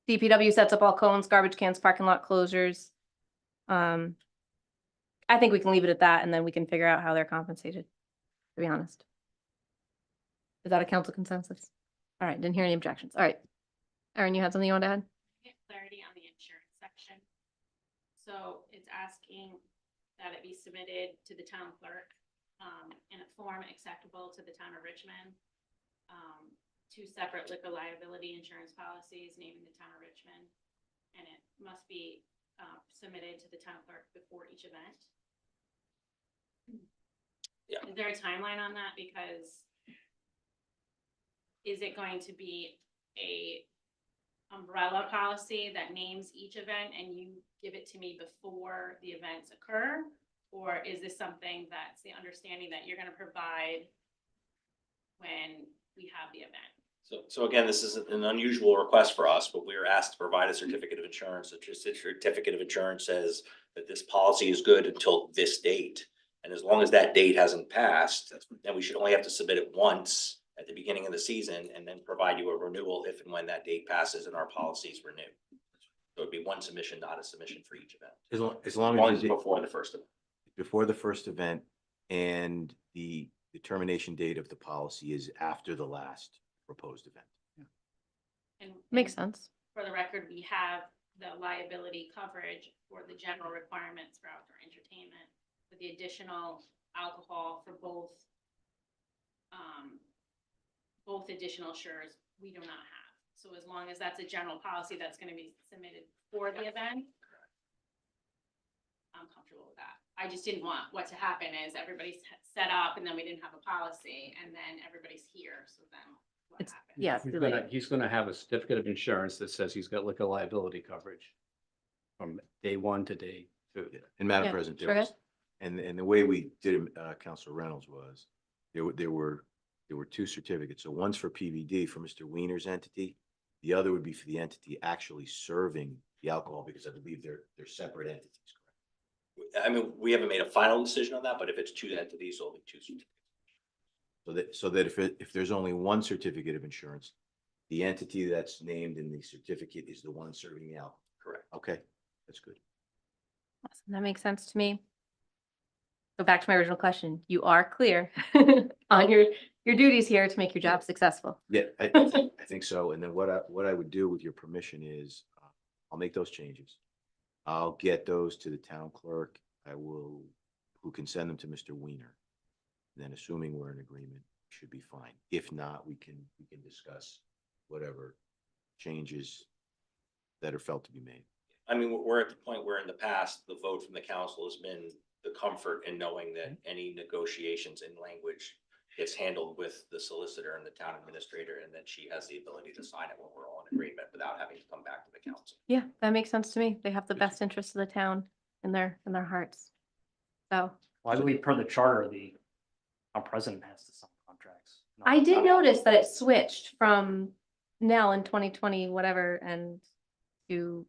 DPW sets up all cones, garbage cans, parking lot closures. I think we can leave it at that and then we can figure out how they're compensated, to be honest. Is that a council consensus? All right, didn't hear any objections. All right. Erin, you had something you wanted to add? Get clarity on the insurance section. So it's asking that it be submitted to the town clerk in a form acceptable to the town of Richmond. 2 separate liquor liability insurance policies naming the town of Richmond. And it must be submitted to the town clerk before each event. Yeah. Is there a timeline on that? Because is it going to be a umbrella policy that names each event and you give it to me before the events occur? Or is this something that's the understanding that you're gonna provide when we have the event? So again, this is an unusual request for us, but we were asked to provide a certificate of insurance. The certificate of insurance says that this policy is good until this date. And as long as that date hasn't passed, then we should only have to submit it once at the beginning of the season and then provide you a renewal if and when that date passes and our policies renew. So it'd be one submission, not a submission for each event. As As long long as as you it's did- before the first event. before the first event and the termination date of the policy is after the last proposed event. And Makes sense. for the record, we have the liability coverage for the general requirements for outdoor entertainment, with the additional alcohol for both additional sures we do not have. So as long as that's a general policy that's gonna be submitted for the event, I'm comfortable with that. I just didn't want what to happen is everybody's set up and then we didn't have a policy and then everybody's here, so then what It's, happens? yeah. He's gonna have a certificate of insurance that says he's got liquor liability coverage from day one to day two. And Madam Yeah, President, sure there was, is. and the way we did it, Counselor Reynolds was, there were two certificates. So one's for PVD for Mr. Wiener's entity. The other would be for the entity actually serving the alcohol, because I believe they're separate entities. I mean, we haven't made a final decision on that, but if it's two entities, it'll be two certificates. So that if there's only one certificate of insurance, the entity that's named in the certificate is the one serving the alcohol. Correct. Okay, that's good. Awesome. That makes sense to me. So back to my original question, you are clear on your duties here to make your job successful. Yeah, I think so. And then what I would do with your permission is, I'll make those changes. I'll get those to the town clerk. Who can send them to Mr. Wiener. And then assuming we're in agreement, should be fine. If not, we can discuss whatever changes that are felt to be made. I mean, we're at the point where in the past, the vote from the council has been the comfort in knowing that any negotiations in language gets handled with the solicitor and the town administrator, and that she has the ability to sign it when we're all in agreement without having to come back to the council. Yeah, that makes sense to me. They have the best interests of the town in their hearts. So Well, I believe per the charter, the town president has to sign contracts. not I the did town notice that it switched from now in 2020, whatever, and to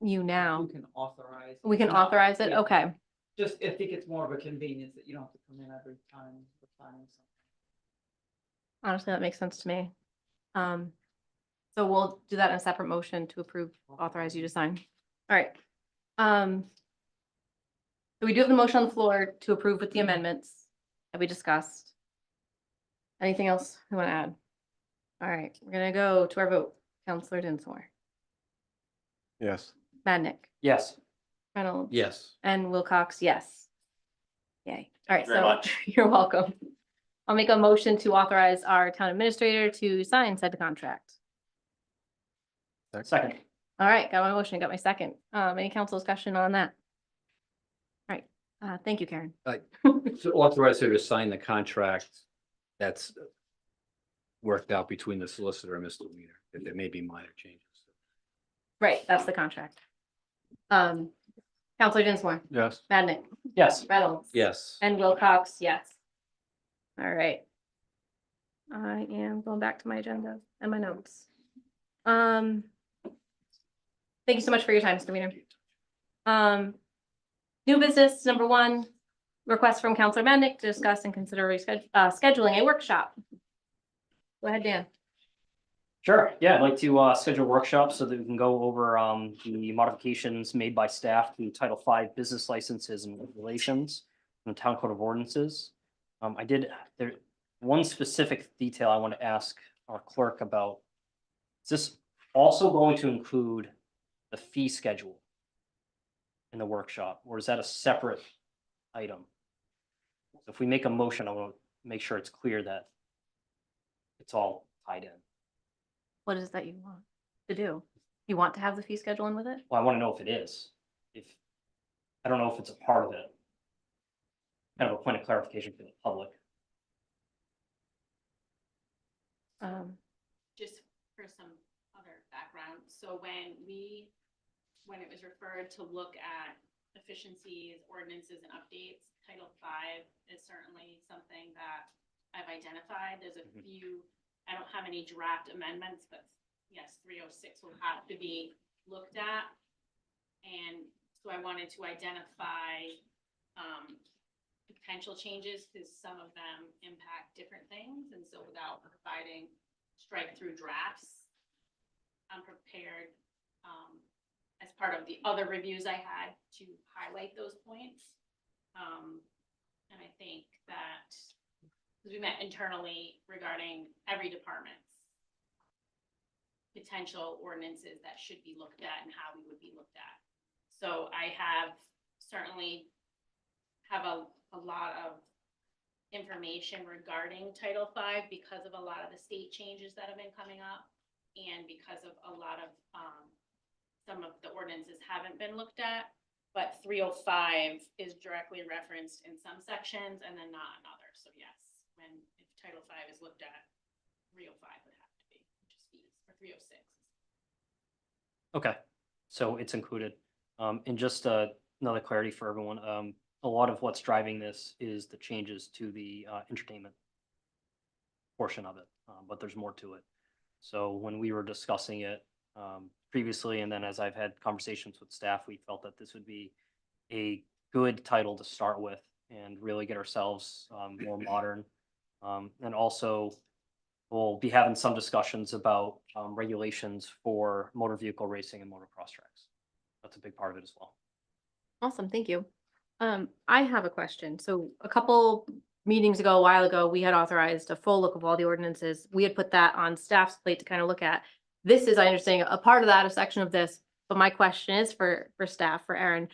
you now. You can authorize. We can authorize it? Yeah. Okay. Just, I think it's more of a convenience that you don't have to come in every time for signing something. Honestly, that makes sense to me. So we'll do that in a separate motion to approve, authorize you to sign. All right. So we do have the motion on the floor to approve with the amendments that we discussed. Anything else you want to add? All right, we're gonna go to our vote. Counselor Dinsmore, Yes. Madnick, Yes. Reynolds. Yes. And Wilcox, yes. Yay. All right, Very so much. you're welcome. I'll make a motion to authorize our town administrator to sign said contract. Second. All right, got my motion, got my second. Any council discussion on that? All right, thank you, Karen. So authorize her to sign the contract that's worked out between the solicitor and Mr. Wiener. There may be minor changes. Right, that's the contract. Counselor Dinsmore, Yes. Madnick, Yes. Reynolds. Yes. And Wilcox, yes. All right. I am going back to my agenda and my notes. Thank you so much for your time, Mr. Wiener. New business, number one, request from Counselor Madnick to discuss and consider scheduling a workshop. Go ahead, Dan. Sure, yeah, I'd like to schedule workshops so that we can go over the modifications made by staff to Title V business licenses and regulations and the Town Code of Ordinances. There one specific detail I want to ask our clerk about. Is this also going to include the fee schedule in the workshop, or is that a separate item? If we make a motion, I want to make sure it's clear that it's all tied in. What is that you want to do? You want to have the fee schedule in with it? Well, I want to know if it is. I don't know if it's a part of it. Kind of a point of clarification for the public. Just for some other background, so when it was referred to look at efficiencies, ordinances and updates, Title V is certainly something that I've identified. There's a few, I don't have any draft amendments, but yes, 306 will have to be looked at. And so I wanted to identify potential changes, because some of them impact different things, and so without providing strike-through drafts, I'm prepared, as part of the other reviews I had, to highlight those points. And I think that, because we met internally regarding every department's potential ordinances that should be looked at and how we would be looked at. So I have certainly have a lot of information regarding Title V because of a lot of the state changes that have been coming up, and because of a lot of, some of the ordinances haven't been looked at, but 305 is directly referenced in some sections and then not in others. So yes, if Title V is looked at, 305 would have to be, which is fees, or 306. Okay, so it's included. And just another clarity for everyone, a lot of what's driving this is the changes to the entertainment portion of it, but there's more to it. So when we were discussing it previously, and then as I've had conversations with staff, we felt that this would be a good title to start with and really get ourselves more modern. And also, we'll be having some discussions about regulations for motor vehicle racing and motocross tracks. That's a big part of it as well. Awesome, thank you. I have a question. So a couple meetings ago, a while ago, we had authorized a full look of all the ordinances. We had put that on staff's plate to kind of look at. This is, I understand, a part of that, a section of this, but my question is for staff, for Erin.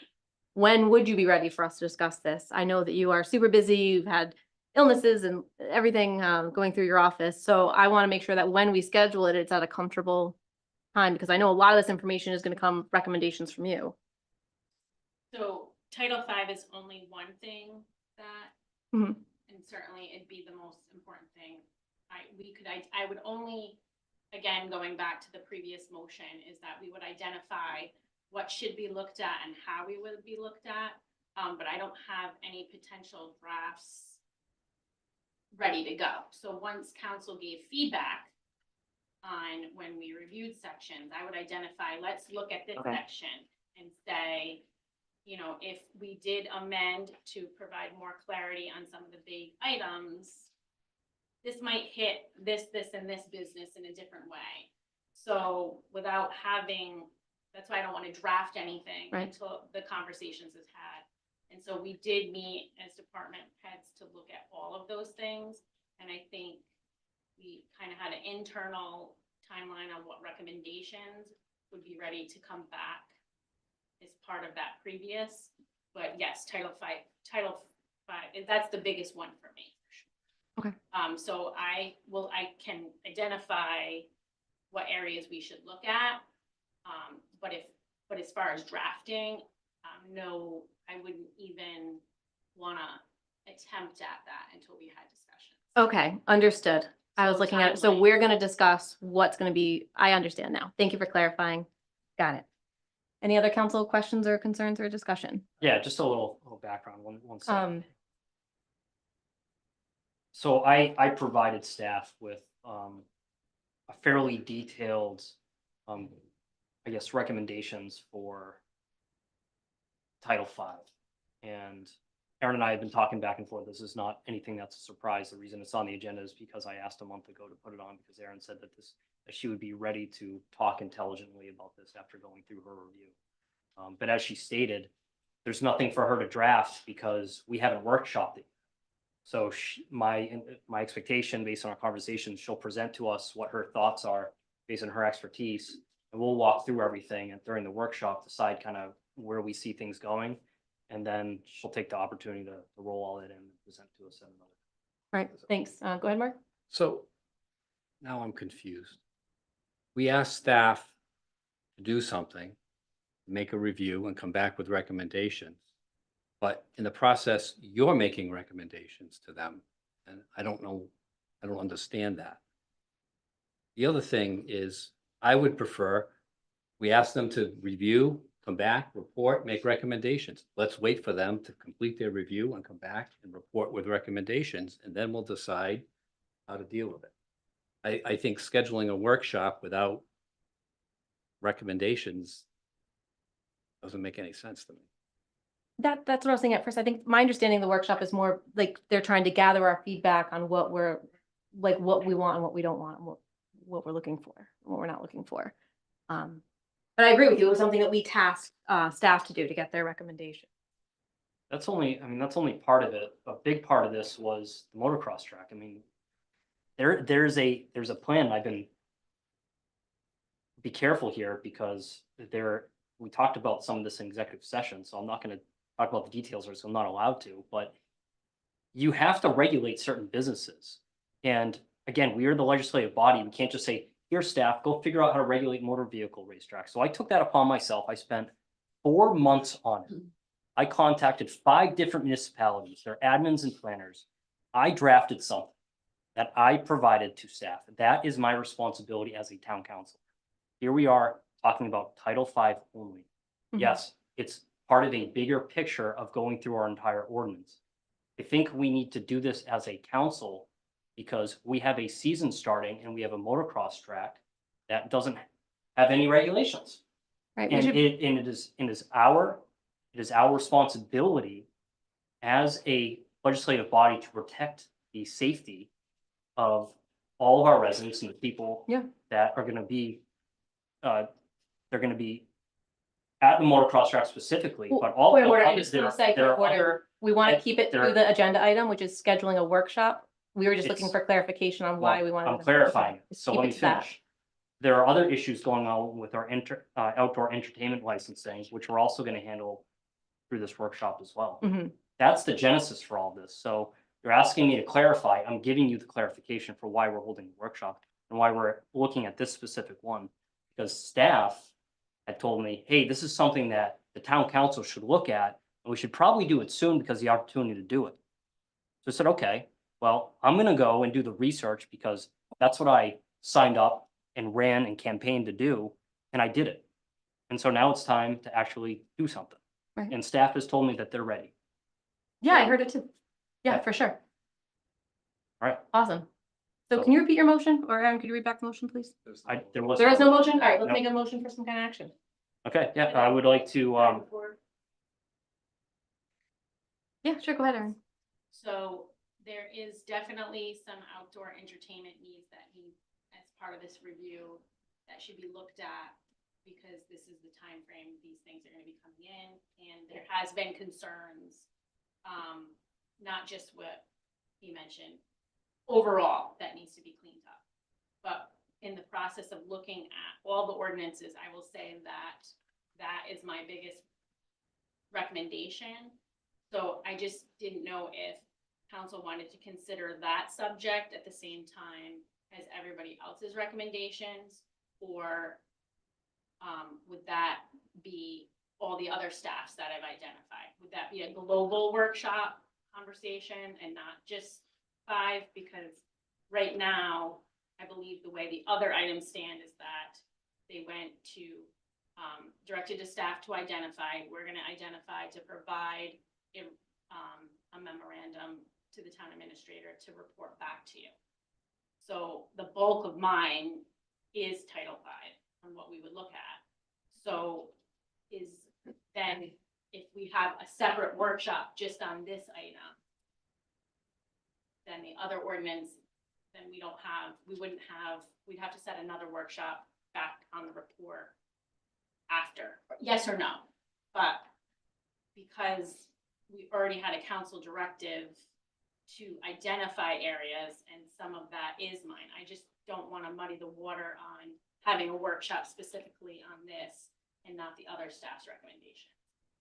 When would you be ready for us to discuss this? I know that you are super busy, you've had illnesses and everything going through your office. So I want to make sure that when we schedule it, it's at a comfortable time, because I know a lot of this information is going to come recommendations from you. So Title V is only one thing that, Mhm. and certainly it'd be the most important thing. I would only, again, going back to the previous motion, is that we would identify what should be looked at and how we would be looked at. But I don't have any potential drafts ready to go. So once council gave feedback on when we reviewed sections, I would identify, let's look at this Okay. section and say, if we did amend to provide more clarity on some of the big items, this might hit this, and this business in a different way. So without having, that's why I don't want to draft anything Right. until the conversations is had. And so we did meet as department heads to look at all of those things. And I think we kind of had an internal timeline on what recommendations would be ready to come back as part of that previous. But yes, Title V, that's the biggest one for me. Okay. So I can identify what areas we should look at. But as far as drafting, no, I wouldn't even wanna attempt at that until we had discussions. Okay, understood. I was So looking at it. So timeline. we're going to discuss what's going to be, I understand now. Thank you for clarifying. Got it. Any other council questions or concerns or discussion? Yeah, just a little background, one second. Um, So I provided staff with a fairly detailed, I guess, recommendations for Title V. And Erin and I have been talking back and forth. This is not anything that's a surprise. The reason it's on the agenda is because I asked a month ago to put it on, because Erin said that she would be ready to talk intelligently about this after going through her review. But as she stated, there's nothing for her to draft because we haven't workshopped it. So my expectation, based on our conversations, she'll present to us what her thoughts are based on her expertise, and we'll walk through everything and during the workshop decide kind of where we see things going, and then she'll take the opportunity to roll all that in and present to us at another. Right, thanks. Go ahead, Mark. So now I'm confused. We asked staff to do something, make a review and come back with recommendations. But in the process, you're making recommendations to them. And I don't know, I don't understand that. The other thing is, I would prefer, we ask them to review, come back, report, make recommendations. Let's wait for them to complete their review and come back and report with recommendations, and then we'll decide how to deal with it. I think scheduling a workshop without recommendations doesn't make any sense to me. That's what I was saying at first. I think my understanding of the workshop is more like they're trying to gather our feedback on what we're, like, what we want and what we don't want, and what we're looking for, and what we're not looking for. But I agree with you. It was something that we tasked, staff to do to get their recommendation. That's only, I mean, that's only part of it. A big part of this was the motocross track. I mean, there's a plan. I've been, be careful here because we talked about some of this in executive session, so I'm not gonna talk about the details or so I'm not allowed to, but you have to regulate certain businesses. And again, we are the legislative body. We can't just say, here, staff, go figure out how to regulate motor vehicle racetracks. So I took that upon myself. I spent 4 months on it. I contacted 5 different municipalities, their admins and planners. I drafted something that I provided to staff. That is my responsibility as a town council. Here we are talking about Title V only. Yes, it's part of a bigger picture of going through our entire ordinance. I think we need to do this as a council because we have a season starting and we have a motocross track that doesn't have any regulations. Right. And it is our responsibility as a legislative body to protect the safety of all of our residents and the people that are gonna be, they're gonna be at the motocross track specifically, but all. Point of order, all- I'm just gonna say, there point of are order, we want to there- keep it there- through the agenda item, which is scheduling a workshop. We were just looking It's- for clarification on why we wanted. I'm clarifying, it. Just so keep let it me to that. finish. There are other issues going on with our outdoor entertainment licensing, which we're also gonna handle through this workshop as well. Mhm. That's the genesis for all this. So you're asking me to clarify, I'm giving you the clarification for why we're holding the workshop and why we're looking at this specific one. Because staff had told me, hey, this is something that the town council should look at, and we should probably do it soon because the opportunity to do it. So I said, okay, well, I'm gonna go and do the research because that's what I signed up and ran and campaigned to do, and I did it. And so now it's time to actually do something. Right. And staff has told me that they're ready. Yeah, I heard it too. Yeah, for sure. All right. Awesome. So can you repeat your motion, or Aaron, could you read back the motion, please? There is no motion? All right, let's No. make a motion for some kind of action. Okay, yeah, I would like to, Yeah, sure, go ahead, Aaron. So there is definitely some outdoor entertainment needs that need, as part of this review, that should be looked at. Because this is the time frame these things are gonna be coming in, and there has been concerns. Not just what he mentioned, overall, that needs to be cleaned up. But in the process of looking at all the ordinances, I will say that that is my biggest recommendation. So I just didn't know if council wanted to consider that subject at the same time as everybody else's recommendations, or would that be all the other staffs that I've identified? Would that be a global workshop conversation and not just 5? Because right now, I believe the way the other items stand is that they went to, directed to staff to identify, we're gonna identify to provide a memorandum to the town administrator to report back to you. So the bulk of mine is Title V on what we would look at. So then if we have a separate workshop just on this item, then the other ordinance, then we'd have to set another workshop back on the report after, yes or no? But because we already had a council directive to identify areas, and some of that is mine, I just don't want to muddy the water on having a workshop specifically on this and not the other staff's recommendation.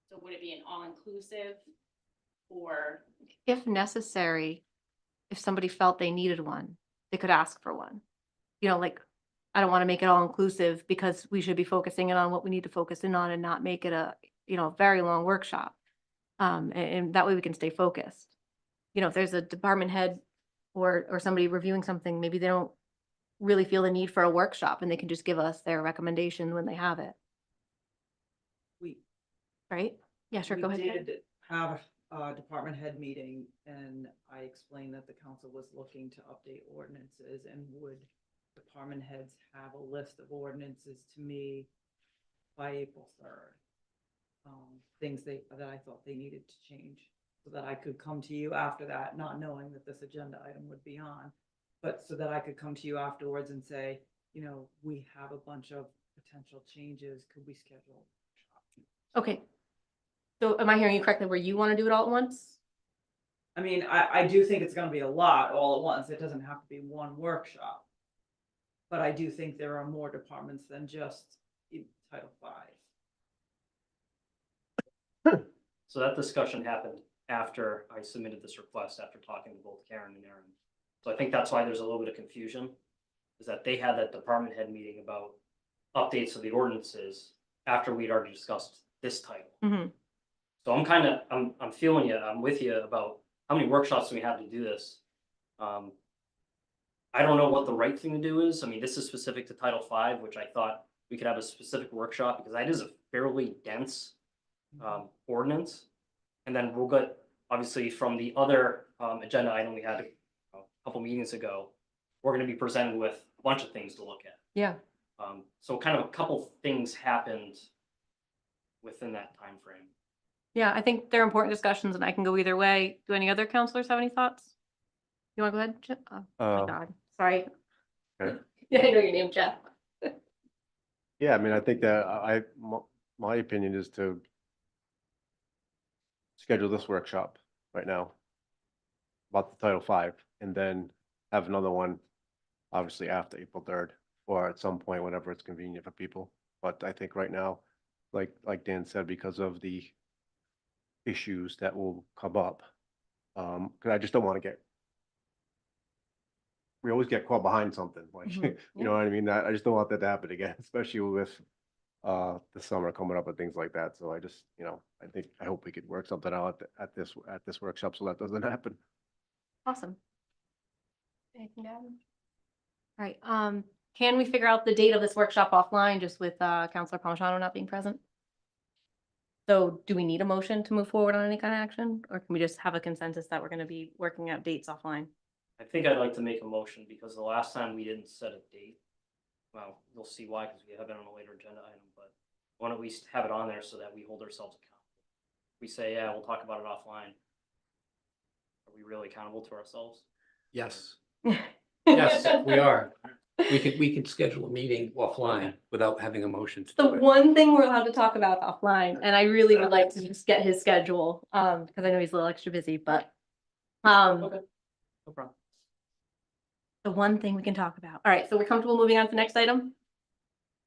So would it be an all-inclusive, or? If necessary, if somebody felt they needed one, they could ask for one. You know, like, I don't want to make it all inclusive because we should be focusing in on what we need to focus in on and not make it a, very long workshop. And that way we can stay focused. You know, if there's a department head or somebody reviewing something, maybe they don't really feel the need for a workshop and they can just give us their recommendation when they have it. Right? Yeah, sure, go ahead. We Karen. did have a department head meeting, and I explained that the council was looking to update ordinances, and would department heads have a list of ordinances to me by April 3rd. things that I thought they needed to change. So that I could come to you after that, not knowing that this agenda item would be on. But so that I could come to you afterwards and say, you know, we have a bunch of potential changes, could we schedule? Okay. So am I hearing you correctly where you want to do it all at once? I mean, I do think it's gonna be a lot all at once. It doesn't have to be one workshop. But I do think there are more departments than just in Title V. So that discussion happened after I submitted this request, after talking to both Karen and Aaron. So I think that's why there's a little bit of confusion, is that they had that department head meeting about updates of the ordinances after we'd already discussed this title. Mm-hmm. So I'm feeling you, I'm with you about how many workshops do we have to do this? I don't know what the right thing to do is. I mean, this is specific to Title V, which I thought we could have a specific workshop because that is a fairly dense ordinance. And then we'll get, obviously, from the other agenda item we had a couple meetings ago, we're gonna be presented with a bunch of things to look at. Yeah. So kind of a couple things happened within that time frame. Yeah, I think they're important discussions and I can go either way. Do any other counselors have any thoughts? You want to go ahead? Jeff? Oh my God, sorry. Okay. Yeah, I know your name, Jeff. Yeah, I mean, I think that my opinion is to schedule this workshop right now about the Title V, and then have another one, obviously after April 3rd, or at some point, whenever it's convenient for people. But I think right now, like Dan said, because of the issues that will come up, because I just don't want to we always get caught behind something, like, Mhm. you know what I mean? I just don't want that to happen again, especially with the summer coming up and things like that. So I just, you know, I hope we could work something out at this workshop so that doesn't happen. Awesome. Anything to add? All right, can we figure out the date of this workshop offline, just with Counselor Palmigano not being present? So do we need a motion to move forward on any kind of action, or can we just have a consensus that we're gonna be working out dates offline? I think I'd like to make a motion because the last time we didn't set a date. Well, you'll see why, because we have it on a later agenda item, but I want to at least have it on there so that we hold ourselves accountable. We say, yeah, we'll talk about it offline. Are we really accountable to ourselves? Yes. Yes, we are. We could schedule a meeting offline without having a motion to The do it. one thing we're allowed to talk about offline, and I really would like to just get his schedule, because I know he's a little extra busy, but Okay, no problem. the one thing we can talk about. All right, so we're comfortable moving on to the next item?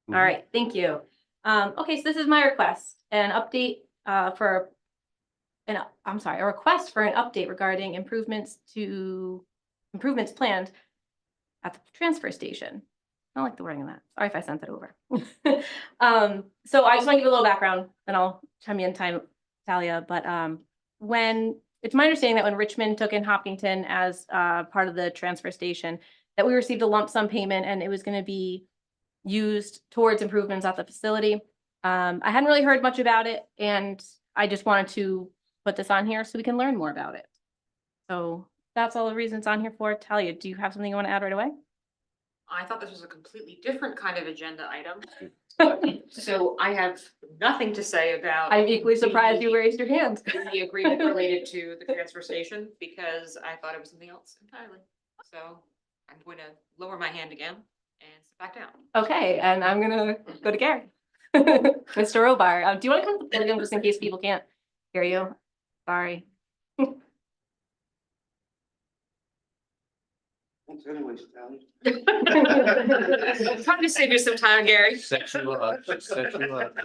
All right, thank you. Okay, so this is my request, an update a request for an update regarding improvements planned at the transfer station. I don't like the wording of that. Sorry if I sent it over. So I just want to give a little background, and I'll chime in time, Talia, but it's my understanding that when Richmond took in Hopkinton as part of the transfer station, that we received a lump sum payment and it was going to be used towards improvements at the facility. I hadn't really heard much about it, and I just wanted to put this on here so we can learn more about it. So that's all the reason it's on here for. Talia, do you have something you want to add right away? I thought this was a completely different kind of agenda item. So I have nothing to say about. I'm equally surprised you raised your hand. The agreement related to the transfer station, because I thought it was something else entirely. So I'm going to lower my hand again and sit back down. Okay, and I'm gonna go to Gary. Mr. Robar, do you want to come to the podium just in case people can't hear you? Sorry. Thanks anyways, Sally. Trying to save you some time, Gary. Set you up, set you up.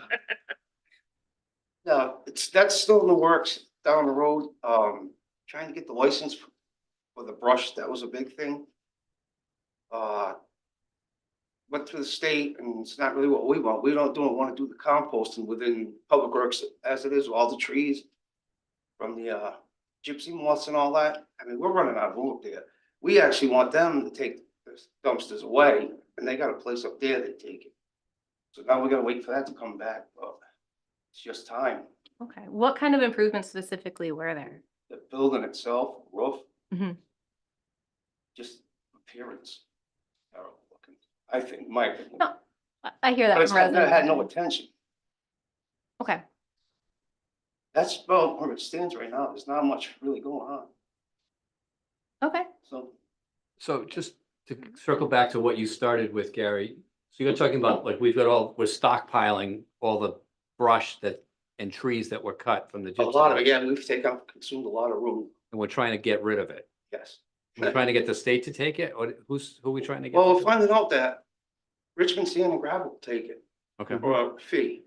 No, that's still in the works down the road. Trying to get the license for the brush, that was a big thing. Went through the state, and it's not really what we want. We don't want to do the composting within Public Works as it is, with all the trees from the gypsy moths and all that. I mean, we're running out of room up there. We actually want them to take the dumpsters away, and they got a place up there they take it. So now we gotta wait for that to come back, but it's just time. Okay, what kind of improvements specifically were there? The building itself, roof, Mhm. just appearance. Terrible looking, I think, my opinion. No, I hear that But it's from had residents. no attention. Okay. That's about where it stands right now. There's not much really going on, Okay. so. So just to circle back to what you started with, Gary, so you're talking about, like, we're stockpiling all the brush and trees that were cut from the A gypsum. lot of, yeah, we've consumed a lot of room, And we're trying to get rid of it. yes. We're trying to get the state to take it, or who are we trying to get? Well, to we're do it? finding out that Richmond Sand and Gravel will take it Okay. for a fee,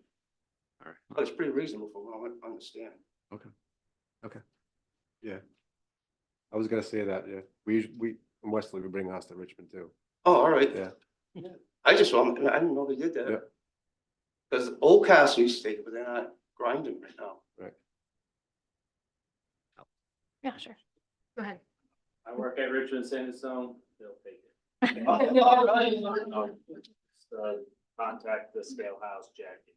All right. but it's pretty reasonable from what I understand. Yeah. I was gonna say that, yeah. We, in Wesley, we bring us to Richmond too. Oh, all right. Yeah. I didn't know they did Yeah. that. Because Old Castle used to take it, but they're not grinding right now. Right. Yeah, sure. Go ahead. I work at Richmond Sandstone, they'll take it. Contact the scale house, Jackie.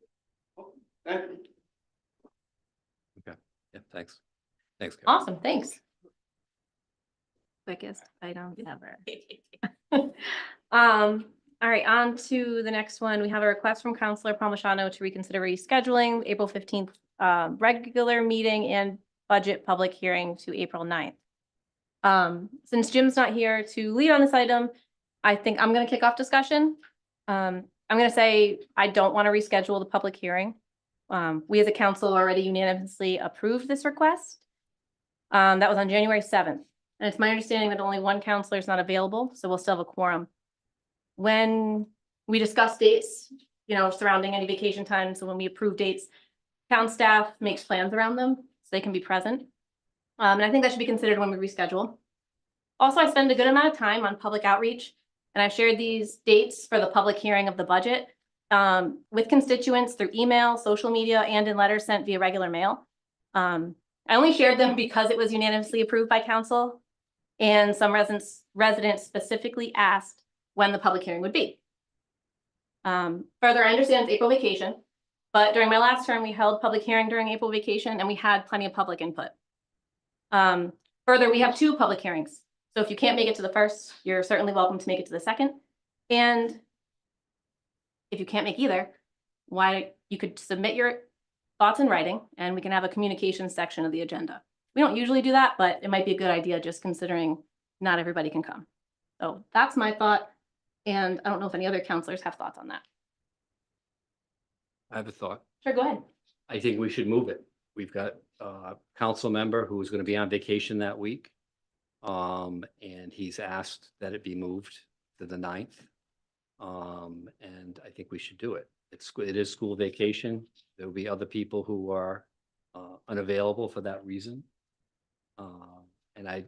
Thank you. Yeah, thanks. Thanks, Gary. Awesome, thanks. Quickest item ever. All right, on to the next one. We have a request from Counselor Palmigano to reconsider rescheduling April 15th regular meeting and budget public hearing to April 9th. Since Jim's not here to lead on this item, I think I'm gonna kick off discussion. I'm gonna say I don't want to reschedule the public hearing. We as a council already unanimously approved this request. That was on January 7th. And it's my understanding that only one counselor is not available, so we'll still have a quorum. When we discuss dates, surrounding any vacation times, so when we approve dates, town staff makes plans around them so they can be present. And I think that should be considered when we reschedule. Also, I spend a good amount of time on public outreach, and I've shared these dates for the public hearing of the budget with constituents through email, social media, and in letters sent via regular mail. I only shared them because it was unanimously approved by council, and some residents specifically asked when the public hearing would be. Further, I understand it's April vacation, but during my last term, we held public hearing during April vacation, and we had plenty of public input. Further, we have 2 public hearings. So if you can't make it to the first, you're certainly welcome to make it to the second. And if you can't make either, you could submit your thoughts in writing, and we can have a communications section of the agenda. We don't usually do that, but it might be a good idea just considering not everybody can come. So that's my thought. And I don't know if any other counselors have thoughts on that. I have a thought. Sure, go ahead. I think we should move it. We've got a council member who is going to be on vacation that week. And he's asked that it be moved to the 9th. And I think we should do it. It is school vacation. There will be other people who are unavailable for that reason. And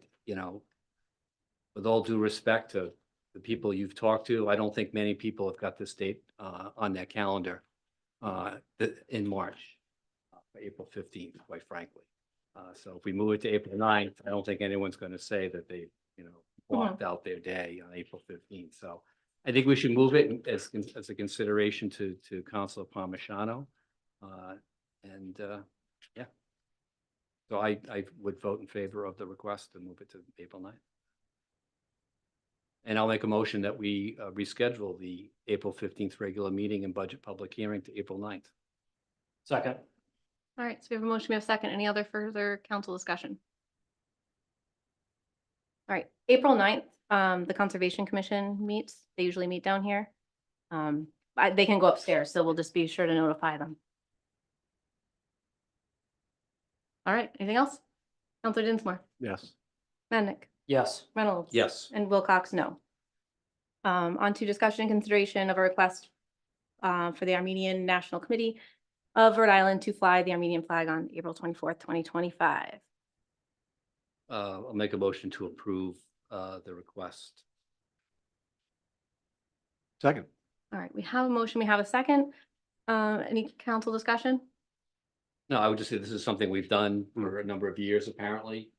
with all due respect to the people you've talked to, I don't think many people have got this date on their calendar in March, April 15th, quite frankly. So if we move it to April 9th, I don't think anyone's going to say that they, blocked out their day on April 15th. So I think we should move it as a consideration to Councilor Palmigano. Yeah. So I would vote in favor of the request to move it to April 9th. And I'll make a motion that we reschedule the April 15th regular meeting and budget public hearing to April 9th. Second. All right, so we have a motion, we have a second. Any other further council discussion? All right, April 9th, the Conservation Commission meets. They usually meet down here. They can go upstairs, so we'll just be sure to notify them. All right, anything else? Counselor Dinsmore, Yes. Madnick, Yes. Reynolds. Yes. And Wilcox, no. On to discussion and consideration of a request for the Armenian National Committee of Rhode Island to fly the Armenian flag on April 24th, 2025. I'll make a motion to approve the request. Second. All right, we have a motion, we have a second. Any council discussion? No, I would just say this is something we've done for a number of years, apparently,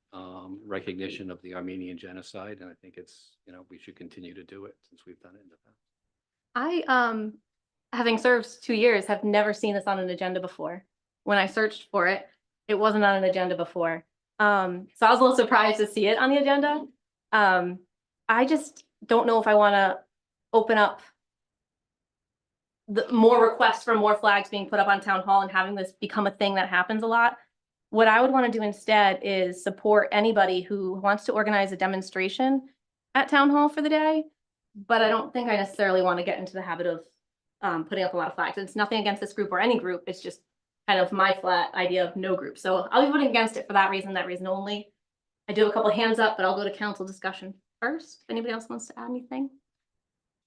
recognition of the Armenian genocide. And I think it's, we should continue to do it since we've done it in the past. I, having served 2 years, have never seen this on an agenda before. When I searched for it, it wasn't on an agenda before. So I was a little surprised to see it on the agenda. I just don't know if I want to open up the more requests for more flags being put up on town hall and having this become a thing that happens a lot. what I would want to do instead is support anybody who wants to organize a demonstration at town hall for the day. But I don't think I necessarily want to get into the habit of putting up a lot of flags. It's nothing against this group or any group. It's just kind of my flat idea of no group. So I'll be voting against it for that reason only. I do have a couple of hands up, but I'll go to council discussion first. If anybody else wants to add anything?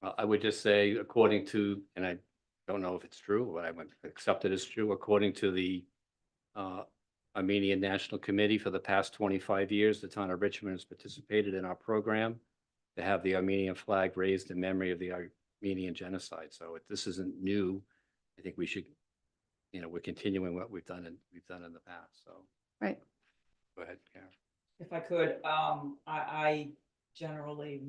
I would just say, according to, and I don't know if it's true, but I would accept it as true, according to the Armenian National Committee, for the past 25 years, the town of Richmond has participated in our program to have the Armenian flag raised in memory of the Armenian genocide. So this isn't new. I think we should, we're continuing what we've done in the past. So. Right. Go ahead, Karen. If I could, I generally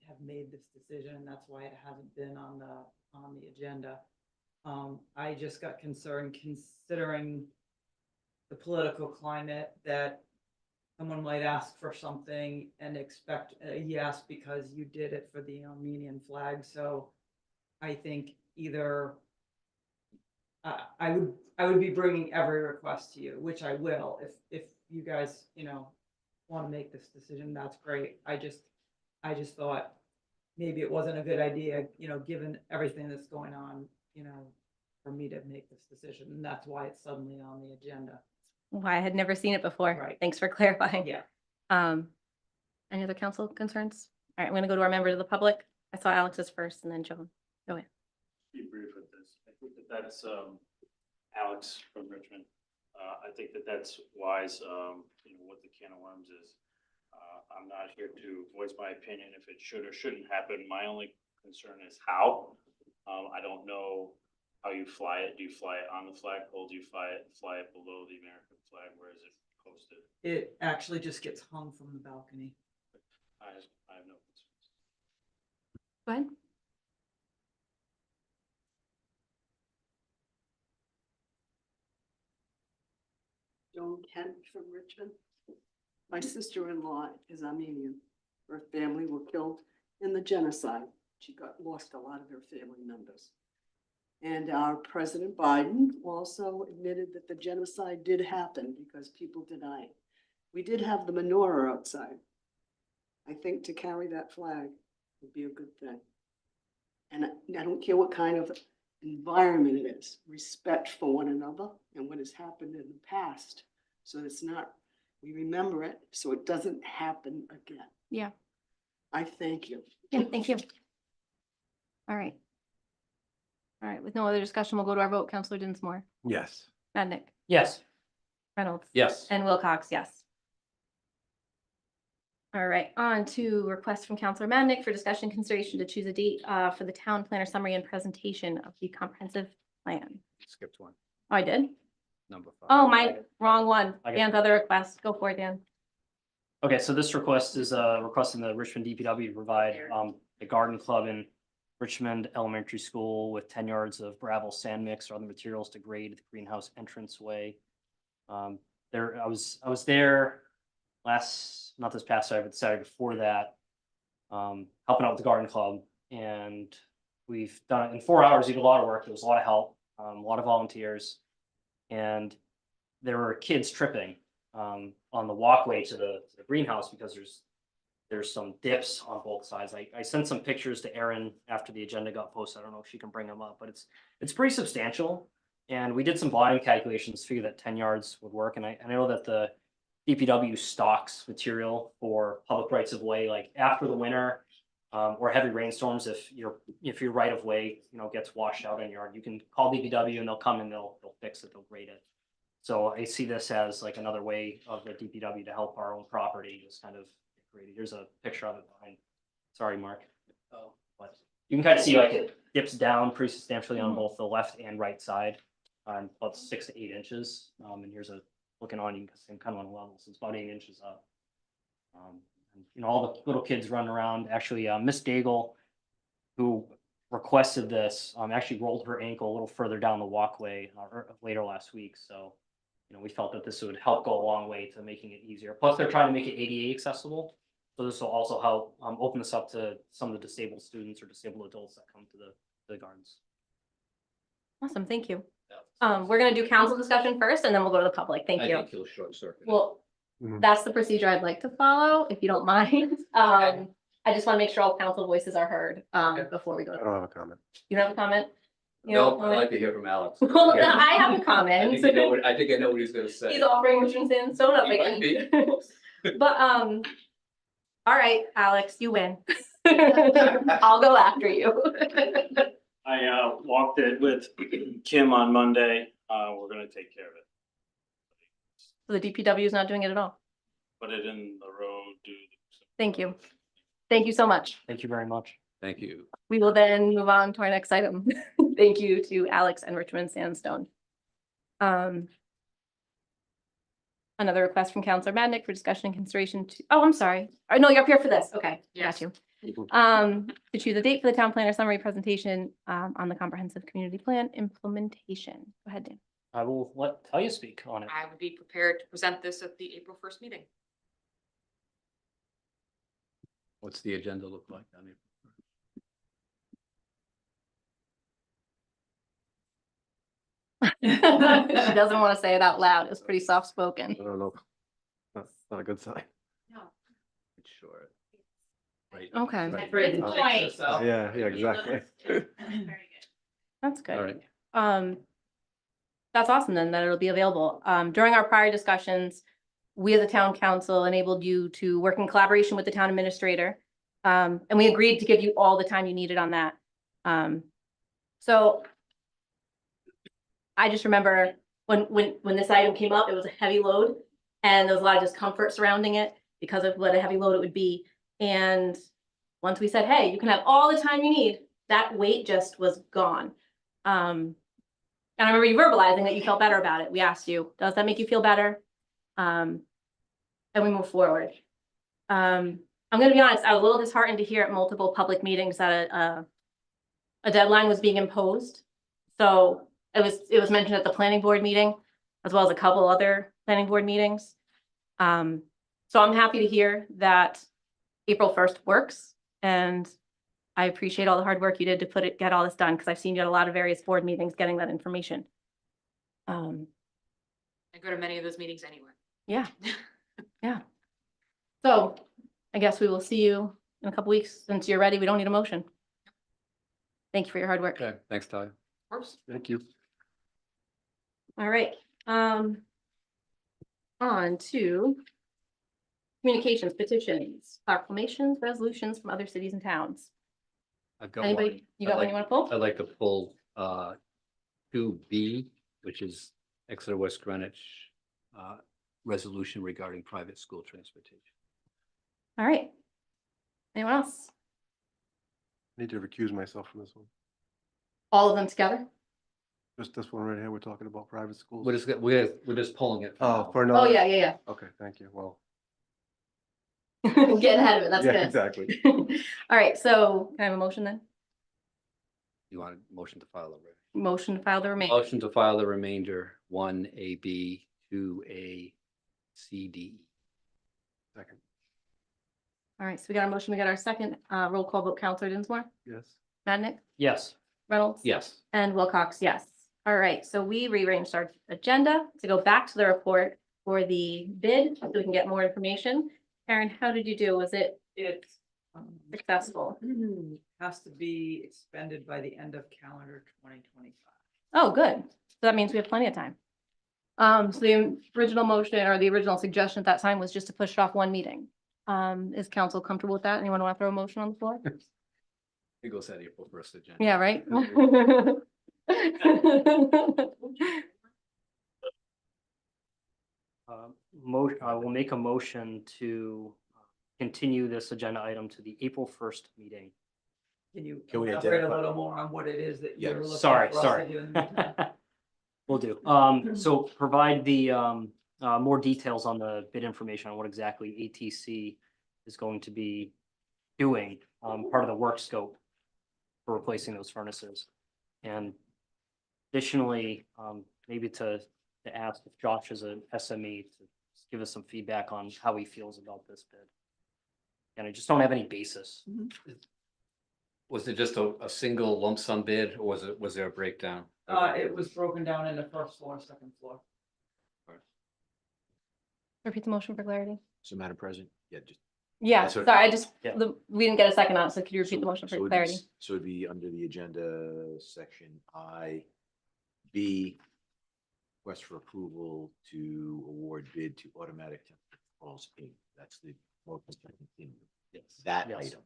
have made this decision, and that's why it hasn't been on the agenda. I just got concerned considering the political climate that someone might ask for something and expect a yes because you did it for the Armenian flag. So I think either I would be bringing every request to you, which I will. If you guys, want to make this decision, that's great. I just thought maybe it wasn't a good idea, given everything that's going on, for me to make this decision. And that's why it's suddenly on the agenda. Why I had never seen it before. Right. Thanks for clarifying. Yeah. Any other council concerns? All right, I'm gonna go to our members of the public. I saw Alex's first and then Joan. Go ahead. Be brief with this. I think that that's Alex from Richmond. I think that that's wise. What the can of worms is. I'm not here to voice my opinion if it should or shouldn't happen. My only concern is how. I don't know how you fly it. Do you fly it on the flagpole? Do you fly it below the American flag? Where is it posted? It actually just gets hung from the balcony. I have no concerns. Go ahead. Joan Kent from Richmond. My sister-in-law is Armenian. Her family were killed in the genocide. She lost a lot of her family members. And our President Biden also admitted that the genocide did happen because people deny it. We did have the menorah outside. I think to carry that flag would be a good thing. And I don't care what kind of environment it is, respect for one another and what has happened in the past. So it's not, we remember it, so it doesn't happen again. Yeah. I thank you. Yeah, thank you. All right. All right, with no other discussion, we'll go to our vote. Counselor Dinsmore, Yes. Madnick, Yes. Reynolds. Yes. And Wilcox, yes. All right, on to request from Counselor Madnick for discussion consideration to choose a date for the town planner summary and presentation of the comprehensive plan. Skipped one, Oh, I did? number 5. Oh, my, wrong one. I got- Dan's other request. Go for it, Dan. Okay, so this request is requesting the Richmond DPW to provide a garden club in Richmond Elementary School with 10 yards of gravel, sand mix, or other materials to grade the greenhouse entranceway. I was there not this past Saturday, but the Saturday before that, helping out with the garden club, and we've done it in 4 hours. We did a lot of work. There was a lot of help, a lot of volunteers, and there were kids tripping on the walkway to the greenhouse because there's some dips on both sides. I sent some pictures to Erin after the agenda got posted. I don't know if she can bring them up, but it's pretty substantial. And we did some volume calculations to figure that 10 yards would work. And I know that the DPW stocks material for public rights of way, like after the winter or heavy rainstorms, if your right of way, gets washed out in your yard, you can call DPW and they'll come and they'll fix it, they'll grade it. So I see this as like another way of the DPW to help our own property, just kind of graded. Here's a picture of it behind. Sorry, Mark. But you can kind of see like it dips down pretty substantially on both the left and right side, about 6 to 8 inches. And here's looking on, you can see kind of on a level, so it's about 8 inches up. All the little kids running around. Actually, Miss Daigle, who requested this, actually rolled her ankle a little further down the walkway later last week. So, we felt that this would help go a long way to making it easier. Plus, they're trying to make it ADA accessible. So this will also help open this up to some of the disabled students or disabled adults that come to the gardens. Awesome, thank you. We're gonna do council discussion first and then we'll go to the public. Thank I you. think you'll short circuit. it. Well, that's the procedure I'd like to follow, if you don't mind. I just want to make sure all council voices are heard, before we go. I don't have a comment. You don't have a comment? You No, don't I'd like to hear from Alex. Well, I have a I comment. think I know what he's gonna say. He's offering Richmond Sandstone up He might again. be. But, all right, Alex, you win. I'll go after you. I walked it with Kim on Monday. We're gonna take care of it. So the DPW is not doing it at all. Put it in the road, do. Thank you. Thank you so much. Thank you very much. Thank you. We will then move on to our next item. Thank you to Alex and Richmond Sandstone. Another request from Counselor Madnick for discussion and consideration to, oh, I'm sorry. Oh, no, you're up here for this. Okay, got you. To choose a date for the town planner summary presentation on the comprehensive community plan implementation. Go ahead, Dan. I will let Talia speak on it. I would be prepared to present this at the April 1st meeting. What's the agenda look like? I mean, She doesn't want to say it out loud. It's pretty soft spoken. I don't know. That's not a good sign. sure. Right. Okay. Right. Good point. Yeah, exactly. That's good. All right. That's awesome then, that it'll be available. During our prior discussions, we as a town council enabled you to work in collaboration with the town administrator. And we agreed to give you all the time you needed on that. So I just remember when this item came up, it was a heavy load and there was a lot of discomfort surrounding it because of what a heavy load it would be. And once we said, hey, you can have all the time you need, that weight just was gone. And I remember you verbalizing that you felt better about it. We asked you, does that make you feel better? And we move forward. I'm gonna be honest, I was a little disheartened to hear at multiple public meetings that a deadline was being imposed. So it was mentioned at the planning board meeting, as well as a couple other planning board meetings. So I'm happy to hear that April 1st works, and I appreciate all the hard work you did to get all this done, because I've seen you at a lot of various board meetings getting that information. I go to many of those meetings anyway. Yeah, yeah. So I guess we will see you in a couple weeks. Since you're ready, we don't need a motion. Thank you for your hard work. Okay, thanks, Talia. Of course. Thank you. All right. On to communications, petitions, proclamations, resolutions from other cities and towns. I've got Anybody, one. you got one you want to pull? I'd like to pull 2B, which is Exeter West Greenwich resolution regarding private school transportation. All right. Anyone else? Need to recuse myself from this one. All of them together? Just this one right here, we're talking about private schools. We're just pulling it. for Oh, now. for Oh, another. yeah. Okay, thank you. Well, Getting ahead of it. That's yeah, good. exactly. All right. So can I have a motion then? You want a motion to file the Motion to file the remainder. motion to file the remainder 1AB, 2A, CD. Second, All right. So we got a motion. We got our second roll call vote. Counselor Dinsmore, yes. Madnick, Yes. Reynolds. Yes. And Wilcox, yes. All right, so we rearranged our agenda to go back to the report for the bid, so we can get more information. Karen, how did you do? Was it It's successful? has to be expended by the end of calendar 2025. Oh, good. So that means we have plenty of time. So the original motion or the original suggestion at that time was just to push it off one meeting. Is council comfortable with that? Anyone want to throw a motion on the floor? It goes at April 1st agenda. Yeah, right? I will make a motion to continue this agenda item to the April 1st meeting. Can we elaborate a little more on what it is that you're looking for us to do in the meantime? Will do. So provide the more details on the bid information on what exactly ATC is going to be doing, part of the work scope for replacing those furnaces. And additionally, maybe to ask if Josh is an SME to give us some feedback on how he feels about this bid. And I just don't have any basis. Was it just a single lump sum bid or was there a breakdown? It was broken down into first floor, second floor. Repeat the motion for clarity. So Madam President, yeah, just. Yeah, That's what- sorry, I just, Yeah. we didn't get a second on it, so could you repeat the So- motion so for it'd be clarity? So it'd be under the agenda, section I, B, request for approval to award bid to Automatic Temperature Controls Inc. That's the motion to continue. Yes. That Yes. item.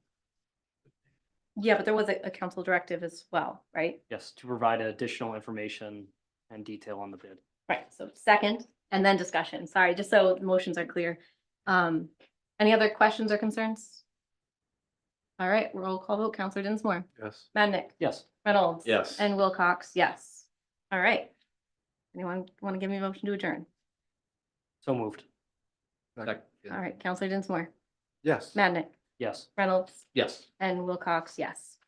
Yeah, but there was a council directive as well, right? Yes, to provide additional information and detail on the bid. Right, so second, and then discussion. Sorry, just so the motions are clear. Any other questions or concerns? All right, roll call vote. Counselor Dinsmore, Yes. Madnick, Yes. Reynolds. Yes. And Wilcox, yes. All right. Anyone want to give me a motion to adjourn? So moved. All right, Counselor Dinsmore, Yes. Madnick, Yes. Reynolds, Yes. and Wilcox, yes.